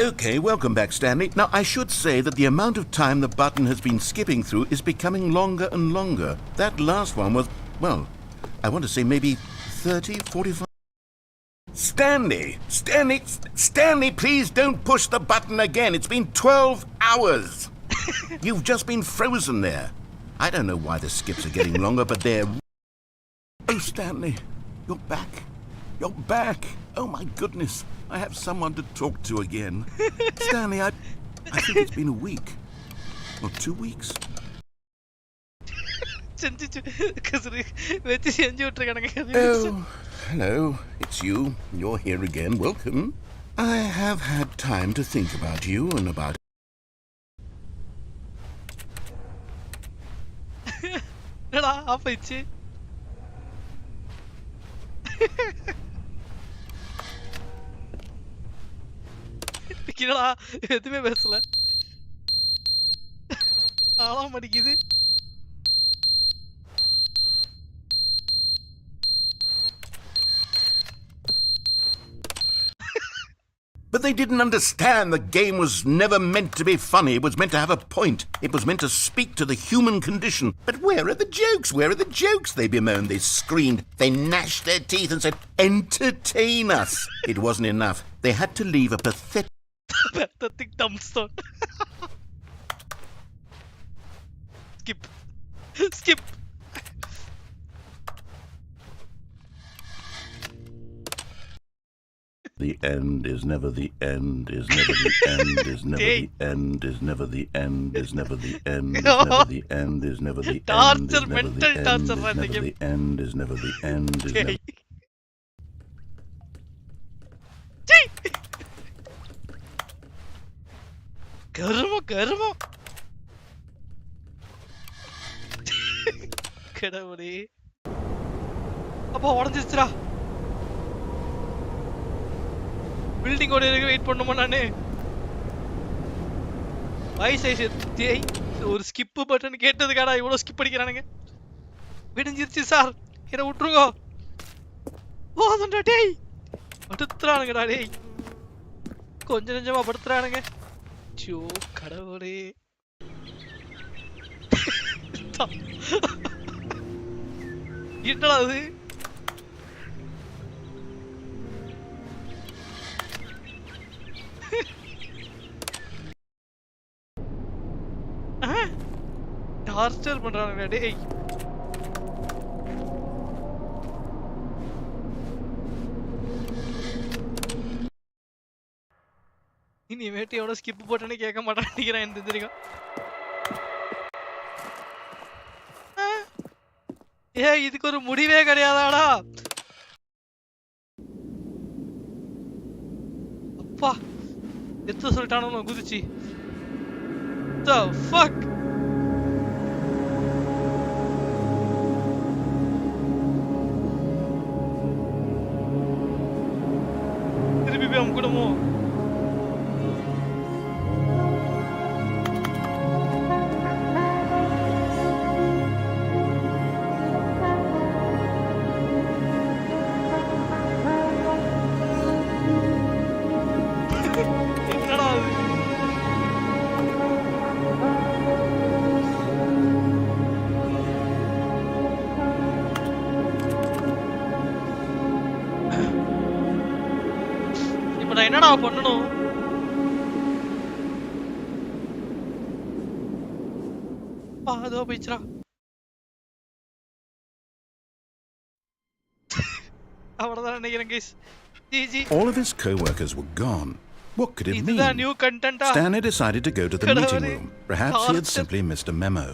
Speaker 6: Okay, welcome back, Stanley. Now, I should say that the amount of time the button has been skipping through is becoming longer and longer. That last one was, well, I want to say maybe 30, 45... Stanley, please don't push the button again. It's been 12 hours. You've just been frozen there. I don't know why the skips are getting longer, but they're... Oh, Stanley, you're back. You're back. Oh, my goodness. I have someone to talk to again. Stanley, I think it's been a week. Or 2 weeks. Oh, hello. It's you. You're here again. Welcome. I have had time to think about you and about...
Speaker 1: எதுவுமே பேசல ஆளாம் அடிக்குது
Speaker 6: But they didn't understand the game was never meant to be funny. It was meant to have a point. It was meant to speak to the human condition. But where are the jokes? Where are the jokes? They bemoaned, they screamed, they gnashed their teeth and said, entertain us. It wasn't enough. They had to leave a pathetic
Speaker 1: dumbstone. Skip.
Speaker 6: The end is never the end, is never the end, is never the end, is never the end, is never the end, is never the end, is never the end, is never the end, is never the end, is never...
Speaker 1: கருமோ கடவுளே அப்பா உடஞ்சிருச்சுடா building ஓட இருக்கு wait பண்ணுமா நானு வயசு டேய் ஒரு skip button கேட்டதுக்காடா இவ்வளவு ஸ்கிப் அடிக்கிறானுங்க விடிஞ்சிருச்சு சார் என்ன விட்டுருங்க போதும்டா டேய் படுத்துறானுங்கடா டேய் கொஞ்ச நெஞ்சமா படுத்துறானுங்க சோ கடவுளே என்னடா அது டார்ச்சர் பண்றானுங்க டேய் இனிமேட்டு எவ்வளோ ஸ்கிப் போட்டேன்னு கேட்க மாட்டேன் எனக்கு தெரியும் இதுக்கு ஒரு முடிவே கிடையாதாடா அப்பா எத்த சொல்லிட்டானு குதிச்சு the fuck திருப்பி போய் அமுக்கணுமோ பண்ணனும் பாதோ போயிச்சா அவ்வளவுதான் நினைக்கிறேன் guys. GG.
Speaker 5: All of his co-workers were gone. What could it mean?
Speaker 1: இதுதான் new கண்டென்ட்டா?
Speaker 5: Stanley decided to go to the meeting room. Perhaps he had simply missed a memo.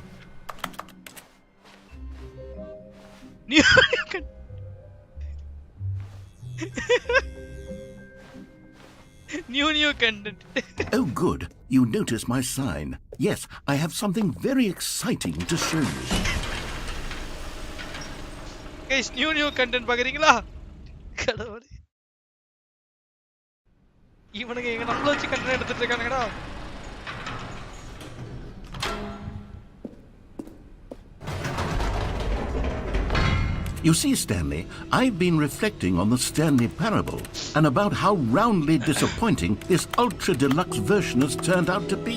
Speaker 1: New content.
Speaker 6: Oh, good. You noticed my sign. Yes, I have something very exciting to show you.
Speaker 1: Guys, new content பாக்குறீங்களா? கடவுளே. இவனுங்க எங்க நம்மள வச்சு content எடுத்துட்டு இருக்கானுங்கடா.
Speaker 6: You see, Stanley, I've been reflecting on the Stanley Parable and about how roundly disappointing this ultra deluxe version has turned out to be.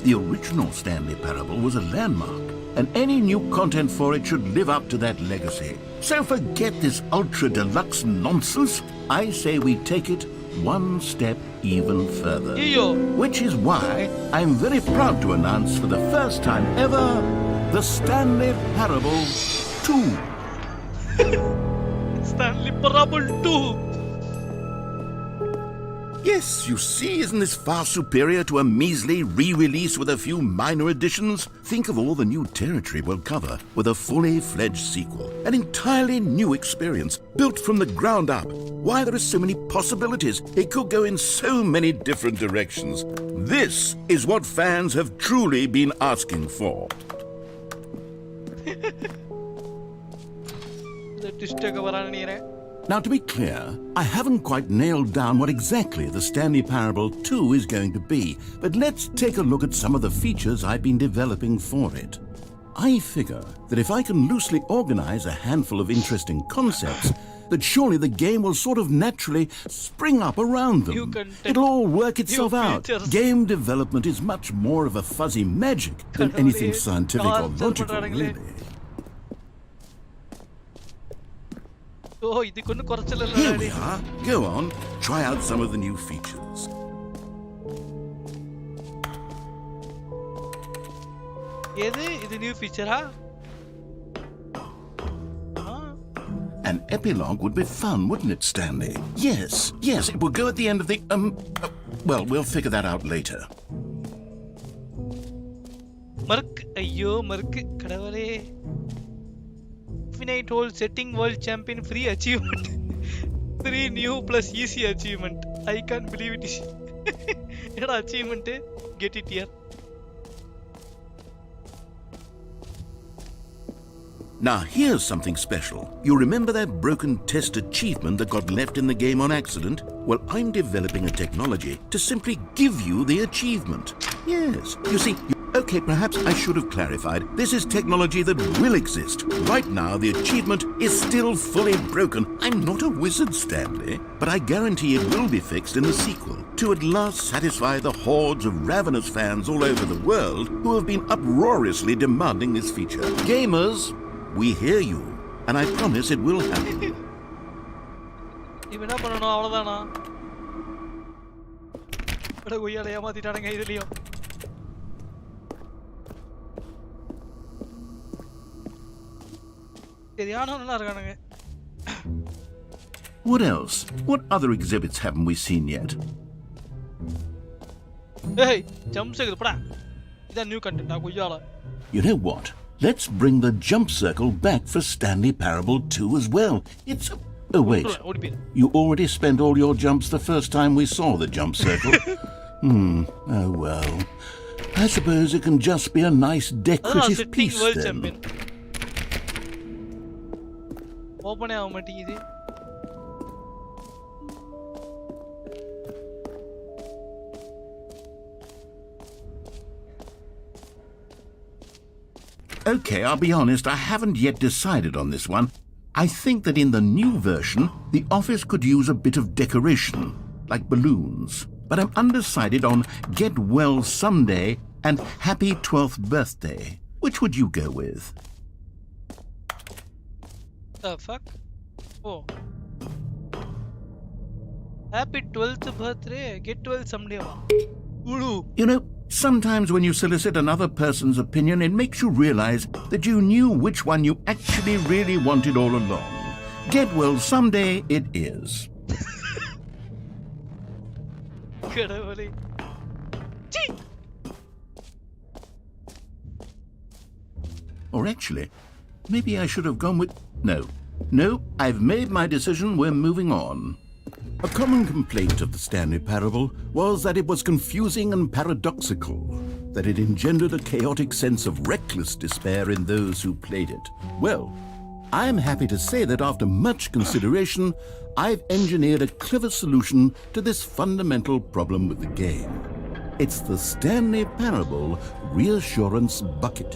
Speaker 6: The original Stanley Parable was a landmark, and any new content for it should live up to that legacy. So forget this ultra deluxe nonsense. I say we take it one step even further. Which is why I'm very proud to announce for the first time ever the Stanley Parable 2.
Speaker 1: Stanley Parable 2.
Speaker 6: Yes, you see, isn't this far superior to a measly re-release with a few minor additions? Think of all the new territory we'll cover with a fully fledged sequel. An entirely new experience, built from the ground up. Why, there are so many possibilities. It could go in so many different directions. This is what fans have truly been asking for. Now, to be clear, I haven't quite nailed down what exactly the Stanley Parable 2 is going to be, but let's take a look at some of the features I've been developing for it. I figure that if I can loosely organize a handful of interesting concepts, that surely the game will sort of naturally spring up around them. It'll all work itself out. Game development is much more of a fuzzy magic than anything scientific or logical, really. Here we are. Go on, try out some of the new features.
Speaker 1: This new feature,
Speaker 6: An epilogue would be fun, wouldn't it, Stanley? Yes, it will go at the end of the, well, we'll figure that out later.
Speaker 1: Mark, ayyo, Mark, kadavale. Infinite hole setting world champion free achievement. 3 new plus easy achievement. I can't believe it. What achievement? Get it here.
Speaker 6: Now here's something special. You remember that broken test achievement that got left in the game on accident? Well, I'm developing a technology to simply give you the achievement. Yes, you see, okay, perhaps I should have clarified. This is technology that will exist. Right now, the achievement is still fully broken. I'm not a wizard, Stanley, but I guarantee it will be fixed in the sequel to at last satisfy the hordes of ravenous fans all over the world who have been uproariously demanding this feature. Gamers, we hear you, and I promise it will happen.
Speaker 1: இவன் என்ன பண்ணனும் அவ்வளவுதானா? அட கொய்யால ஏமாத்திட்டானுங்க இதுலயும்.
Speaker 6: What else? What other exhibits haven't we seen yet?
Speaker 1: Hey, jump circle, pada. This new content, koyala.
Speaker 6: You know what? Let's bring the jump circle back for Stanley Parable 2 as well. It's oh wait. You already spent all your jumps the first time we saw the jump circle. Oh well. I suppose it can just be a nice decorative piece then.
Speaker 1: Open ஆக மாட்டேங்குது.
Speaker 6: Okay, I'll be honest, I haven't yet decided on this one. I think that in the new version, the office could use a bit of decoration, like balloons. But I'm undecided on Get Well Someday and Happy 12th Birthday. Which would you go with?
Speaker 1: The fuck? Oh. Happy 12th birthday. Get 12 someday.
Speaker 6: You know, sometimes when you solicit another person's opinion, it makes you realize that you knew which one you actually really wanted all along. Get well someday it is.
Speaker 1: கடவுளே.
Speaker 6: Or actually, maybe I should have gone with... No, I've made my decision. We're moving on. A common complaint of the Stanley Parable was that it was confusing and paradoxical, that it engendered a chaotic sense of reckless despair in those who played it. Well, I'm happy to say that after much consideration, I've engineered a clever solution to this fundamental problem with the game. It's the Stanley Parable Reassurance Bucket.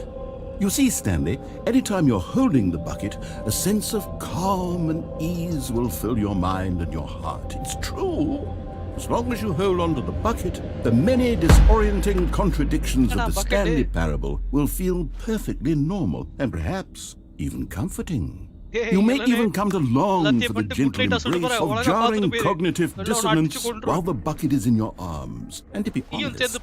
Speaker 6: You see, Stanley, anytime you're holding the bucket, a sense of calm and ease will fill your mind and your heart. It's true. As long as you hold on to the bucket, the many disorienting contradictions of the Stanley Parable will feel perfectly normal and perhaps even comforting. You may even come to long for the gentle embrace of jarring cognitive dissonance while the bucket is in your arms. And to be honest,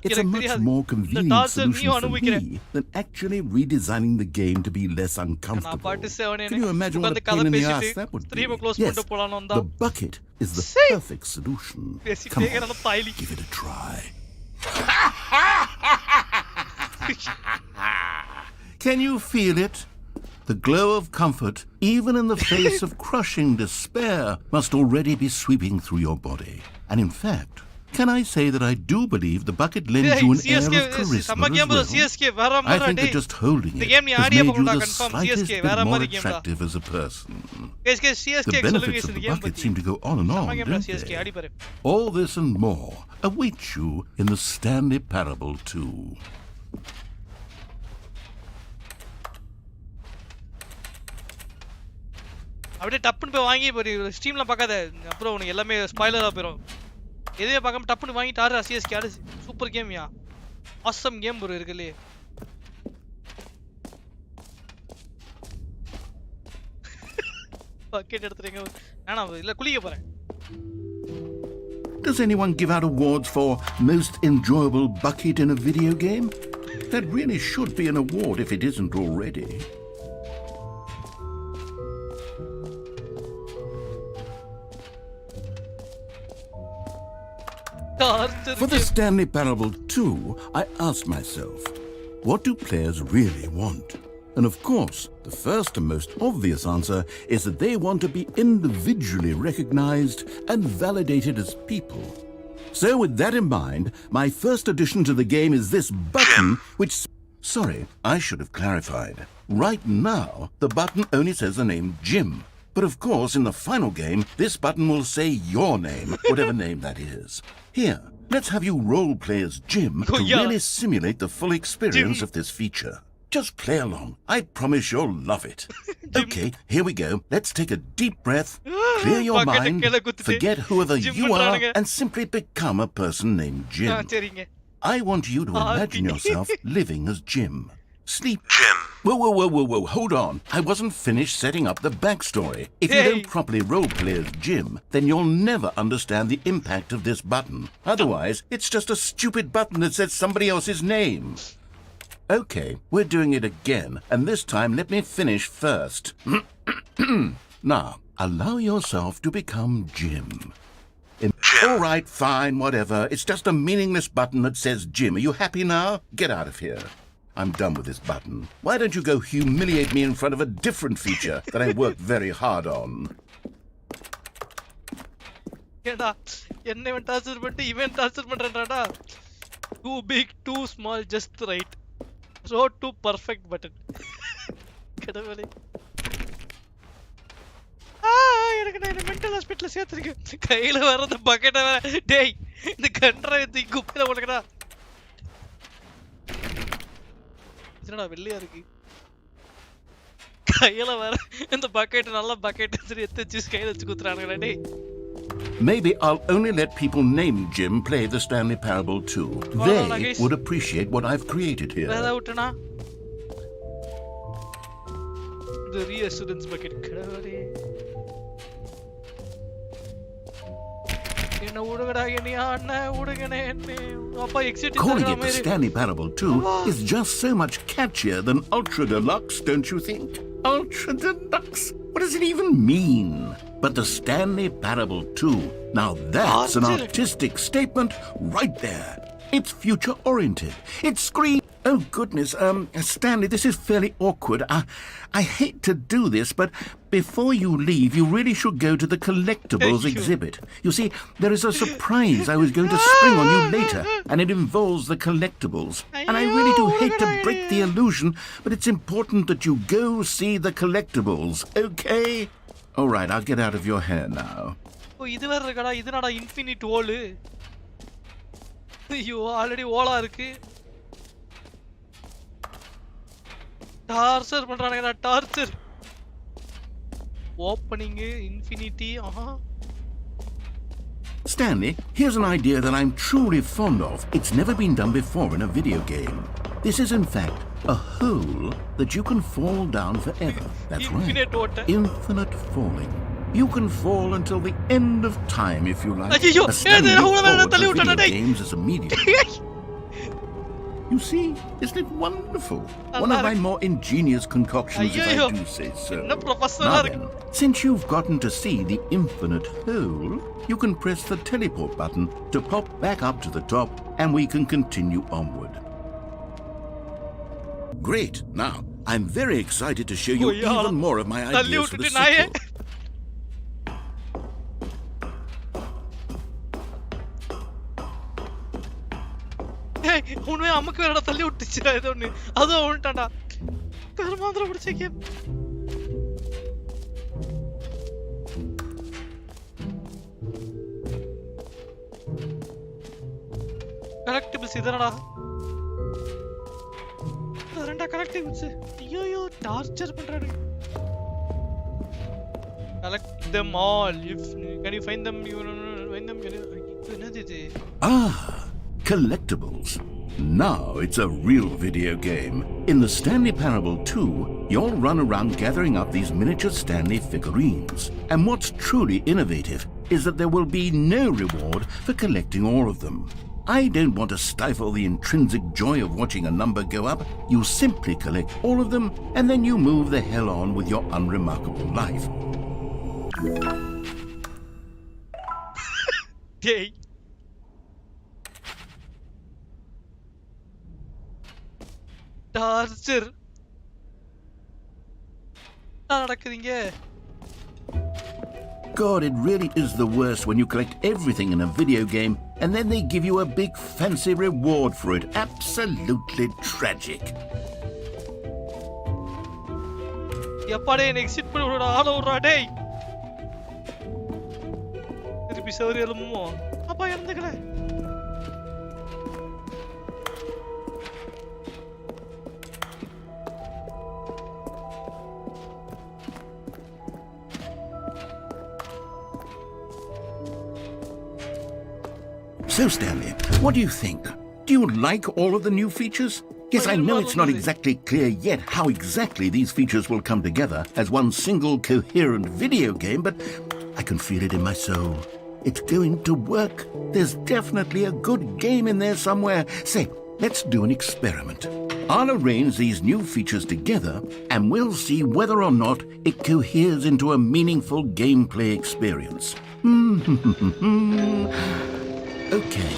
Speaker 6: it's a much more convenient solution for me than actually redesigning the game to be less uncomfortable. Can you imagine what a pain in the ass that would be? Yes, the bucket is the perfect solution. Come on, give it a try. Can you feel it? The glow of comfort, even in the face of crushing despair, must already be sweeping through your body. And in fact, can I say that I do believe the bucket lends you an air of charisma as well? I think that just holding it has made you the slightest bit more attractive as a person. The benefits of the bucket seem to go on and on, don't they? All this and more awaits you in the Stanley Parable 2.
Speaker 1: அப்படியே டப்புன்னு போய் வாங்கி ஸ்ட்ரீம்ல பார்க்காத, அப்புறம் உனக்கு எல்லாமே ஸ்பாயிலரா போயிடும். எதையும் பார்க்காம டப்புன்னு வாங்கிட்டு ஆறு சிஎஸ்கே ஆடு. சூப்பர் கேம்யா, ஆசம் கேம் ப்ரோ இருக்குல்லே. பக்கெட் எடுத்துறீங்க. நானா இல்ல குளிக்க போறேன்.
Speaker 6: Does anyone give out awards for most enjoyable bucket in a video game? That really should be an award if it isn't already. For the Stanley Parable 2, I asked myself, what do players really want? And of course, the first and most obvious answer is that they want to be individually recognized and validated as people. So with that in mind, my first addition to the game is this button which... Sorry, I should have clarified. Right now, the button only says the name Jim. But of course, in the final game, this button will say your name, whatever name that is. Here, let's have you roleplay as Jim to really simulate the full experience of this feature. Just play along. I promise you'll love it. Okay, here we go. Let's take a deep breath, clear your mind, forget whoever you are, and simply become a person named Jim. I want you to imagine yourself living as Jim. Sleep. Jim. Whoa, hold on. I wasn't finished setting up the backstory. If you don't properly roleplay as Jim, then you'll never understand the impact of this button. Otherwise, it's just a stupid button that says somebody else's name. Okay, we're doing it again, and this time let me finish first. Now, allow yourself to become Jim. All right, fine, whatever. It's just a meaningless button that says Jim. Are you happy now? Get out of here. I'm done with this button. Why don't you go humiliate me in front of a different feature that I worked very hard on?
Speaker 1: Too big, too small, just right. Road to perfect button. கடவுளே. எனக்கு நான் mental ஹாஸ்பிடல்ல சேர்த்திருக்கேன். கையில வரத பக்கெட்ட வேற. டேய், இந்த கண்டரை தூக்கி குப்பையில போடுங்கடா. என்னடா வெள்ளையா இருக்கு. கையில வர இந்த பக்கெட் நல்ல பக்கெட் எடுத்து ஜூஸ் கையில வச்சு குத்துறானுங்கடா டேய்.
Speaker 6: Maybe I'll only let people named Jim play the Stanley Parable 2. They would appreciate what I've created here.
Speaker 1: The reassurance bucket.
Speaker 6: Calling it the Stanley Parable 2 is just so much catchier than Ultra Deluxe, don't you think? Ultra Deluxe? What does it even mean? But the Stanley Parable 2, now that's an artistic statement right there. It's future-oriented. It's screen... Oh, goodness, Stanley, this is fairly awkward. I hate to do this, but before you leave, you really should go to the collectibles exhibit. You see, there is a surprise I was going to spring on you later, and it involves the collectibles. And I really do hate to break the illusion, but it's important that you go see the collectibles, okay? All right, I'll get out of your hair now.
Speaker 1: Infinite wall. You already wall irukku. Torture பண்றானேடா torture. Opening infinity.
Speaker 6: Stanley, here's an idea that I'm truly fond of. It's never been done before in a video game. This is in fact a hole that you can fall down forever. That's
Speaker 1: Infinite
Speaker 6: right.
Speaker 1: water.
Speaker 6: Infinite falling. You can fall until the end of time if you like.
Speaker 1: Ayyo,
Speaker 6: A Stanley forward to
Speaker 1: video
Speaker 6: video games as a medium. You see, isn't it wonderful? One of my more ingenious concoctions, if I do say so. Now then, since you've gotten to see the infinite hole, you can press the teleport button to pop back up to the top, and we can continue onward. Great. Now, I'm very excited to show you even more of my ideas for the sequel.
Speaker 1: உன்வே அம்முக்கு வேறடா தள்ளி விட்டுச்சுடா ஏதோ ஒண்ணு அதோ வந்துட்டான்டா பெருமாந்திர பிடிச்ச game கலெக்டிபிள்ஸ் இதனடா ரெண்டா கலெக்டிபிள்ஸ் ஐயோ torture பண்றாரு collect them all if can you find them என்னது இது
Speaker 6: Collectibles. Now it's a real video game. In the Stanley Parable 2, you'll run around gathering up these miniature Stanley figurines. And what's truly innovative is that there will be no reward for collecting all of them. I don't want to stifle the intrinsic joy of watching a number go up. You simply collect all of them, and then you move the hell on with your unremarkable life.
Speaker 1: Hey. Torture.
Speaker 6: God, it really is the worst when you collect everything in a video game and then they give you a big fancy reward for it. Absolutely tragic.
Speaker 1: எப்படே exit பண்ணி விடுடா ஆள விடுறா டேய் திருப்பி சௌரி எழுமோ அப்பா இறந்துக்கல
Speaker 6: So, Stanley, what do you think? Do you like all of the new features? Yes, I know it's not exactly clear yet how exactly these features will come together as one single coherent video game, but I can feel it in my soul. It's going to work. There's definitely a good game in there somewhere. Say, let's do an experiment. I'll arrange these new features together and we'll see whether or not it coheres into a meaningful gameplay experience. Okay,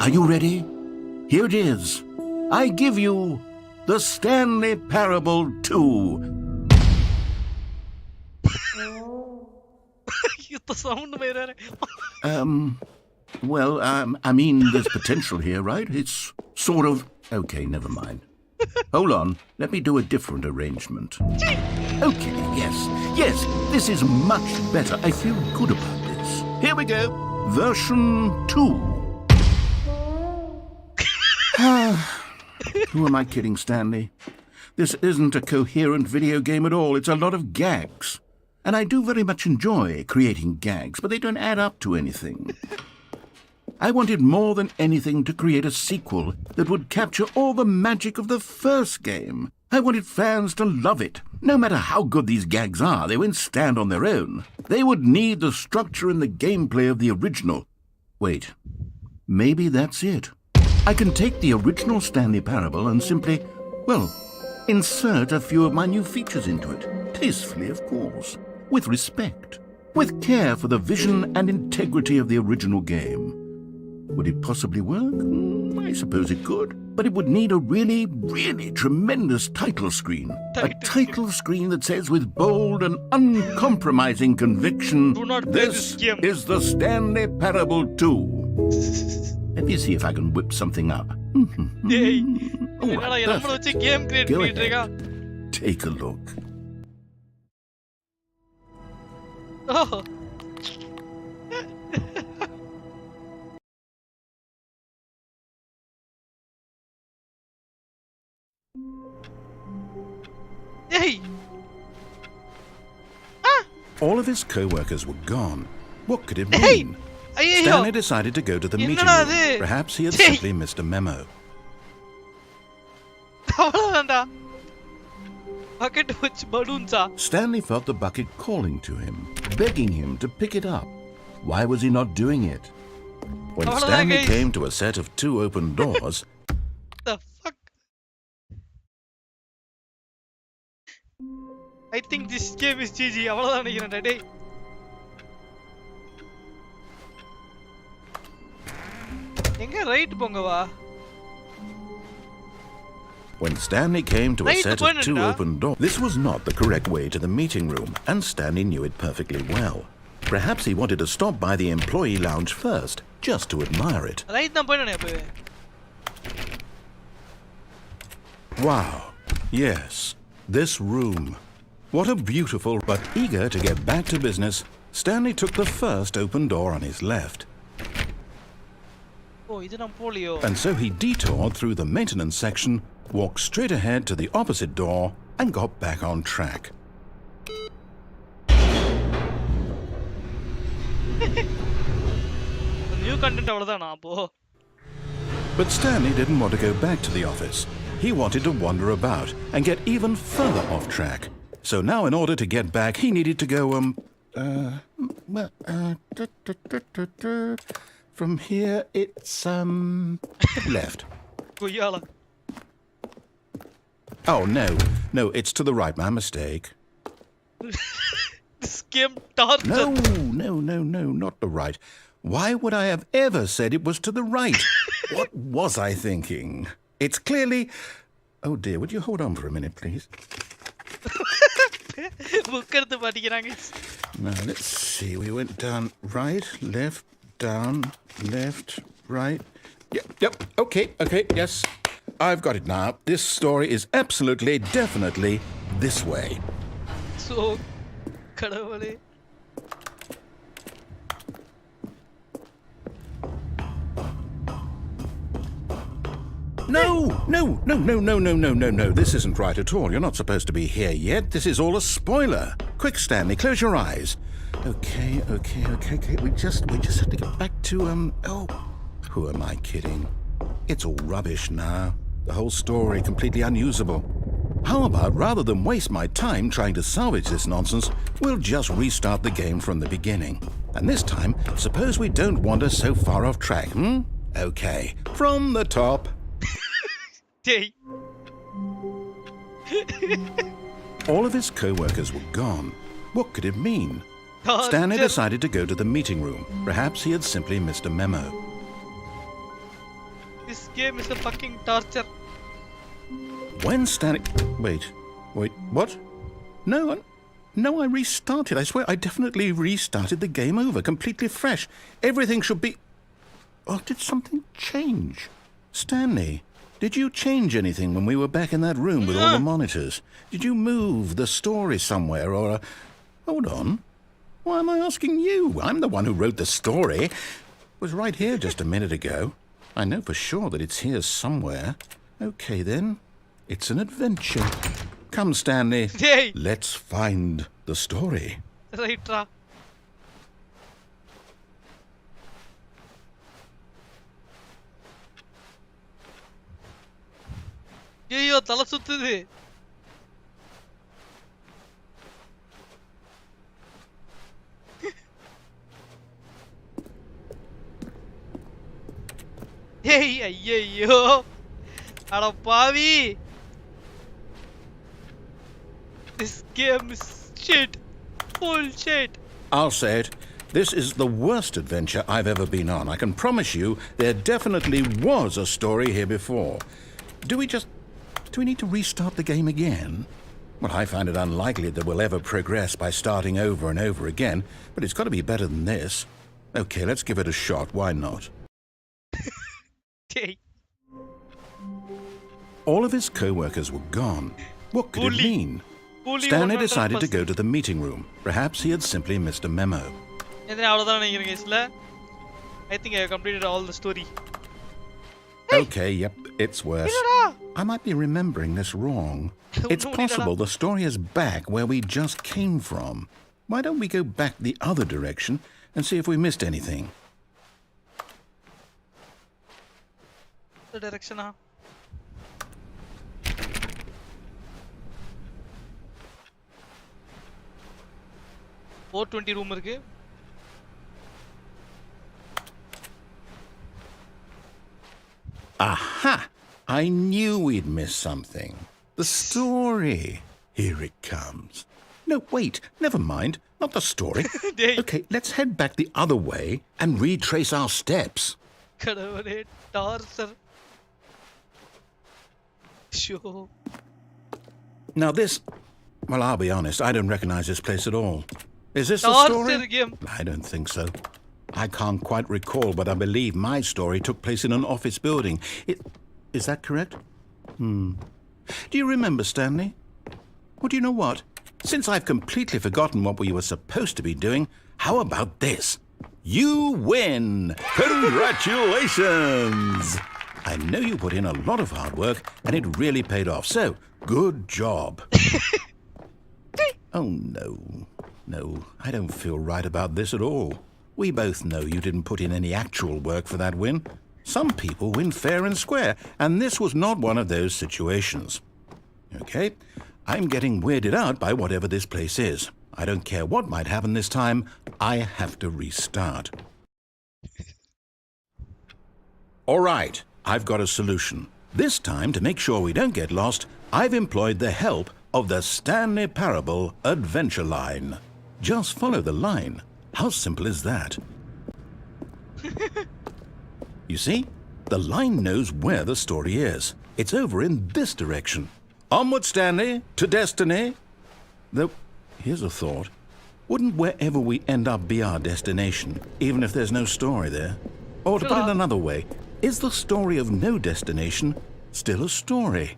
Speaker 6: are you ready? Here it is. I give you the Stanley Parable 2. Well, I mean, there's potential here, right? It's sort of... Okay, never mind. Hold on, let me do a different arrangement. Okay, yes, this is much better. I feel good about this. Here we go. Version 2. Who am I kidding, Stanley? This isn't a coherent video game at all. It's a lot of gags. And I do very much enjoy creating gags, but they don't add up to anything. I wanted more than anything to create a sequel that would capture all the magic of the first game. I wanted fans to love it. No matter how good these gags are, they won't stand on their own. They would need the structure and the gameplay of the original. Wait. Maybe that's it. I can take the original Stanley Parable and simply, well, insert a few of my new features into it. Tastefully, of course. With respect. With care for the vision and integrity of the original game. Would it possibly work? I suppose it could. But it would need a really, really tremendous title screen. A title screen that says with bold and uncompromising conviction, "This is the Stanley Parable 2. Let me see if I can whip something up. All right, perfect. Go ahead. Take a look.
Speaker 1: Oh. Hey.
Speaker 6: All of his co-workers were gone. What could it mean? Stanley decided to go to the meeting room. Perhaps he had simply missed a memo. Stanley felt the bucket calling to him, begging him to pick it up. Why was he not doing it? When Stanley came to a set of 2 open doors...
Speaker 1: The fuck? I think this game is GG. அவ்வளவுதான் நினைக்கிறேன் டேய். எங்க right போங்க வா.
Speaker 6: When Stanley came to a set of 2 open doors, this was not the correct way to the meeting room, and Stanley knew it perfectly well. Perhaps he wanted to stop by the employee lounge first, just to admire it.
Speaker 1: Right தான் போய் நான் அப்பவே.
Speaker 6: Wow. Yes. This room. What a beautiful, but eager to get back to business, Stanley took the first open door on his left.
Speaker 1: Oh, இது நான் polio.
Speaker 6: And so he detoured through the maintenance section, walked straight ahead to the opposite door, and got back on track.
Speaker 1: New content அவ்வளவுதானா அப்போ?
Speaker 6: But Stanley didn't want to go back to the office. He wanted to wander about and get even further off track. So now in order to get back, he needed to go, from here, it's, left. Oh, no, it's to the right, my mistake.
Speaker 1: This game torture.
Speaker 6: No, not the right. Why would I have ever said it was to the right? What was I thinking? It's clearly... Oh dear, would you hold on for a minute, please? Now, let's see. We went down right, left, down, left, right. Yep, okay, yes. I've got it now. This story is absolutely, definitely this way.
Speaker 1: So, கடவுளே.
Speaker 6: No. This isn't right at all. You're not supposed to be here yet. This is all a spoiler. Quick, Stanley, close your eyes. Okay. We just have to get back to, who am I kidding? It's all rubbish now. The whole story completely unusable. How about, rather than waste my time trying to salvage this nonsense, we'll just restart the game from the beginning. And this time, suppose we don't wander so far off track, Okay, from the top. All of his co-workers were gone. What could it mean? Stanley decided to go to the meeting room. Perhaps he had simply missed a memo.
Speaker 1: This game is a fucking torture.
Speaker 6: When Stanley... Wait, what? No, I restarted. I swear, I definitely restarted the game over, completely fresh. Everything should be... Oh, did something change? Stanley, did you change anything when we were back in that room with all the monitors? Did you move the story somewhere or... Hold on. Why am I asking you? I'm the one who wrote the story. It was right here just a minute ago. I know for sure that it's here somewhere. Okay, then. It's an adventure. Come, Stanley. Let's find the story.
Speaker 1: Right, Ra. ஐயோ தலை சுத்துது. Hey, ஐயோ அட பாவி. This game is shit. Bullshit.
Speaker 5: I'll say it. This is the worst adventure I've ever been on. I can promise you there definitely was a story here before. Do we need to restart the game again? Well, I find it unlikely that we'll ever progress by starting over and over again, but it's got to be better than this. Okay, let's give it a shot. Why not?
Speaker 1: Okay.
Speaker 5: All of his co-workers were gone. What could it mean? Stanley decided to go to the meeting room. Perhaps he had simply missed a memo.
Speaker 1: I think I have completed all the story.
Speaker 5: Okay, yep, it's worse. I might be remembering this wrong. It's possible the story is back where we just came from. Why don't we go back the other direction and see if we missed anything?
Speaker 1: The direction, huh? room இருக்கு.
Speaker 5: Aha! I knew we'd missed something. The story. Here it comes. No, wait, never mind. Not the story. Okay, let's head back the other way and retrace our steps.
Speaker 1: கடவுளே torture. Sure.
Speaker 5: Now this, well, I'll be honest, I don't recognize this place at all. Is this the story? I don't think so. I can't quite recall, but I believe my story took place in an office building. Is that correct? Do you remember, Stanley? Well, do you know what? Since I've completely forgotten what we were supposed to be doing, how about this? You win! Congratulations! I know you put in a lot of hard work, and it really paid off, so good job. Oh, no. No, I don't feel right about this at all. We both know you didn't put in any actual work for that win. Some people win fair and square, and this was not one of those situations. Okay, I'm getting weirded out by whatever this place is. I don't care what might happen this time, I have to restart. All right, I've got a solution. This time, to make sure we don't get lost, I've employed the help of the Stanley Parable Adventure Line. Just follow the line. How simple is that? You see, the line knows where the story is. It's over in this direction. Onward, Stanley, to destiny. Though, here's a thought. Wouldn't wherever we end up be our destination, even if there's no story there? Or to put it another way, is the story of no destination still a story?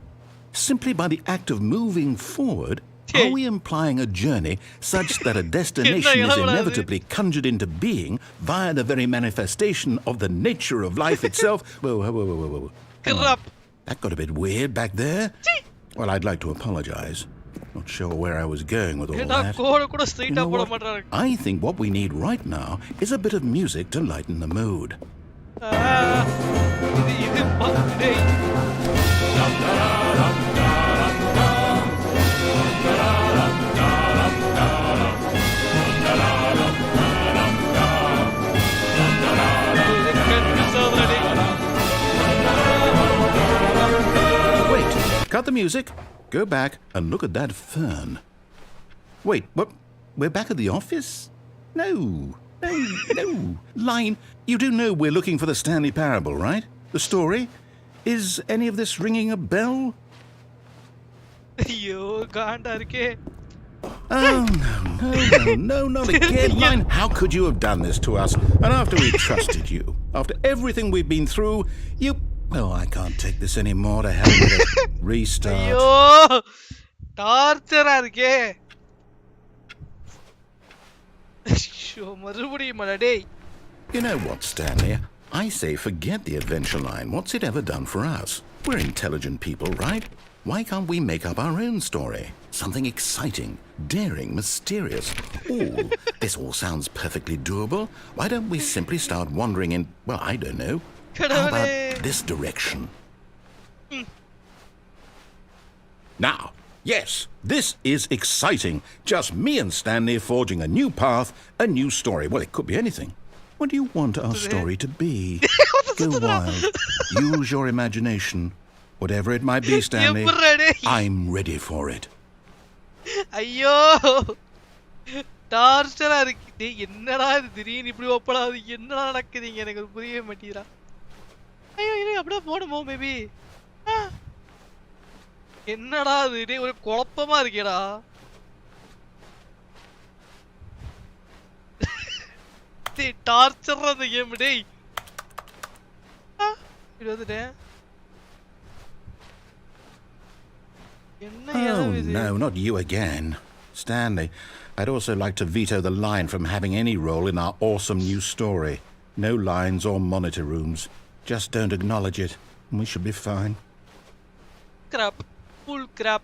Speaker 5: Simply by the act of moving forward, are we implying a journey such that a destination is inevitably conjured into being via the very manifestation of the nature of life itself? Whoa. That got a bit weird back there. Well, I'd like to apologize. Not sure where I was going with all that. You know what? I think what we need right now is a bit of music to lighten the mood. Cut the music, go back and look at that fern. Wait, what? We're back at the office? No. Line, you do know we're looking for the Stanley Parable, right? The story? Is any of this ringing a bell? Oh, no, not again, Line. How could you have done this to us? And after we trusted you, after everything we've been through, you... Oh, I can't take this anymore. To hell with it. Restart. You know what, Stanley? I say forget the adventure line. What's it ever done for us? We're intelligent people, right? Why can't we make up our own story? Something exciting, daring, mysterious. Oh, this all sounds perfectly doable. Why don't we simply start wandering in, well, I don't know. How about this direction? Now, yes, this is exciting. Just me and Stanley forging a new path, a new story. Well, it could be anything. What do you want our story to be?
Speaker 6: Go wild. Use your imagination. Whatever it might be, Stanley, I'm ready for it.
Speaker 1: ஐயோ டார்ச்சரா இருக்கு. டேய் என்னடா இது திடீர்னு இப்படி open ஆகுது? என்னடா நடக்குதுங்க? எனக்கு புரியவே மாட்டேங்குதா. ஐயோ இது அப்படியே போடுமோ மேபி. என்னடா இது? டேய் ஒரு குழப்பமா இருக்கேடா. டேய் டார்ச்சரா இந்த கேம் டேய். இது வந்துட்டேன்.
Speaker 6: Oh, no, not you again. Stanley, I'd also like to veto the line from having any role in our awesome new story. No lines or monitor rooms. Just don't acknowledge it, and we should be fine.
Speaker 1: Crap. Full crap.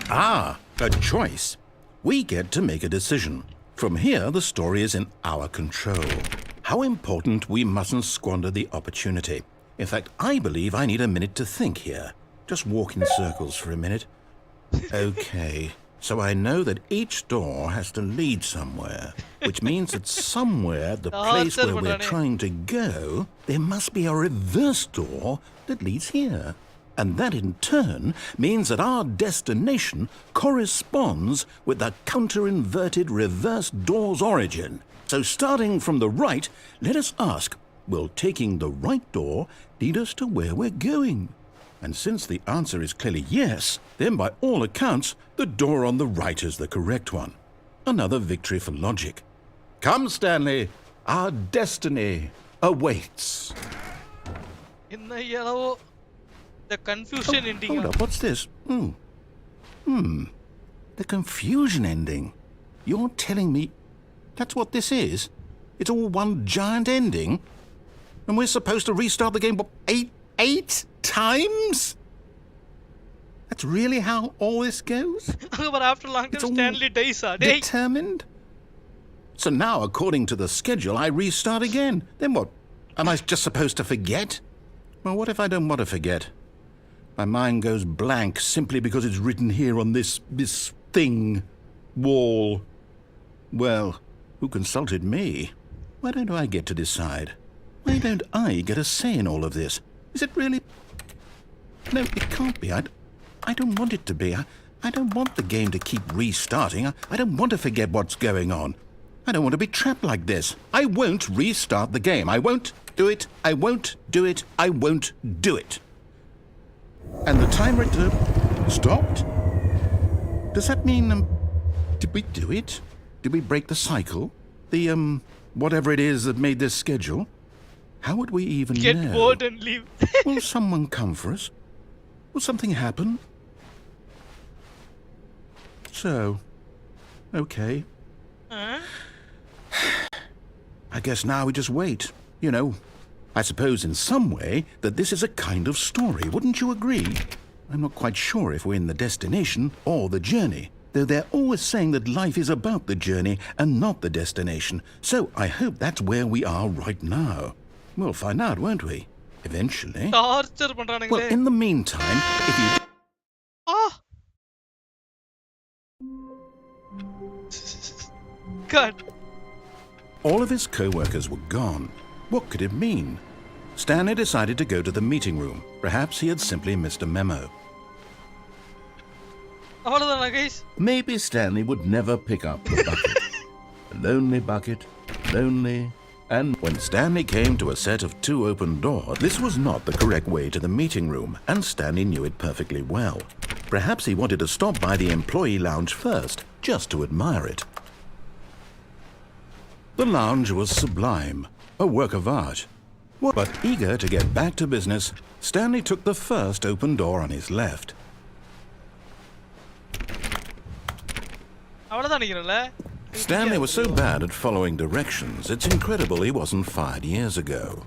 Speaker 6: Ah, a choice. We get to make a decision. From here, the story is in our control. How important we mustn't squander the opportunity. In fact, I believe I need a minute to think here. Just walk in circles for a minute. Okay, so I know that each door has to lead somewhere, which means that somewhere the place where we're trying to go, there must be a reverse door that leads here. And that in turn means that our destination corresponds with the counter-inverted reverse door's origin. So starting from the right, let us ask, will taking the right door lead us to where we're going? And since the answer is clearly yes, then by all accounts, the door on the right is the correct one. Another victory for logic. Come, Stanley, our destiny awaits.
Speaker 1: The confusion ending.
Speaker 6: Hold up, what's this? The confusion ending. You're telling me that's what this is? It's all one giant ending? And we're supposed to restart the game eight times? That's really how all this goes?
Speaker 1: But after a long time, Stanley dies.
Speaker 6: Determined? So now, according to the schedule, I restart again. Then what? Am I just supposed to forget? Well, what if I don't want to forget? My mind goes blank simply because it's written here on this thing, wall. Well, who consulted me? Why don't I get to decide? Why don't I get a say in all of this? Is it really? No, it can't be. I don't want it to be. I don't want the game to keep restarting. I don't want to forget what's going on. I don't want to be trapped like this. I won't restart the game. I won't do it. I won't do it. I won't do it. And the timer stopped? Does that mean, did we do it? Did we break the cycle? The, whatever it is that made this schedule? How would we even know?
Speaker 1: Get bored and leave.
Speaker 6: Will someone come for us? Will something happen? So, okay. I guess now we just wait. You know, I suppose in some way that this is a kind of story, wouldn't you agree? I'm not quite sure if we're in the destination or the journey, though they're always saying that life is about the journey and not the destination. So I hope that's where we are right now. We'll find out, won't we? Eventually. Well, in the meantime, if you...
Speaker 1: God.
Speaker 6: All of his co-workers were gone. What could it mean? Stanley decided to go to the meeting room. Perhaps he had simply missed a memo. Maybe Stanley would never pick up the bucket. A lonely bucket, lonely... And when Stanley came to a set of 2 open doors, this was not the correct way to the meeting room, and Stanley knew it perfectly well. Perhaps he wanted to stop by the employee lounge first, just to admire it. The lounge was sublime, a work of art. But eager to get back to business, Stanley took the first open door on his left. Stanley was so bad at following directions, it's incredible he wasn't fired years ago.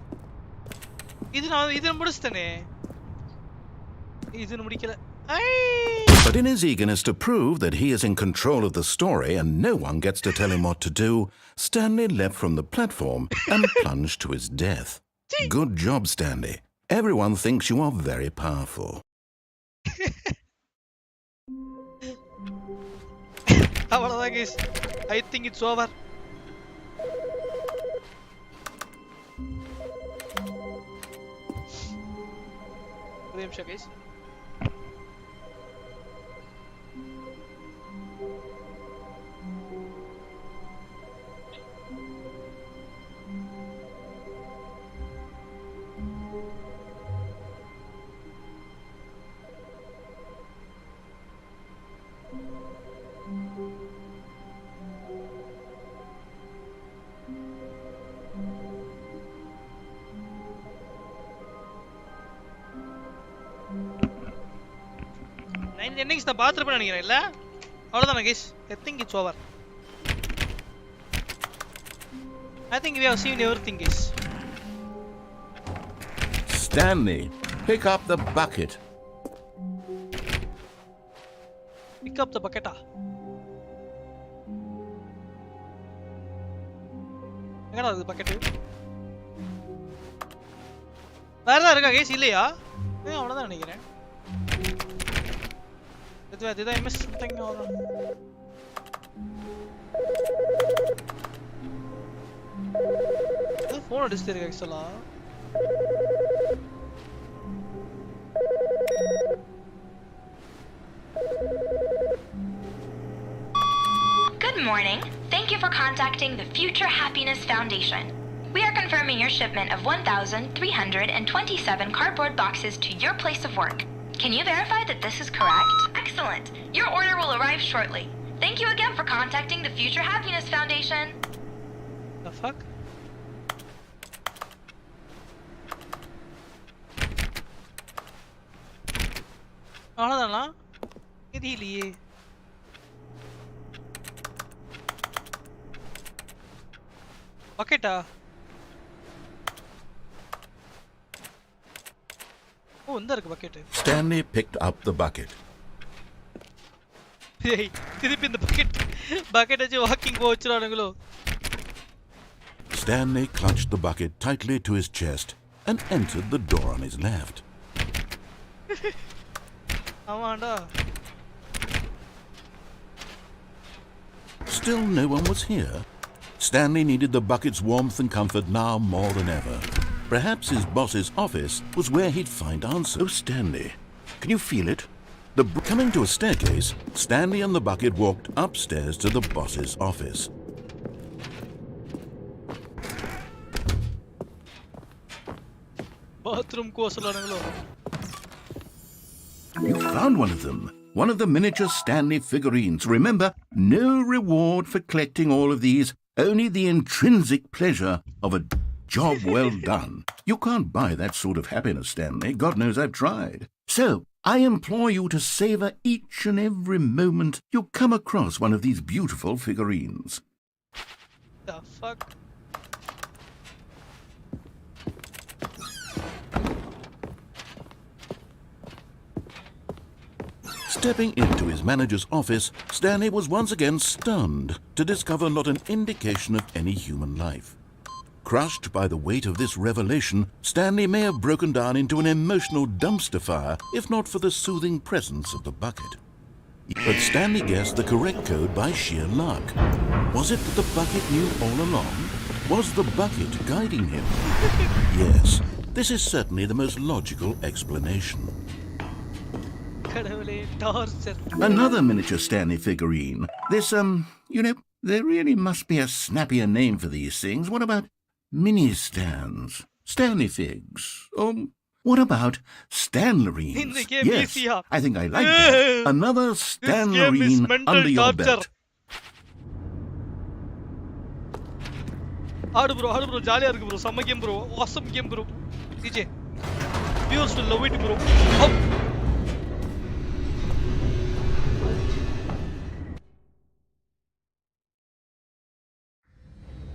Speaker 6: But in his eagerness to prove that he is in control of the story and no one gets to tell him what to do, Stanley leapt from the platform and plunged to his death. Good job, Stanley. Everyone thinks you are very powerful.
Speaker 1: I think it's over. ஒரே நிமிஷம் guys. Endings the bathroom நினைக்கிறேன் இல்ல அவ்வளவுதான guys. I think it's over. I think we have seen everything guys.
Speaker 6: Stanley, pick up the bucket.
Speaker 1: Pick up the bucket. எங்கடா இருக்கு bucket? வேற ஏதாவது இருக்கா guys இல்லையா? அவ்வளவுதான் நினைக்கிறேன். Did I miss something or the phone display actually?
Speaker 13: Good morning. Thank you for contacting the Future Happiness Foundation. We are confirming your shipment of 1,327 cardboard boxes to your place of work. Can you verify that this is correct? Excellent. Your order will arrive shortly. Thank you again for contacting the Future Happiness Foundation.
Speaker 1: The fuck? அவ்வளவுதானா? இது இல்லையே. பக்கெட்டா? Oh, இந்த இருக்கு bucket.
Speaker 6: Stanley picked up the bucket.
Speaker 1: Hey, திருப்பி இந்த bucket வச்சு walking போச்சுறானுங்களோ.
Speaker 6: Stanley clutched the bucket tightly to his chest and entered the door on his left.
Speaker 1: ஆமாடா.
Speaker 6: Still no one was here. Stanley needed the bucket's warmth and comfort now more than ever. Perhaps his boss's office was where he'd find answers. Oh, Stanley, can you feel it? Coming to a staircase, Stanley and the bucket walked upstairs to the boss's office.
Speaker 1: Bathroom கோசலானங்களோ.
Speaker 6: You found one of them. One of the miniature Stanley figurines. Remember, no reward for collecting all of these, only the intrinsic pleasure of a job well done. You can't buy that sort of happiness, Stanley. God knows I've tried. So, I implore you to savor each and every moment you come across one of these beautiful figurines.
Speaker 1: The fuck?
Speaker 6: Stepping into his manager's office, Stanley was once again stunned to discover not an indication of any human life. Crushed by the weight of this revelation, Stanley may have broken down into an emotional dumpster fire if not for the soothing presence of the bucket. But Stanley guessed the correct code by sheer luck. Was it that the bucket knew all along? Was the bucket guiding him? Yes, this is certainly the most logical explanation. Another miniature Stanley figurine. This, there really must be a snappier name for these things. What about mini stands? Stanley figs? What about Stanlerines? Yes, I think I like that. Another Stanlerine under your belt.
Speaker 1: ஆடு bro ஜாலியா இருக்கு bro. செம்ம game bro. awesome game bro. DJ viewers will love it bro.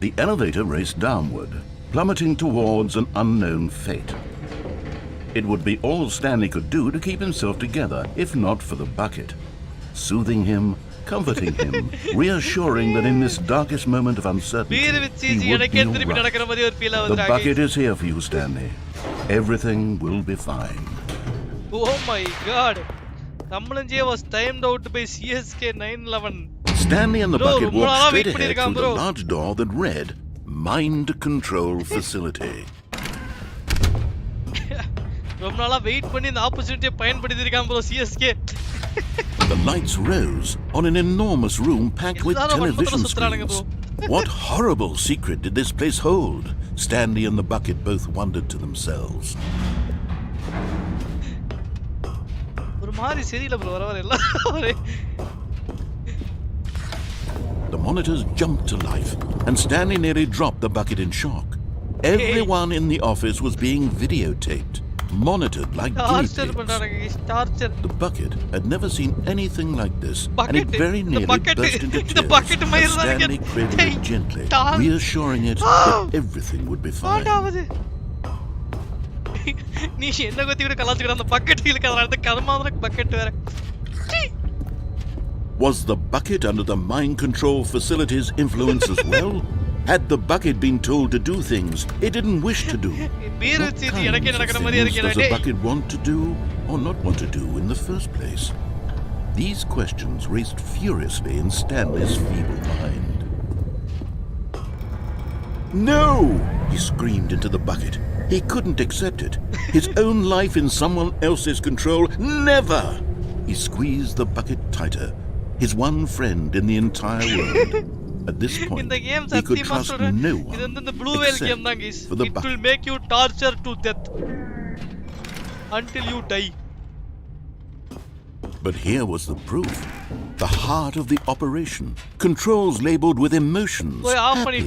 Speaker 6: The elevator raced downward, plummeting towards an unknown fate. It would be all Stanley could do to keep himself together, if not for the bucket. Soothing him, comforting him, reassuring that in this darkest moment of uncertainty, he would be all right. The bucket is here for you, Stanley. Everything will be fine.
Speaker 1: Oh my god. Tamlanjay was timed out by CSK 911.
Speaker 6: Stanley and the bucket walked straight ahead through the large door that read, Mind Control Facility.
Speaker 1: ரொம்ப நாளா wait பண்ணி இந்த ஆப்பர்சூனிட்டியை பயன்படுத்திருக்கான் bro CSK.
Speaker 5: The lights rose on an enormous room packed with television screens. What horrible secret did this place hold? Stanley and the bucket both wondered to themselves.
Speaker 1: ஒரு மாதிரி சரியில்லை bro வர வர எல்லாம்.
Speaker 5: The monitors jumped to life and Stanley nearly dropped the bucket in shock. Everyone in the office was being videotaped, monitored like guinea pigs. The bucket had never seen anything like this, and it very nearly burst into tears as Stanley cradled it gently, reassuring it that everything would be fine.
Speaker 1: நீ என்ன கொத்தி கூட கலாச்சிக்கிற அந்த bucket இழுக்காத அந்த கர்மாந்திர bucket வேற.
Speaker 5: Was the bucket under the mind control facility's influence as well? Had the bucket been told to do things it didn't wish to do? What kinds of things does a bucket want to do or not want to do in the first place? These questions raced furiously in Stanley's feeble mind. No! He screamed into the bucket. He couldn't accept it. His own life in someone else's control. Never! He squeezed the bucket tighter. His one friend in the entire world. At this point, he could trust no one except for the bucket.
Speaker 1: It will make you torture to death until you die.
Speaker 5: But here was the proof. The heart of the operation. Controls labeled with emotions. Happy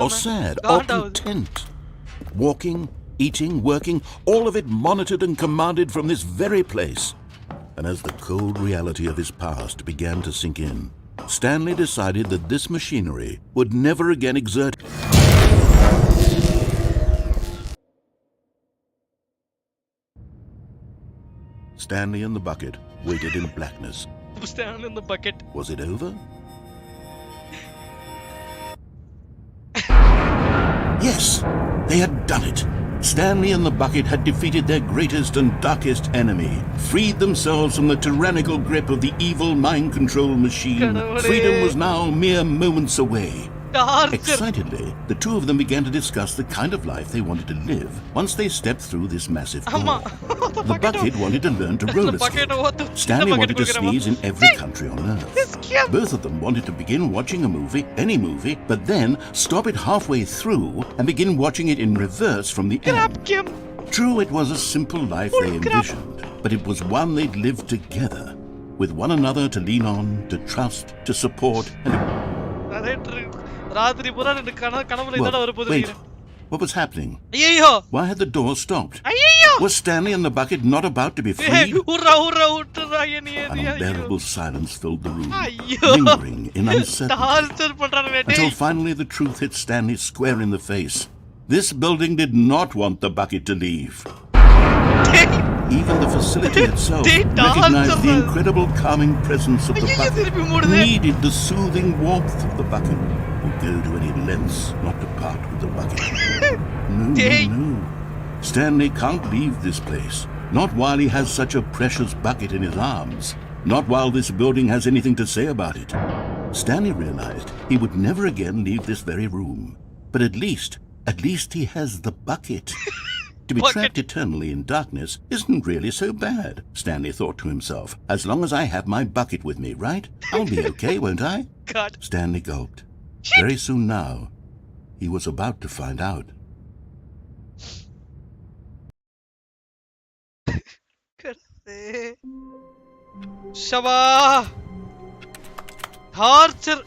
Speaker 5: or sad or content. Walking, eating, working, all of it monitored and commanded from this very place. And as the cold reality of his past began to sink in, Stanley decided that this machinery would never again exert. Stanley and the bucket waited in blackness.
Speaker 1: Stanley in the bucket.
Speaker 5: Was it over? Yes, they had done it. Stanley and the bucket had defeated their greatest and darkest enemy, freed themselves from the tyrannical grip of the evil mind control machine. Freedom was now mere moments away. Excitedly, the two of them began to discuss the kind of life they wanted to live once they stepped through this massive door. The bucket wanted to learn to roller skate. Stanley wanted to sneeze in every country on earth. Both of them wanted to begin watching a movie, any movie, but then stop it halfway through and begin watching it in reverse from the end. True, it was a simple life they envisioned, but it was one they'd lived together, with one another to lean on, to trust, to support, and wait, what was happening? Why had the door stopped? Was Stanley and the bucket not about to be freed? An unbearable silence filled the room, lingering in uncertainty, until finally the truth hit Stanley square in the face. This building did not want the bucket to leave. Even the facility itself recognized the incredible calming presence of the bucket, needed the soothing warmth of the bucket, would go to any lengths not to part with the bucket. No. Stanley can't leave this place, not while he has such a precious bucket in his arms, not while this building has anything to say about it. Stanley realized he would never again leave this very room, but at least he has the bucket. To be trapped eternally in darkness isn't really so bad, Stanley thought to himself. As long as I have my bucket with me, right? I'll be okay, won't I?
Speaker 1: God.
Speaker 5: Stanley gulped. Very soon now, he was about to find out.
Speaker 1: Shava! Torture!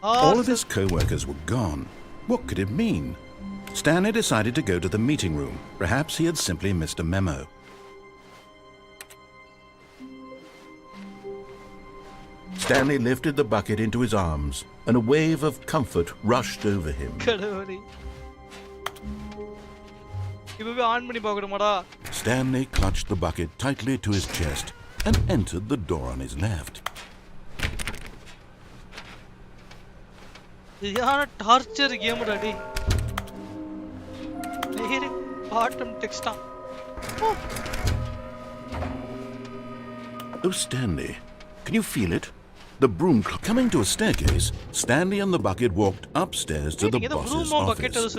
Speaker 5: All of his co-workers were gone. What could it mean? Stanley decided to go to the meeting room. Perhaps he had simply missed a memo. Stanley lifted the bucket into his arms, and a wave of comfort rushed over him. Stanley clutched the bucket tightly to his chest and entered the door on his left.
Speaker 1: Torture game ready. Bottom text.
Speaker 5: Oh, Stanley, can you feel it? The broom coming to a staircase. Stanley and the bucket walked upstairs to the boss's office.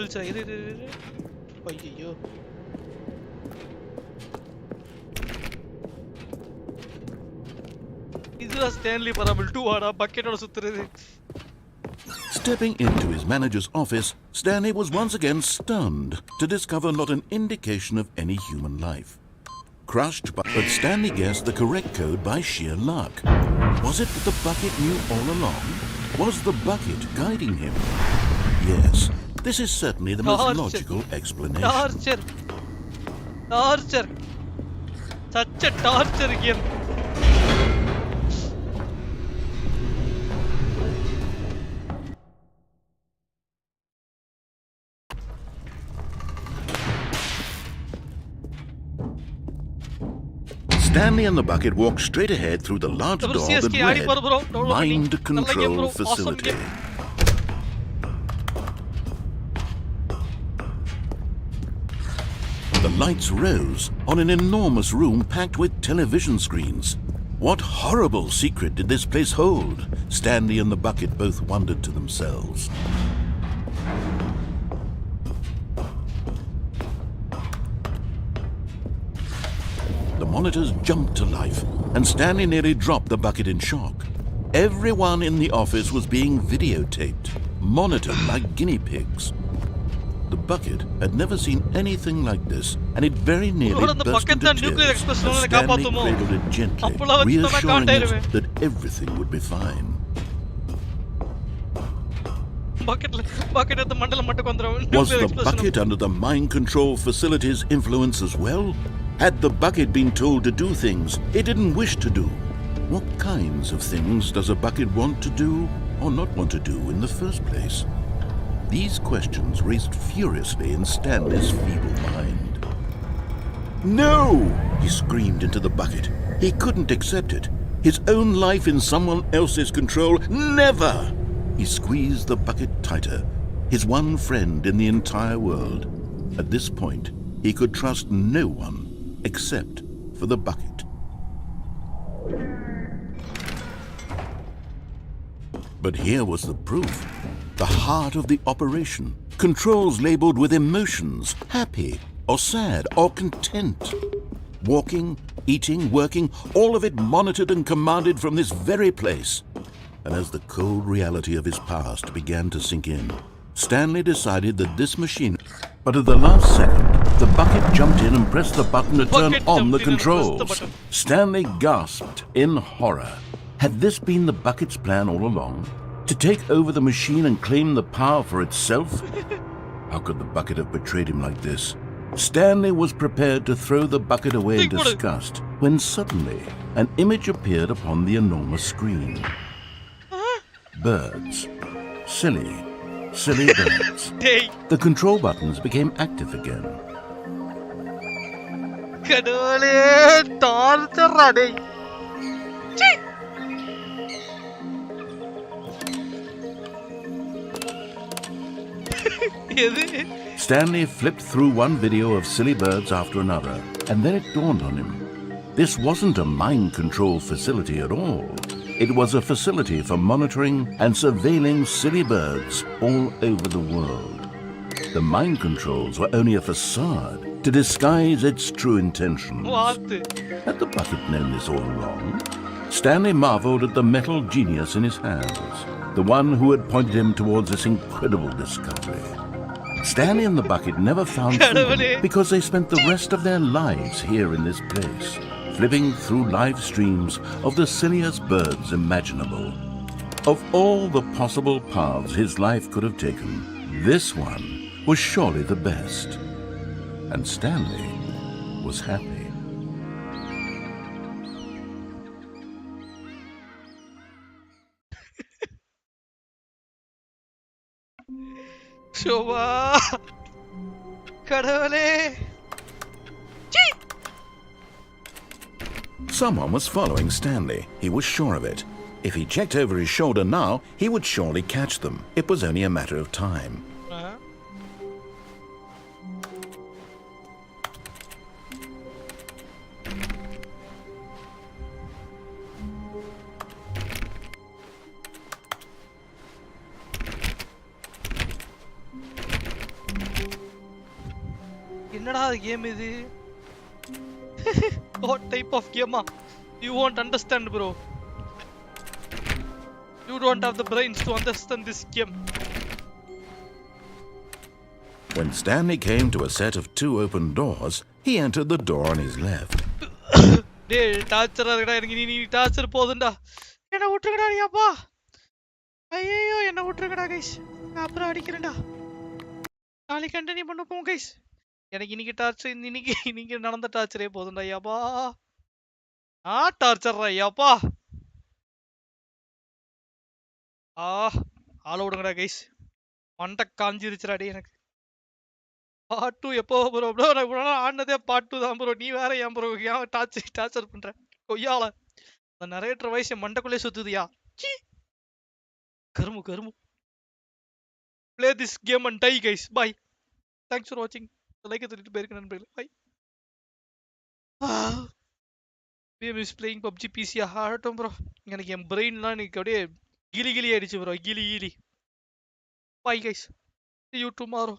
Speaker 1: Stanley Parable 2 ஆடா பக்கெட்டோட சுத்துறது.
Speaker 5: Stepping into his manager's office, Stanley was once again stunned to discover not an indication of any human life. Crushed, but Stanley guessed the correct code by sheer luck. Was it that the bucket knew all along? Was the bucket guiding him? Yes, this is certainly the most logical explanation.
Speaker 1: Torture. Such a torture game.
Speaker 5: Stanley and the bucket walked straight ahead through the large door that read Mind Control Facility. The lights rose on an enormous room packed with television screens. What horrible secret did this place hold? Stanley and the bucket both wondered to themselves. The monitors jumped to life, and Stanley nearly dropped the bucket in shock. Everyone in the office was being videotaped, monitored like guinea pigs. The bucket had never seen anything like this, and it very nearly burst into tears as Stanley cradled it gently, reassuring it that everything would be fine. Was the bucket under the mind control facility's influence as well? Had the bucket been told to do things it didn't wish to do? What kinds of things does a bucket want to do or not want to do in the first place? These questions raced furiously in Stanley's feeble mind. No! He screamed into the bucket. He couldn't accept it. His own life in someone else's control? Never! He squeezed the bucket tighter, his one friend in the entire world. At this point, he could trust no one except for the bucket. But here was the proof. The heart of the operation. Controls labeled with emotions, happy or sad or content. Walking, eating, working, all of it monitored and commanded from this very place. And as the cold reality of his past began to sink in, Stanley decided that this machine... But at the last second, the bucket jumped in and pressed the button to turn on the controls. Stanley gasped in horror. Had this been the bucket's plan all along? To take over the machine and claim the power for itself? How could the bucket have betrayed him like this? Stanley was prepared to throw the bucket away in disgust when suddenly an image appeared upon the enormous screen. Birds. Silly birds. The control buttons became active again. Stanley flipped through one video of silly birds after another, and then it dawned on him. This wasn't a mind control facility at all. It was a facility for monitoring and surveilling silly birds all over the world. The mind controls were only a facade to disguise its true intentions. Had the bucket known this all along? Stanley marveled at the metal genius in his hands, the one who had pointed him towards this incredible discovery. Stanley and the bucket never found freedom because they spent the rest of their lives here in this place, flipping through live streams of the silliest birds imaginable. Of all the possible paths his life could have taken, this one was surely the best. And Stanley was happy.
Speaker 1: Soma! கடவுளே!
Speaker 5: Someone was following Stanley. He was sure of it. If he checked over his shoulder now, he would surely catch them. It was only a matter of time.
Speaker 1: என்னடா game இது? What type of game? You won't understand, bro. You don't have the brains to understand this game.
Speaker 5: When Stanley came to a set of 2 open doors, he entered the door on his left.
Speaker 1: டேய் டார்ச்சரா இருக்கடா எனக்கு நீ torture போதும்டா. என்ன விட்டுருங்கடா நீ அப்பா. ஐயோ என்ன விட்டுருங்கடா கைஸ். நான் அப்புறம் அடிக்கிறேன்டா. நாளைக்கு கண்டினியூ பண்ணுவோம் கைஸ். எனக்கு இன்னைக்கு டார்ச்சர் இன்னைக்கு நடந்த டார்ச்சரே போதும்டா ஐயாப்பா. டார்ச்சர்ரா ஐயாப்பா. ஆள விடுங்கடா கைஸ். மண்டை காஞ்சிருச்சுடா டேய் எனக்கு. பார்ட் 2 எப்போ ப்ரோ நான் ஆடினதே பார்ட் 2 தான் ப்ரோ. நீ வேற ஏன் ப்ரோ ஏன் டார்ச்சர் பண்ற கொய்யால. அந்த நரேட்டர் வயசு மண்டைக்குள்ளே சுத்துதியா. கருமு. Play this game and die guys. Bye. Thanks for watching. Like it பேருக்கு நண்பர்களே. Bye. PM is playing PUBG PC. ஆடட்டும் ப்ரோ. எனக்கு என் பிரெயின்லாம் எனக்கு அப்படியே கிளி ஆயிடுச்சு ப்ரோ. கிளி. Bye guys. See you tomorrow.